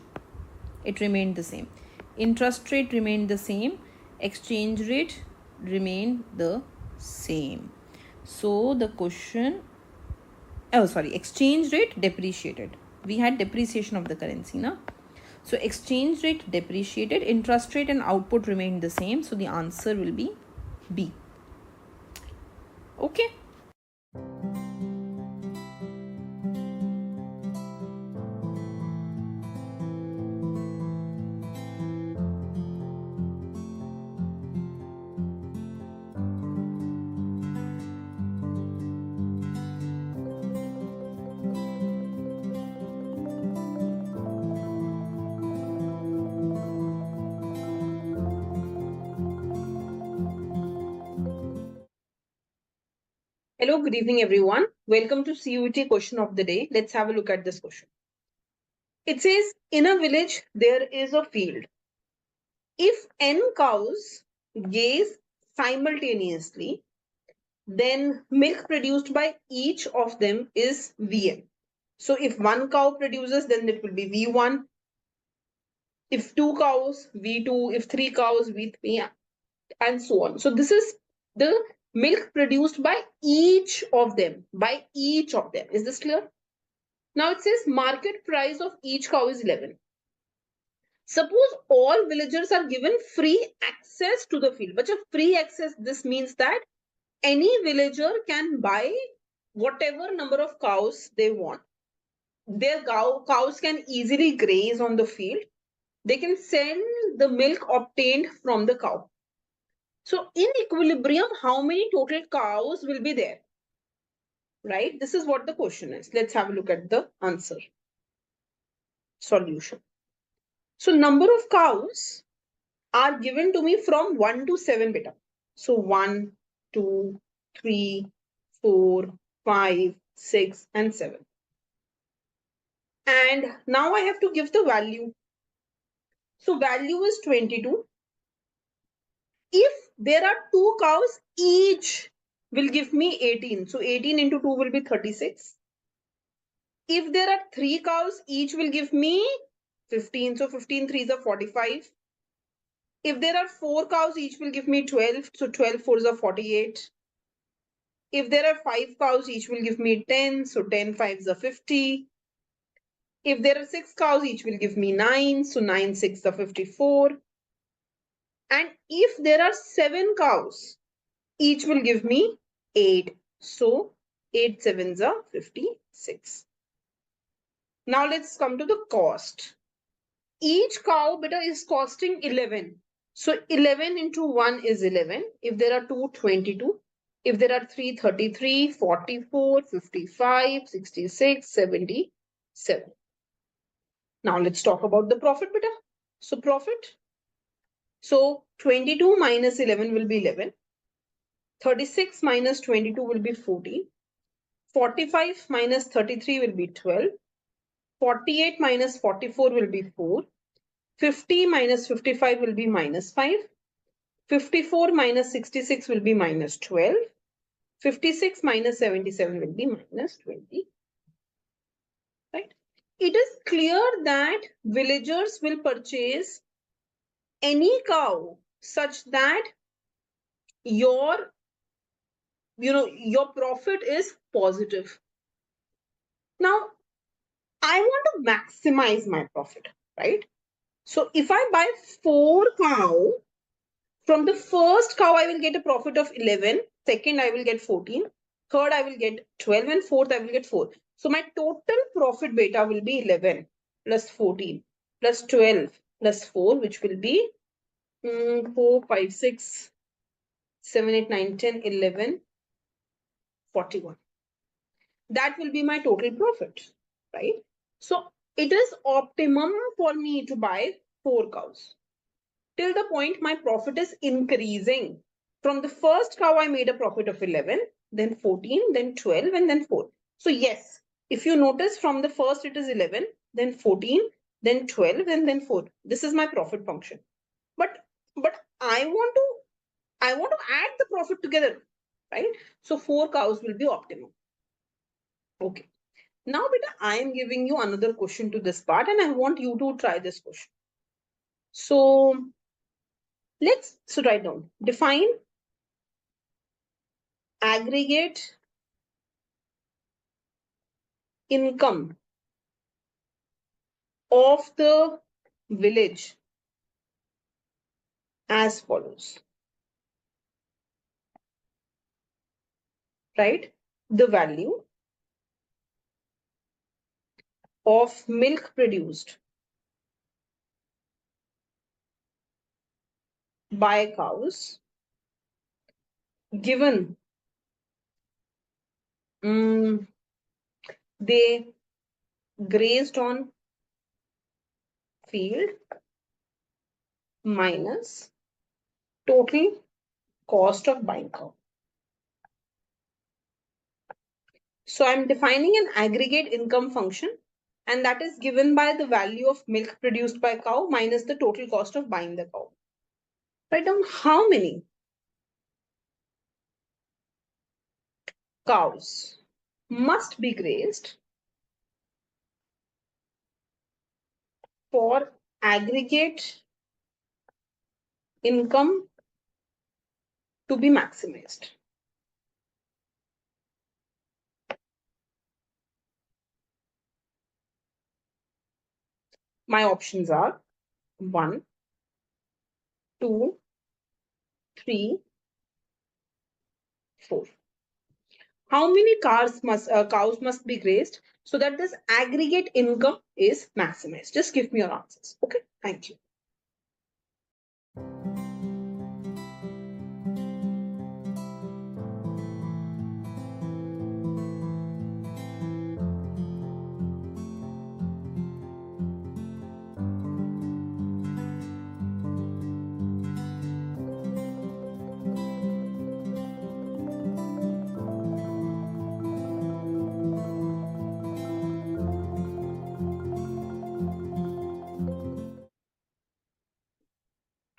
Speaker 3: It remained the same. Interest rate remained the same. Exchange rate remained the same. So the question, exchange rate depreciated. We had depreciation of the currency, na? So exchange rate depreciated, interest rate and output remained the same. So the answer will be B. Okay.
Speaker 4: Hello, good evening, everyone. Welcome to CUET question of the day. Let's have a look at this question. It says, in a village, there is a field. If n cows graze simultaneously, then milk produced by each of them is Vm. So if one cow produces, then it will be V1. If two cows, V2. If three cows, V3, and so on. So this is the milk produced by each of them. By each of them. Is this clear? Now it says market price of each cow is 11. Suppose all villagers are given free access to the field. But free access, this means that any villager can buy whatever number of cows they want. Their cows can easily graze on the field. They can sell the milk obtained from the cow. So in equilibrium, how many total cows will be there? Right? This is what the question is. Let's have a look at the answer. Solution. So number of cows are given to me from 1 to 7 beta. So 1, 2, 3, 4, 5, 6, and 7. And now I have to give the value. So value is 22. If there are 2 cows, each will give me 18. So 18 into 2 will be 36. If there are 3 cows, each will give me 15. So 15 3s are 45. If there are 4 cows, each will give me 12. So 12 4s are 48. If there are 5 cows, each will give me 10. So 10 5s are 50. If there are 6 cows, each will give me 9. So 9 6 are 54. And if there are 7 cows, each will give me 8. So 8 7s are 56. Now let's come to the cost. Each cow beta is costing 11. So 11 into 1 is 11. If there are 2, 22. If there are 3, 33, 44, 55, 66, 77. Now let's talk about the profit beta. So profit. So 22 minus 11 will be 11. 36 minus 22 will be 14. 45 minus 33 will be 12. 48 minus 44 will be 4. 50 minus 55 will be minus 5. 54 minus 66 will be minus 12. 56 minus 77 will be minus 20. Right? It is clear that villagers will purchase any cow such that your profit is positive. Now, I want to maximize my profit, right? So if I buy 4 cow, from the first cow, I will get a profit of 11. Second, I will get 14. Third, I will get 12. And fourth, I will get 4. So my total profit beta will be 11 plus 14 plus 12 plus 4, which will be 4, 5, 6, 7, 8, 9, 10, 11, 41. That will be my total profit, right? So it is optimum for me to buy 4 cows till the point my profit is increasing. From the first cow, I made a profit of 11, then 14, then 12, and then 4. So yes, if you notice from the first it is 11, then 14, then 12, and then 4. This is my profit function. But I want to add the profit together, right? So 4 cows will be optimum. Okay. Now, beta, I am giving you another question to this part, and I want you to try this question. So let's write down. Define aggregate income of the village as follows. Right? The value of milk produced by cows given they grazed on field minus total cost of buying cow. So I'm defining an aggregate income function, and that is given by the value of milk produced by cow minus the total cost of buying the cow. Write down how many cows must be grazed for aggregate income to be maximized. My options are 1, 2, 3, 4. How many cows must be grazed so that this aggregate income is maximized? Just give me your answers. Okay, thank you.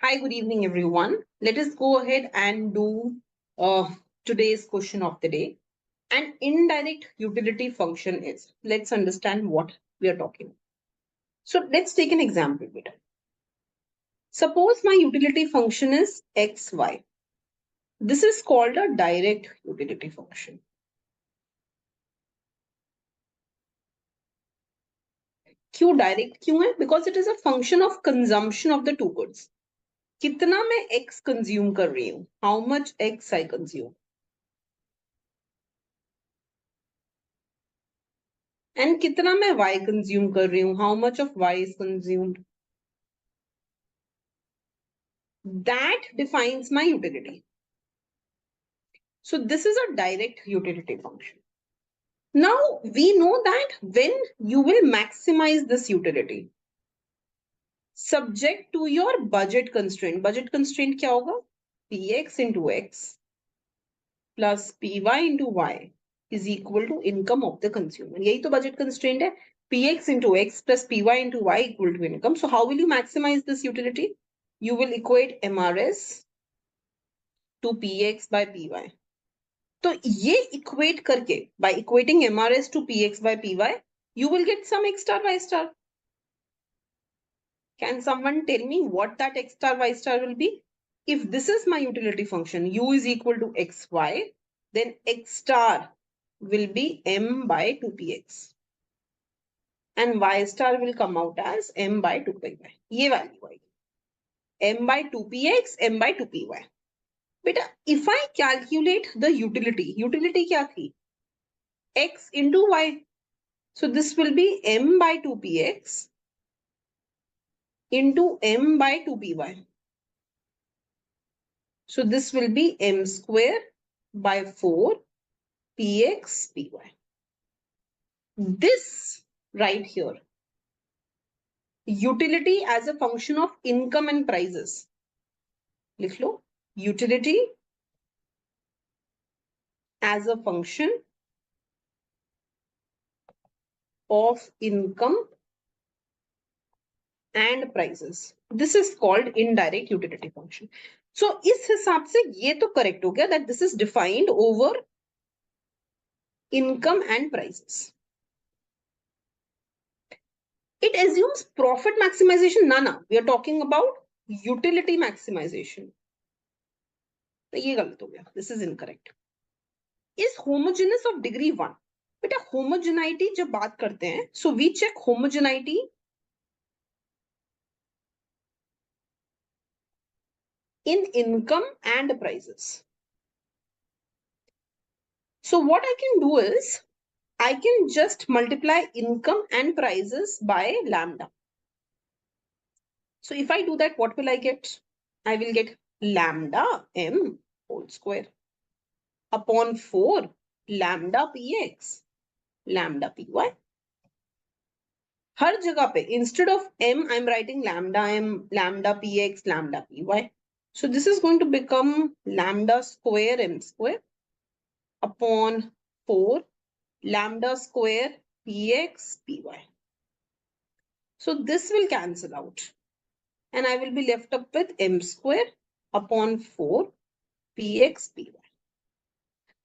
Speaker 4: Hi, good evening, everyone. Let us go ahead and do today's question of the day. An indirect utility function is. Let's understand what we are talking about. So let's take an example. Beta. Suppose my utility function is xy. This is called a direct utility function. क्यों direct क्यों है? Because it is a function of consumption of the two goods. कितना मैं x consume कर रही हूँ? How much x I consume? And कितना मैं y consume कर रही हूँ? How much of y is consumed? That defines my utility. So this is a direct utility function. Now we know that when you will maximize this utility, subject to your budget constraint. Budget constraint क्या होगा? Px into x plus py into y is equal to income of the consumer. यही तो budget constraint है. Px into x plus py into y equal to income. So how will you maximize this utility? You will equate MRS to Px by Py. तो ये equate करके, by equating MRS to PX by PY, you will get some X star Y star. Can someone tell me what that X star Y star will be? If this is my utility function, U is equal to XY, then X star will be M by 2PX. And Y star will come out as M by 2PY. ये value आएगी. M by 2PX, M by 2PY. Beta, if I calculate the utility क्या थी? X into Y. So this will be M by 2PX into M by 2PY. So this will be M square by 4 PX PY. This right here, utility as a function of income and prices. लिख लो, utility as a function of income and prices. This is called indirect utility function. So इस हिसाब से ये तो correct हो गया that this is defined over income and prices. It assumes profit maximization. Na, we are talking about utility maximization. तो ये गलत हो गया. This is incorrect. Is homogeneous of degree 1. बेटा homogeneity जब बात करते हैं, so we check homogeneity in income and prices. So what I can do is, I can just multiply income and prices by lambda. So if I do that, what will I get? I will get lambda m whole square upon 4 lambda px lambda py. हर जगह पे instead of m I'm writing lambda m, lambda px, lambda py. So this is going to become lambda square m square upon 4 lambda square px py. So this will cancel out and I will be left up with m square upon 4 px py.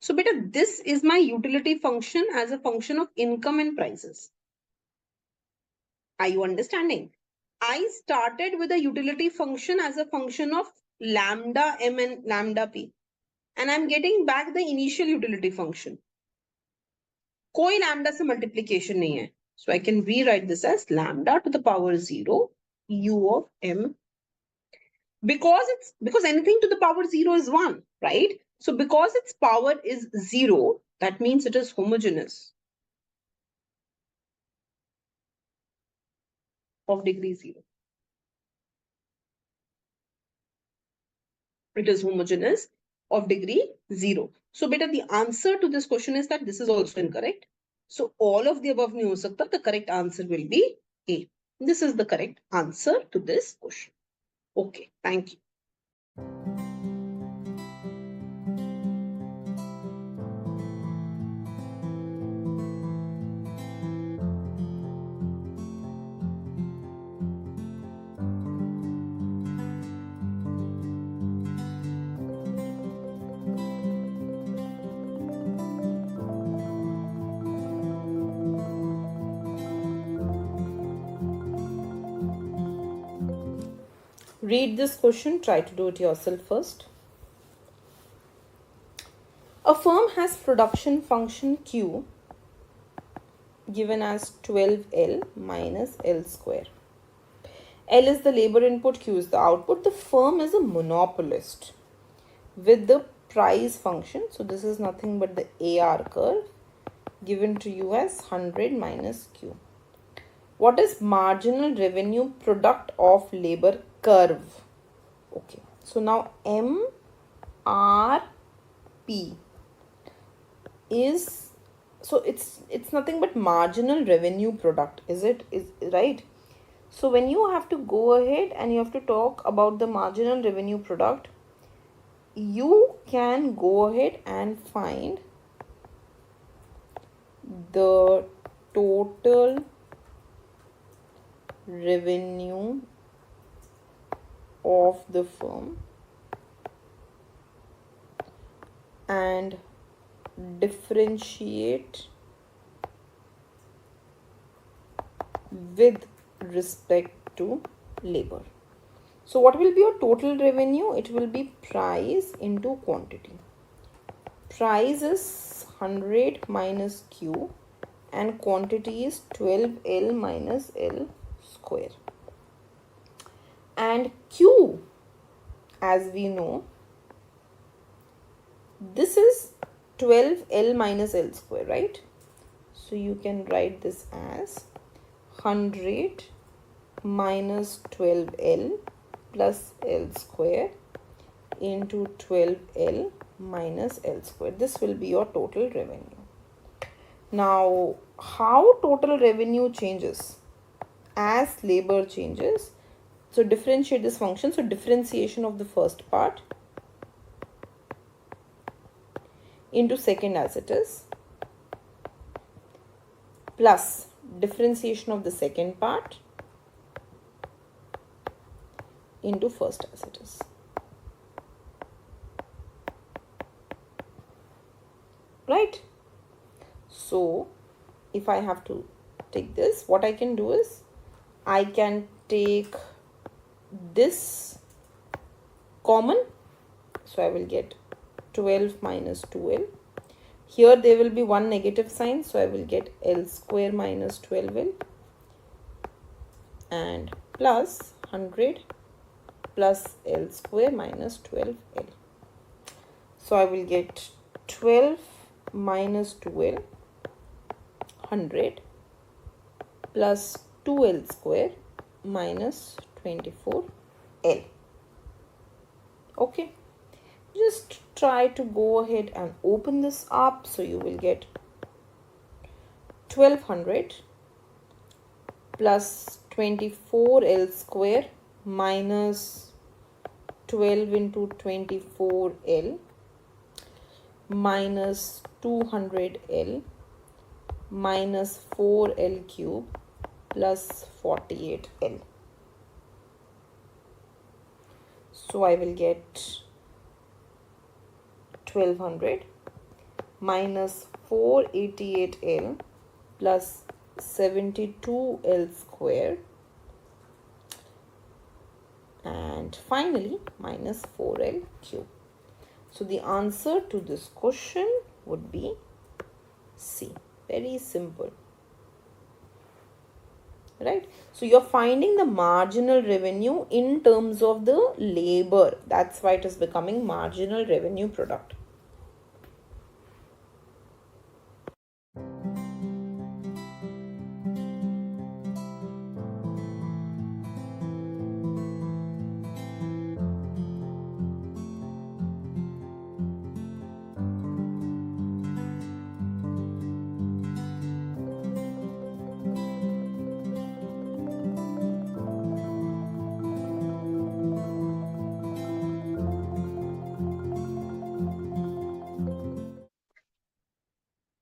Speaker 4: So beta, this is my utility function as a function of income and prices. Are you understanding? I started with a utility function as a function of lambda m and lambda p, and I'm getting back the initial utility function. कोई lambda से multiplication नहीं है. So I can rewrite this as lambda to the power 0 u of m. Because anything to the power 0 is 1, right? So because its power is 0, that means it is homogeneous of degree 0. It is homogeneous of degree 0. So beta, the answer to this question is that this is also incorrect. So all of the above नहीं हो सकता. The correct answer will be A. This is the correct answer to this question. Okay, thank you.
Speaker 3: Read this question, try to do it yourself first. A firm has production function Q given as 12L minus L square. L is the labor input, Q is the output. The firm is a monopolist with the price function. So this is nothing but the AR curve given to you as 100 minus Q. What is marginal revenue product of labor curve? Okay, so now MRP is, so it's nothing but marginal revenue product, is right? So when you have to go ahead and you have to talk about the marginal revenue product, you can go ahead and find the total revenue of the firm and differentiate with respect to labor. So what will be your total revenue? It will be price into quantity. Price is 100 minus Q and quantity is 12L minus L square. And Q, as we know, this is 12L minus L square, right? So you can write this as 100 minus 12L plus L square into 12L minus L square. This will be your total revenue. Now, how total revenue changes as labor changes? So differentiate this function. So differentiation of the first part into second as it is, plus differentiation of the second part into first as it is. Right? So if I have to take this, what I can do is I can take this common. So I will get 12 minus 2L. Here there will be one negative sign. So I will get L square minus 12L and plus 100 plus L square minus 12L. So I will get 12 minus 2L 100 plus 2L square minus 24L. Okay. Just try to go ahead and open this up. So you will get 1200 plus 24L square minus 12 into 24L minus 200L minus 4L cube plus 48L. So I will get 1200 minus 488L plus 72L square and finally minus 4L cube. So the answer to this question would be C. Very simple. Right? So you're finding the marginal revenue in terms of the labor. That's why it is becoming marginal revenue product.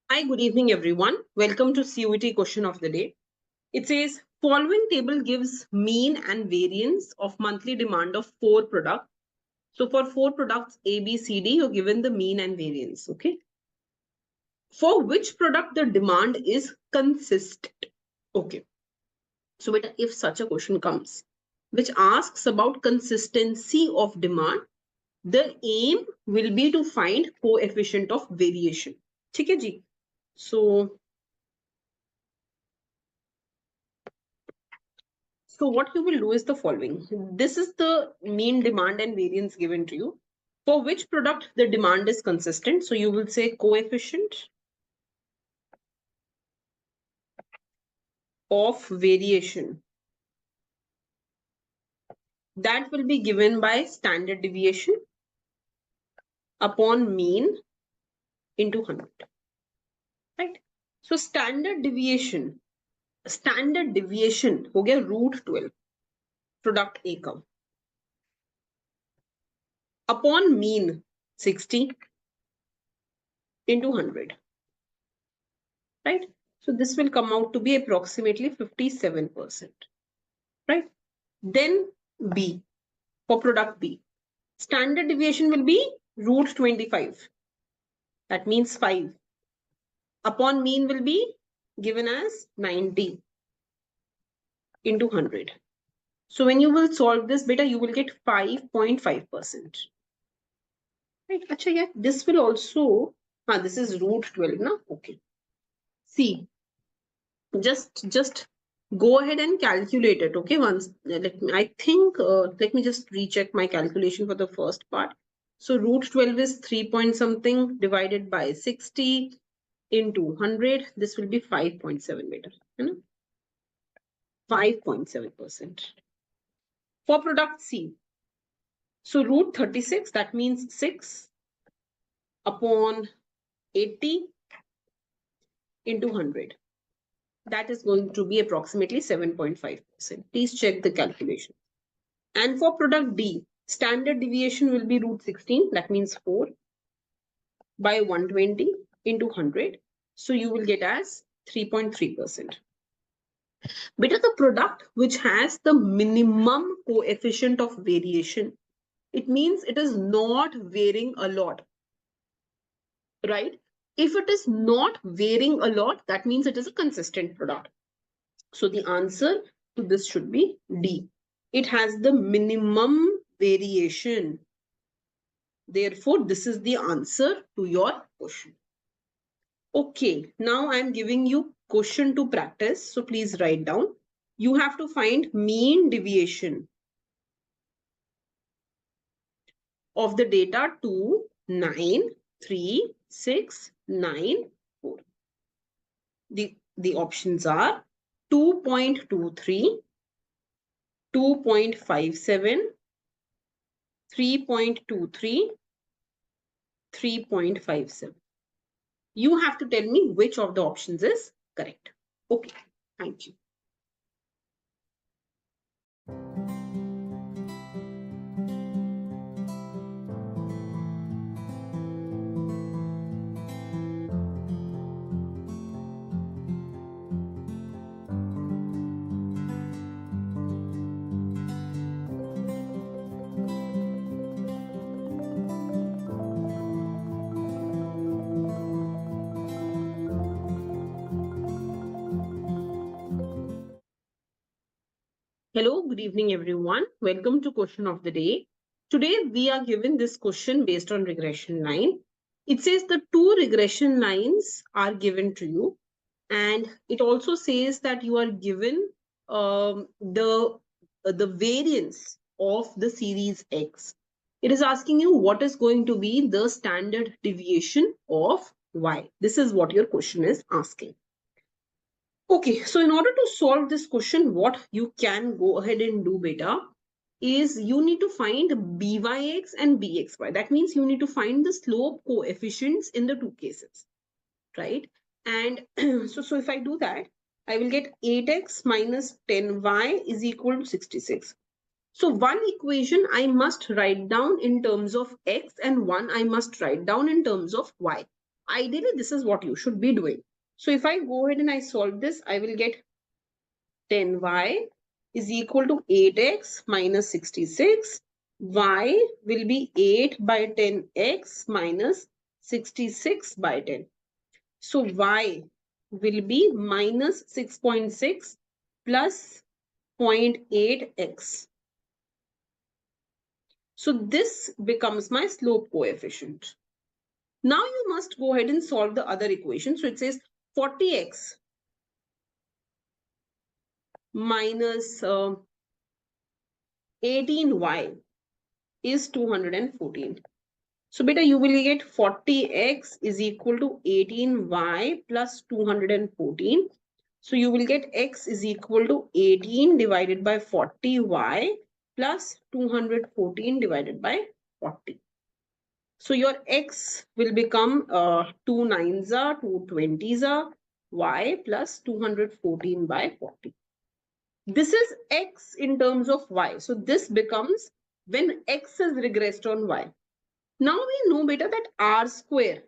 Speaker 4: Hi, good evening, everyone. Welcome to CUET question of the day. It says, following table gives mean and variance of monthly demand of 4 products. So for 4 products A, B, C, D, you're given the mean and variance, okay? For which product the demand is consistent? Okay. So if such a question comes, which asks about consistency of demand, the aim will be to find coefficient of variation. ठीक है जी? So what you will do is the following. This is the mean demand and variance given to you. For which product the demand is consistent? So you will say coefficient of variation. That will be given by standard deviation upon mean into 100. Right? So standard deviation हो गया √12 product A का upon mean 60 into 100. Right? So this will come out to be approximately 57%. Right? Then B, for product B, standard deviation will be √25. That means 5. Upon mean will be given as 90 into 100. So when you will solve this beta, you will get 5.5%. Right? Acha, yeah, this will also, this is root 12, na? Okay. See, just go ahead and calculate it. Okay, once let me just recheck my calculation for the first part. So root 12 is 3 point something divided by 60 into 100. This will be 5.7 meter. 5.7%. For product C, so root 36, that means 6 upon 80 into 100. That is going to be approximately 7.5%. Please check the calculation. And for product D, standard deviation will be root 16, that means 4 by 120 into 100. So you will get as 3.3%. Beta, the product which has the minimum coefficient of variation, it means it is not varying a lot, right? If it is not varying a lot, that means it is a consistent product. So the answer to this should be D. It has the minimum variation. Therefore, this is the answer to your question. Okay, now I'm giving you question to practice. So please write down. You have to find mean deviation of the data 2, 9, 3, 6, 9, 4. The options are 2.23, 2.57, 3.23, 3.57. You have to tell me which of the options is correct. Okay, thank you. Hello, good evening, everyone. Welcome to question of the day. Today, we are given this question based on regression line. It says the 2 regression lines are given to you. And it also says that you are given the variance of the series X. It is asking you what is going to be the standard deviation of Y. This is what your question is asking. Okay, so in order to solve this question, what you can go ahead and do, beta, is you need to find byx and bxy. That means you need to find the slope coefficients in the 2 cases, right? And so if I do that, I will get 8x minus 10y is equal to 66. So one equation I must write down in terms of x and one I must write down in terms of y. Ideally, this is what you should be doing. So if I go ahead and I solve this, I will get 10y is equal to 8x minus 66. Y will be 8 by 10x minus 66 by 10. So y will be minus 6.6 plus 0.8x. So this becomes my slope coefficient. Now you must go ahead and solve the other equation. So it says 40x minus 18y is 214. So beta, you will get 40x is equal to 18y plus 214. So you will get x is equal to 18 divided by 40y plus 214 divided by 40. So your x will become 2 9s are 2 20s are y plus 214 by 40. This is x in terms of y. So this becomes when x is regressed on y. Now we know better that r square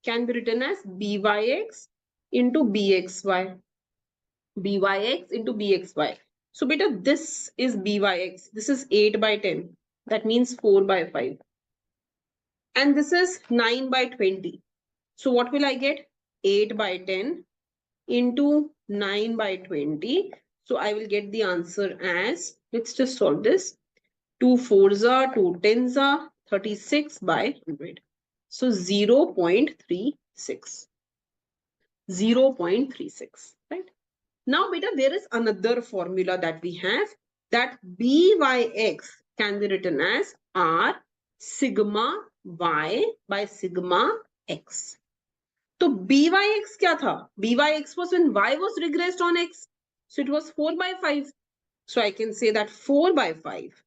Speaker 4: can be written as byx into bxy. Byx into bxy. So beta, this is byx. This is 8 by 10. That means 4 by 5. And this is 9 by 20. So what will I get? 8 by 10 into 9 by 20. So I will get the answer as, let's just solve this. 2 4s are, 2 10s are, 36 by 100. So 0.36. 0.36, right? Now, beta, there is another formula that we have, that Byx can be written as R sigma y by sigma x. So Byx क्या था? Byx was when y was regressed on x. So it was 4 by 5. So I can say that 4 by 5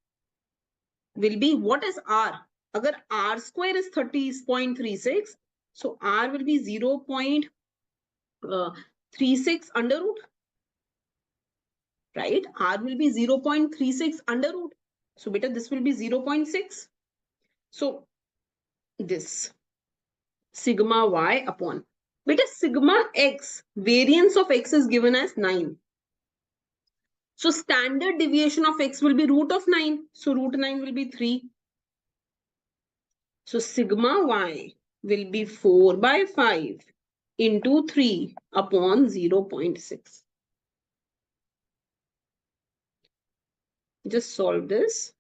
Speaker 4: will be, what is R? Agar R square is 30.36, so R will be 0.36 under root. Right? R will be 0.36 under root. So beta, this will be 0.6. So this sigma y upon, beta, sigma x, variance of x is given as 9. So standard deviation of x will be root of 9. So root 9 will be 3. So sigma y will be 4 by 5 into 3 upon 0.6. Just solve this.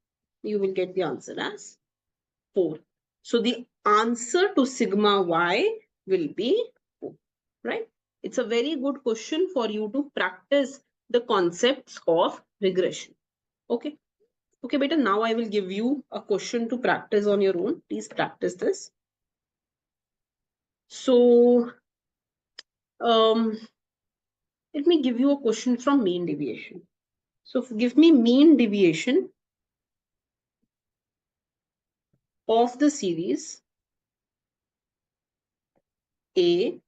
Speaker 4: You will get the answer as 4. So the answer to sigma y will be 4, right? It's a very good question for you to practice the concepts of regression. Okay. Okay, beta, now I will give you a question to practice on your own. Please practice this. So, let me give you a question from mean deviation. So give me mean deviation of the series A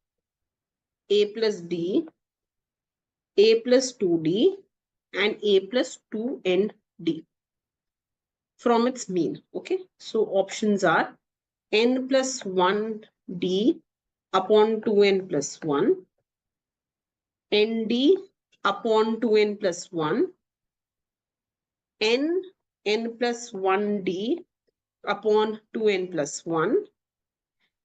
Speaker 4: plus D, A plus 2D, and A plus 2ND from its mean. Okay, so options are N plus 1D upon 2N plus 1, ND upon 2N plus 1, N plus 1D upon 2N plus 1,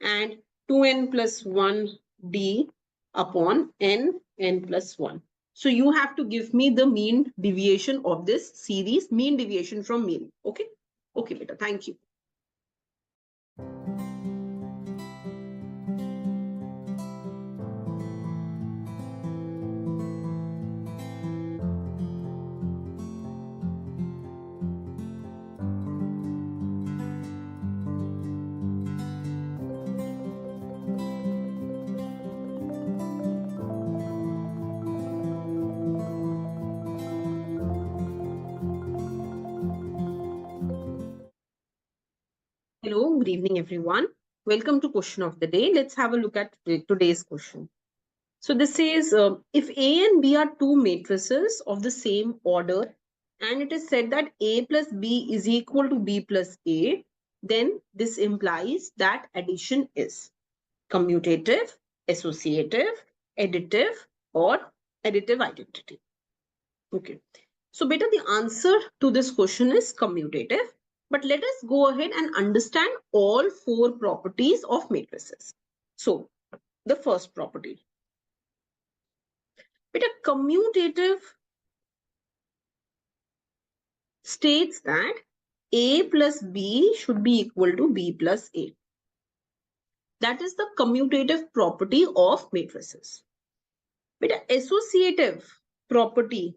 Speaker 4: and 2N plus 1D upon N plus 1. So you have to give me the mean deviation of this series, mean deviation from mean. Okay. Okay, beta. Thank you. Hello, good evening, everyone. Welcome to question of the day. Let's have a look at today's question. So this says, if A and B are two matrices of the same order, and it is said that A plus B is equal to B plus A, then this implies that addition is commutative, associative, additive, or additive identity. Okay. So beta, the answer to this question is commutative. But let us go ahead and understand all four properties of matrices. So the first property, beta, commutative states that A plus B should be equal to B plus A. That is the commutative property of matrices. Beta, associative property,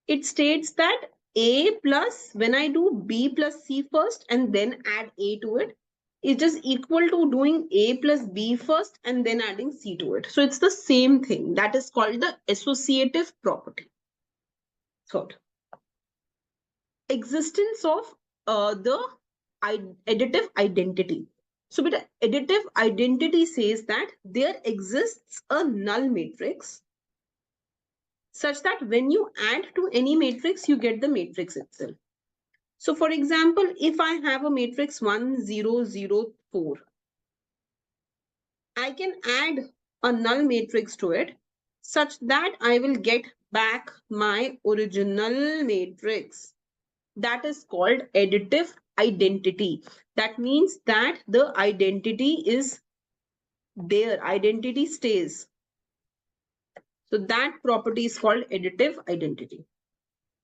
Speaker 4: it states that A plus, when I do B plus C first and then add A to it, it is equal to doing A plus B first and then adding C to it. So it's the same thing. That is called the associative property. Third, existence of the additive identity. So the additive identity says that there exists a null matrix such that when you add to any matrix, you get the matrix itself. So for example, if I have a matrix 1, 0, 0, 4, I can add a null matrix to it such that I will get back my original matrix. That is called additive identity. That means that the identity is there, identity stays. So that property is called additive identity.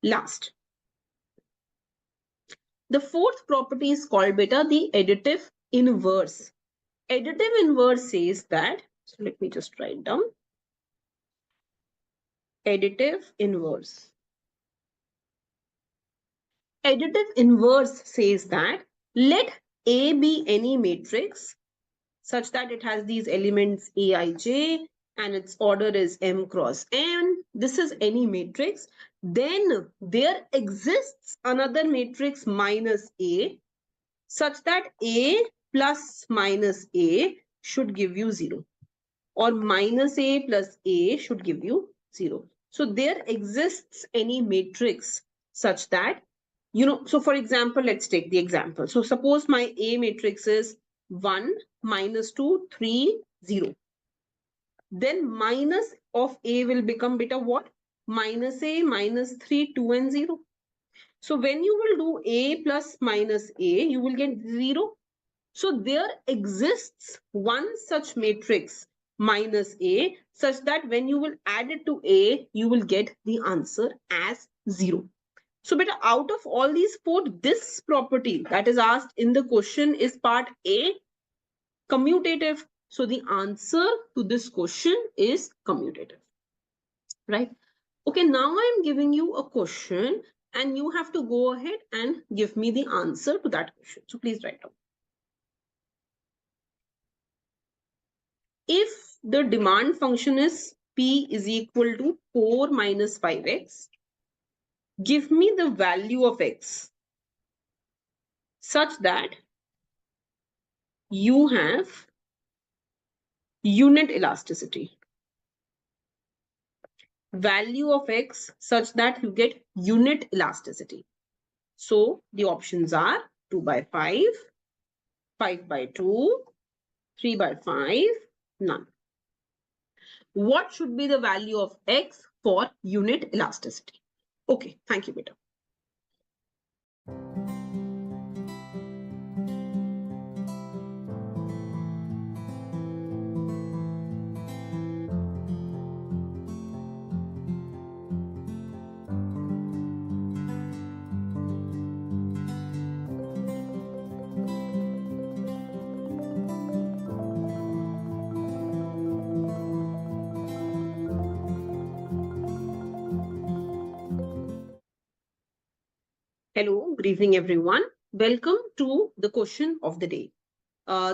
Speaker 4: Last. The fourth property is called beta the additive inverse. Additive inverse says that, so let me just write down. Additive inverse. Additive inverse says that let A be any matrix such that it has these elements Aij and its order is M cross N. This is any matrix. Then there exists another matrix minus A such that A plus minus A should give you 0, or minus A plus A should give you 0. So there exists any matrix such that, so for example, let's take the example. So suppose my A matrix is 1, minus 2, 3, 0. Then minus of A will become beta what? Minus A, minus 3, 2 and 0. So when you will do A plus minus A, you will get 0. So there exists one such matrix minus A such that when you will add it to A, you will get the answer as 0. So beta, out of all these four, this property that is asked in the question is part A, commutative. So the answer to this question is commutative, right? Okay, now I'm giving you a question and you have to go ahead and give me the answer to that question. So please write down. If the demand function is P is equal to 4 minus 5x, give me the value of x such that you have unit elasticity. Value of x such that you get unit elasticity. So the options are 2 by 5, 5 by 2, 3 by 5, none. What should be the value of x for unit elasticity? Okay, thank you, beta. Hello, good evening, everyone. Welcome to the question of the day.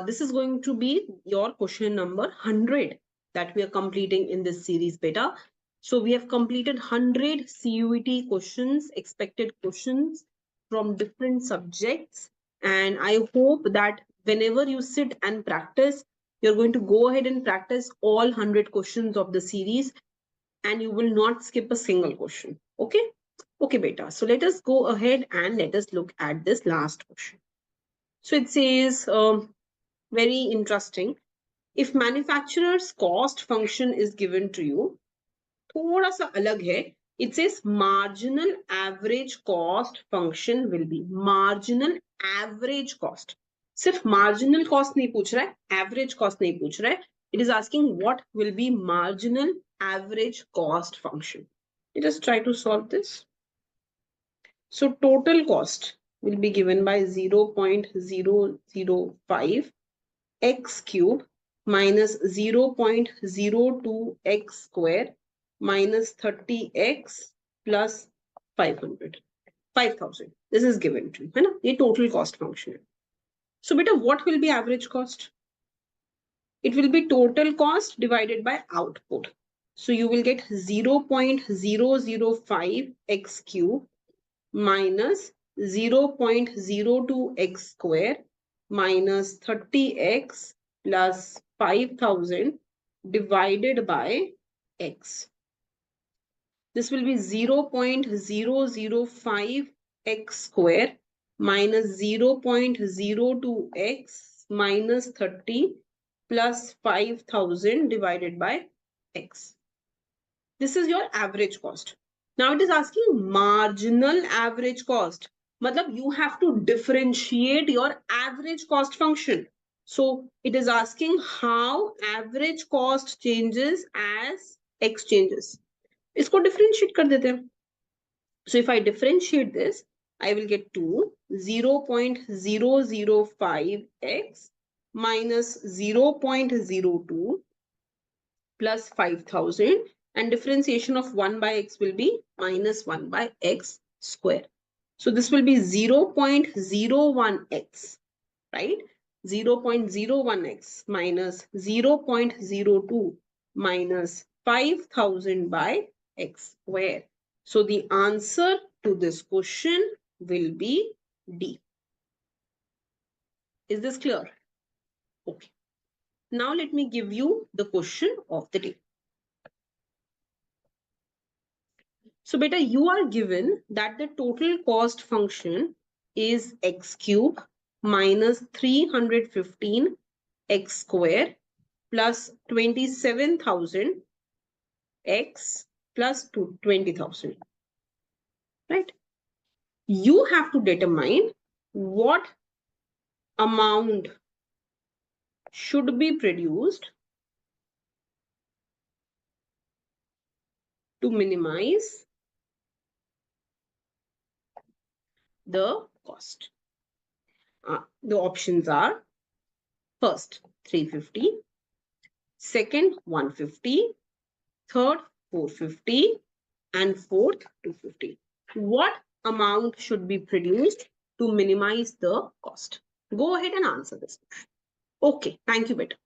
Speaker 4: This is going to be your question number 100 that we are completing in this series beta. So we have completed 100 CUET questions, expected questions from different subjects. And I hope that whenever you sit and practice, you're going to go ahead and practice all 100 questions of the series and you will not skip a single question. Okay? Okay, beta. So let us go ahead and let us look at this last question. So it says, very interesting. If manufacturer's cost function is given to you, thoda sa alag hai. It says marginal average cost function will be marginal average cost. Sirf marginal cost nahi pooch raha hai, average cost nahi pooch raha hai. It is asking what will be marginal average cost function. Let us try to solve this. So total cost will be given by 0.005 x cube minus 0.02 x square minus 30x plus 500. 5000. This is given to you. Hai na? Ye total cost function. So beta, what will be average cost? It will be total cost divided by output. So you will get 0.005 x cube minus 0.02 x square minus 30x plus 5000 divided by x. This will be 0.005 x square minus 0.02 x minus 30 plus 5000 divided by x. This is your average cost. Now it is asking marginal average cost. Matlab, you have to differentiate your average cost function. So it is asking how average cost changes as x changes. इसको differentiate कर देते हैं. So if I differentiate this, I will get to 0.005x minus 0.02 plus 5,000, and differentiation of 1 by x will be minus 1 by x square. So this will be 0.01x, right? 0.01x minus 0.02 minus 5,000 by x square. So the answer to this question will be D. Is this clear? Okay. Now let me give you the question of the day. So beta, you are given that the total cost function is x cube minus 315 x square plus 27,000 x plus 20,000. Right? You have to determine what amount should be produced to minimize the cost. The options are first 350, second 150, third 450, and fourth 250. What amount should be produced to minimize the cost? Go ahead and answer this. Okay, thank you, beta.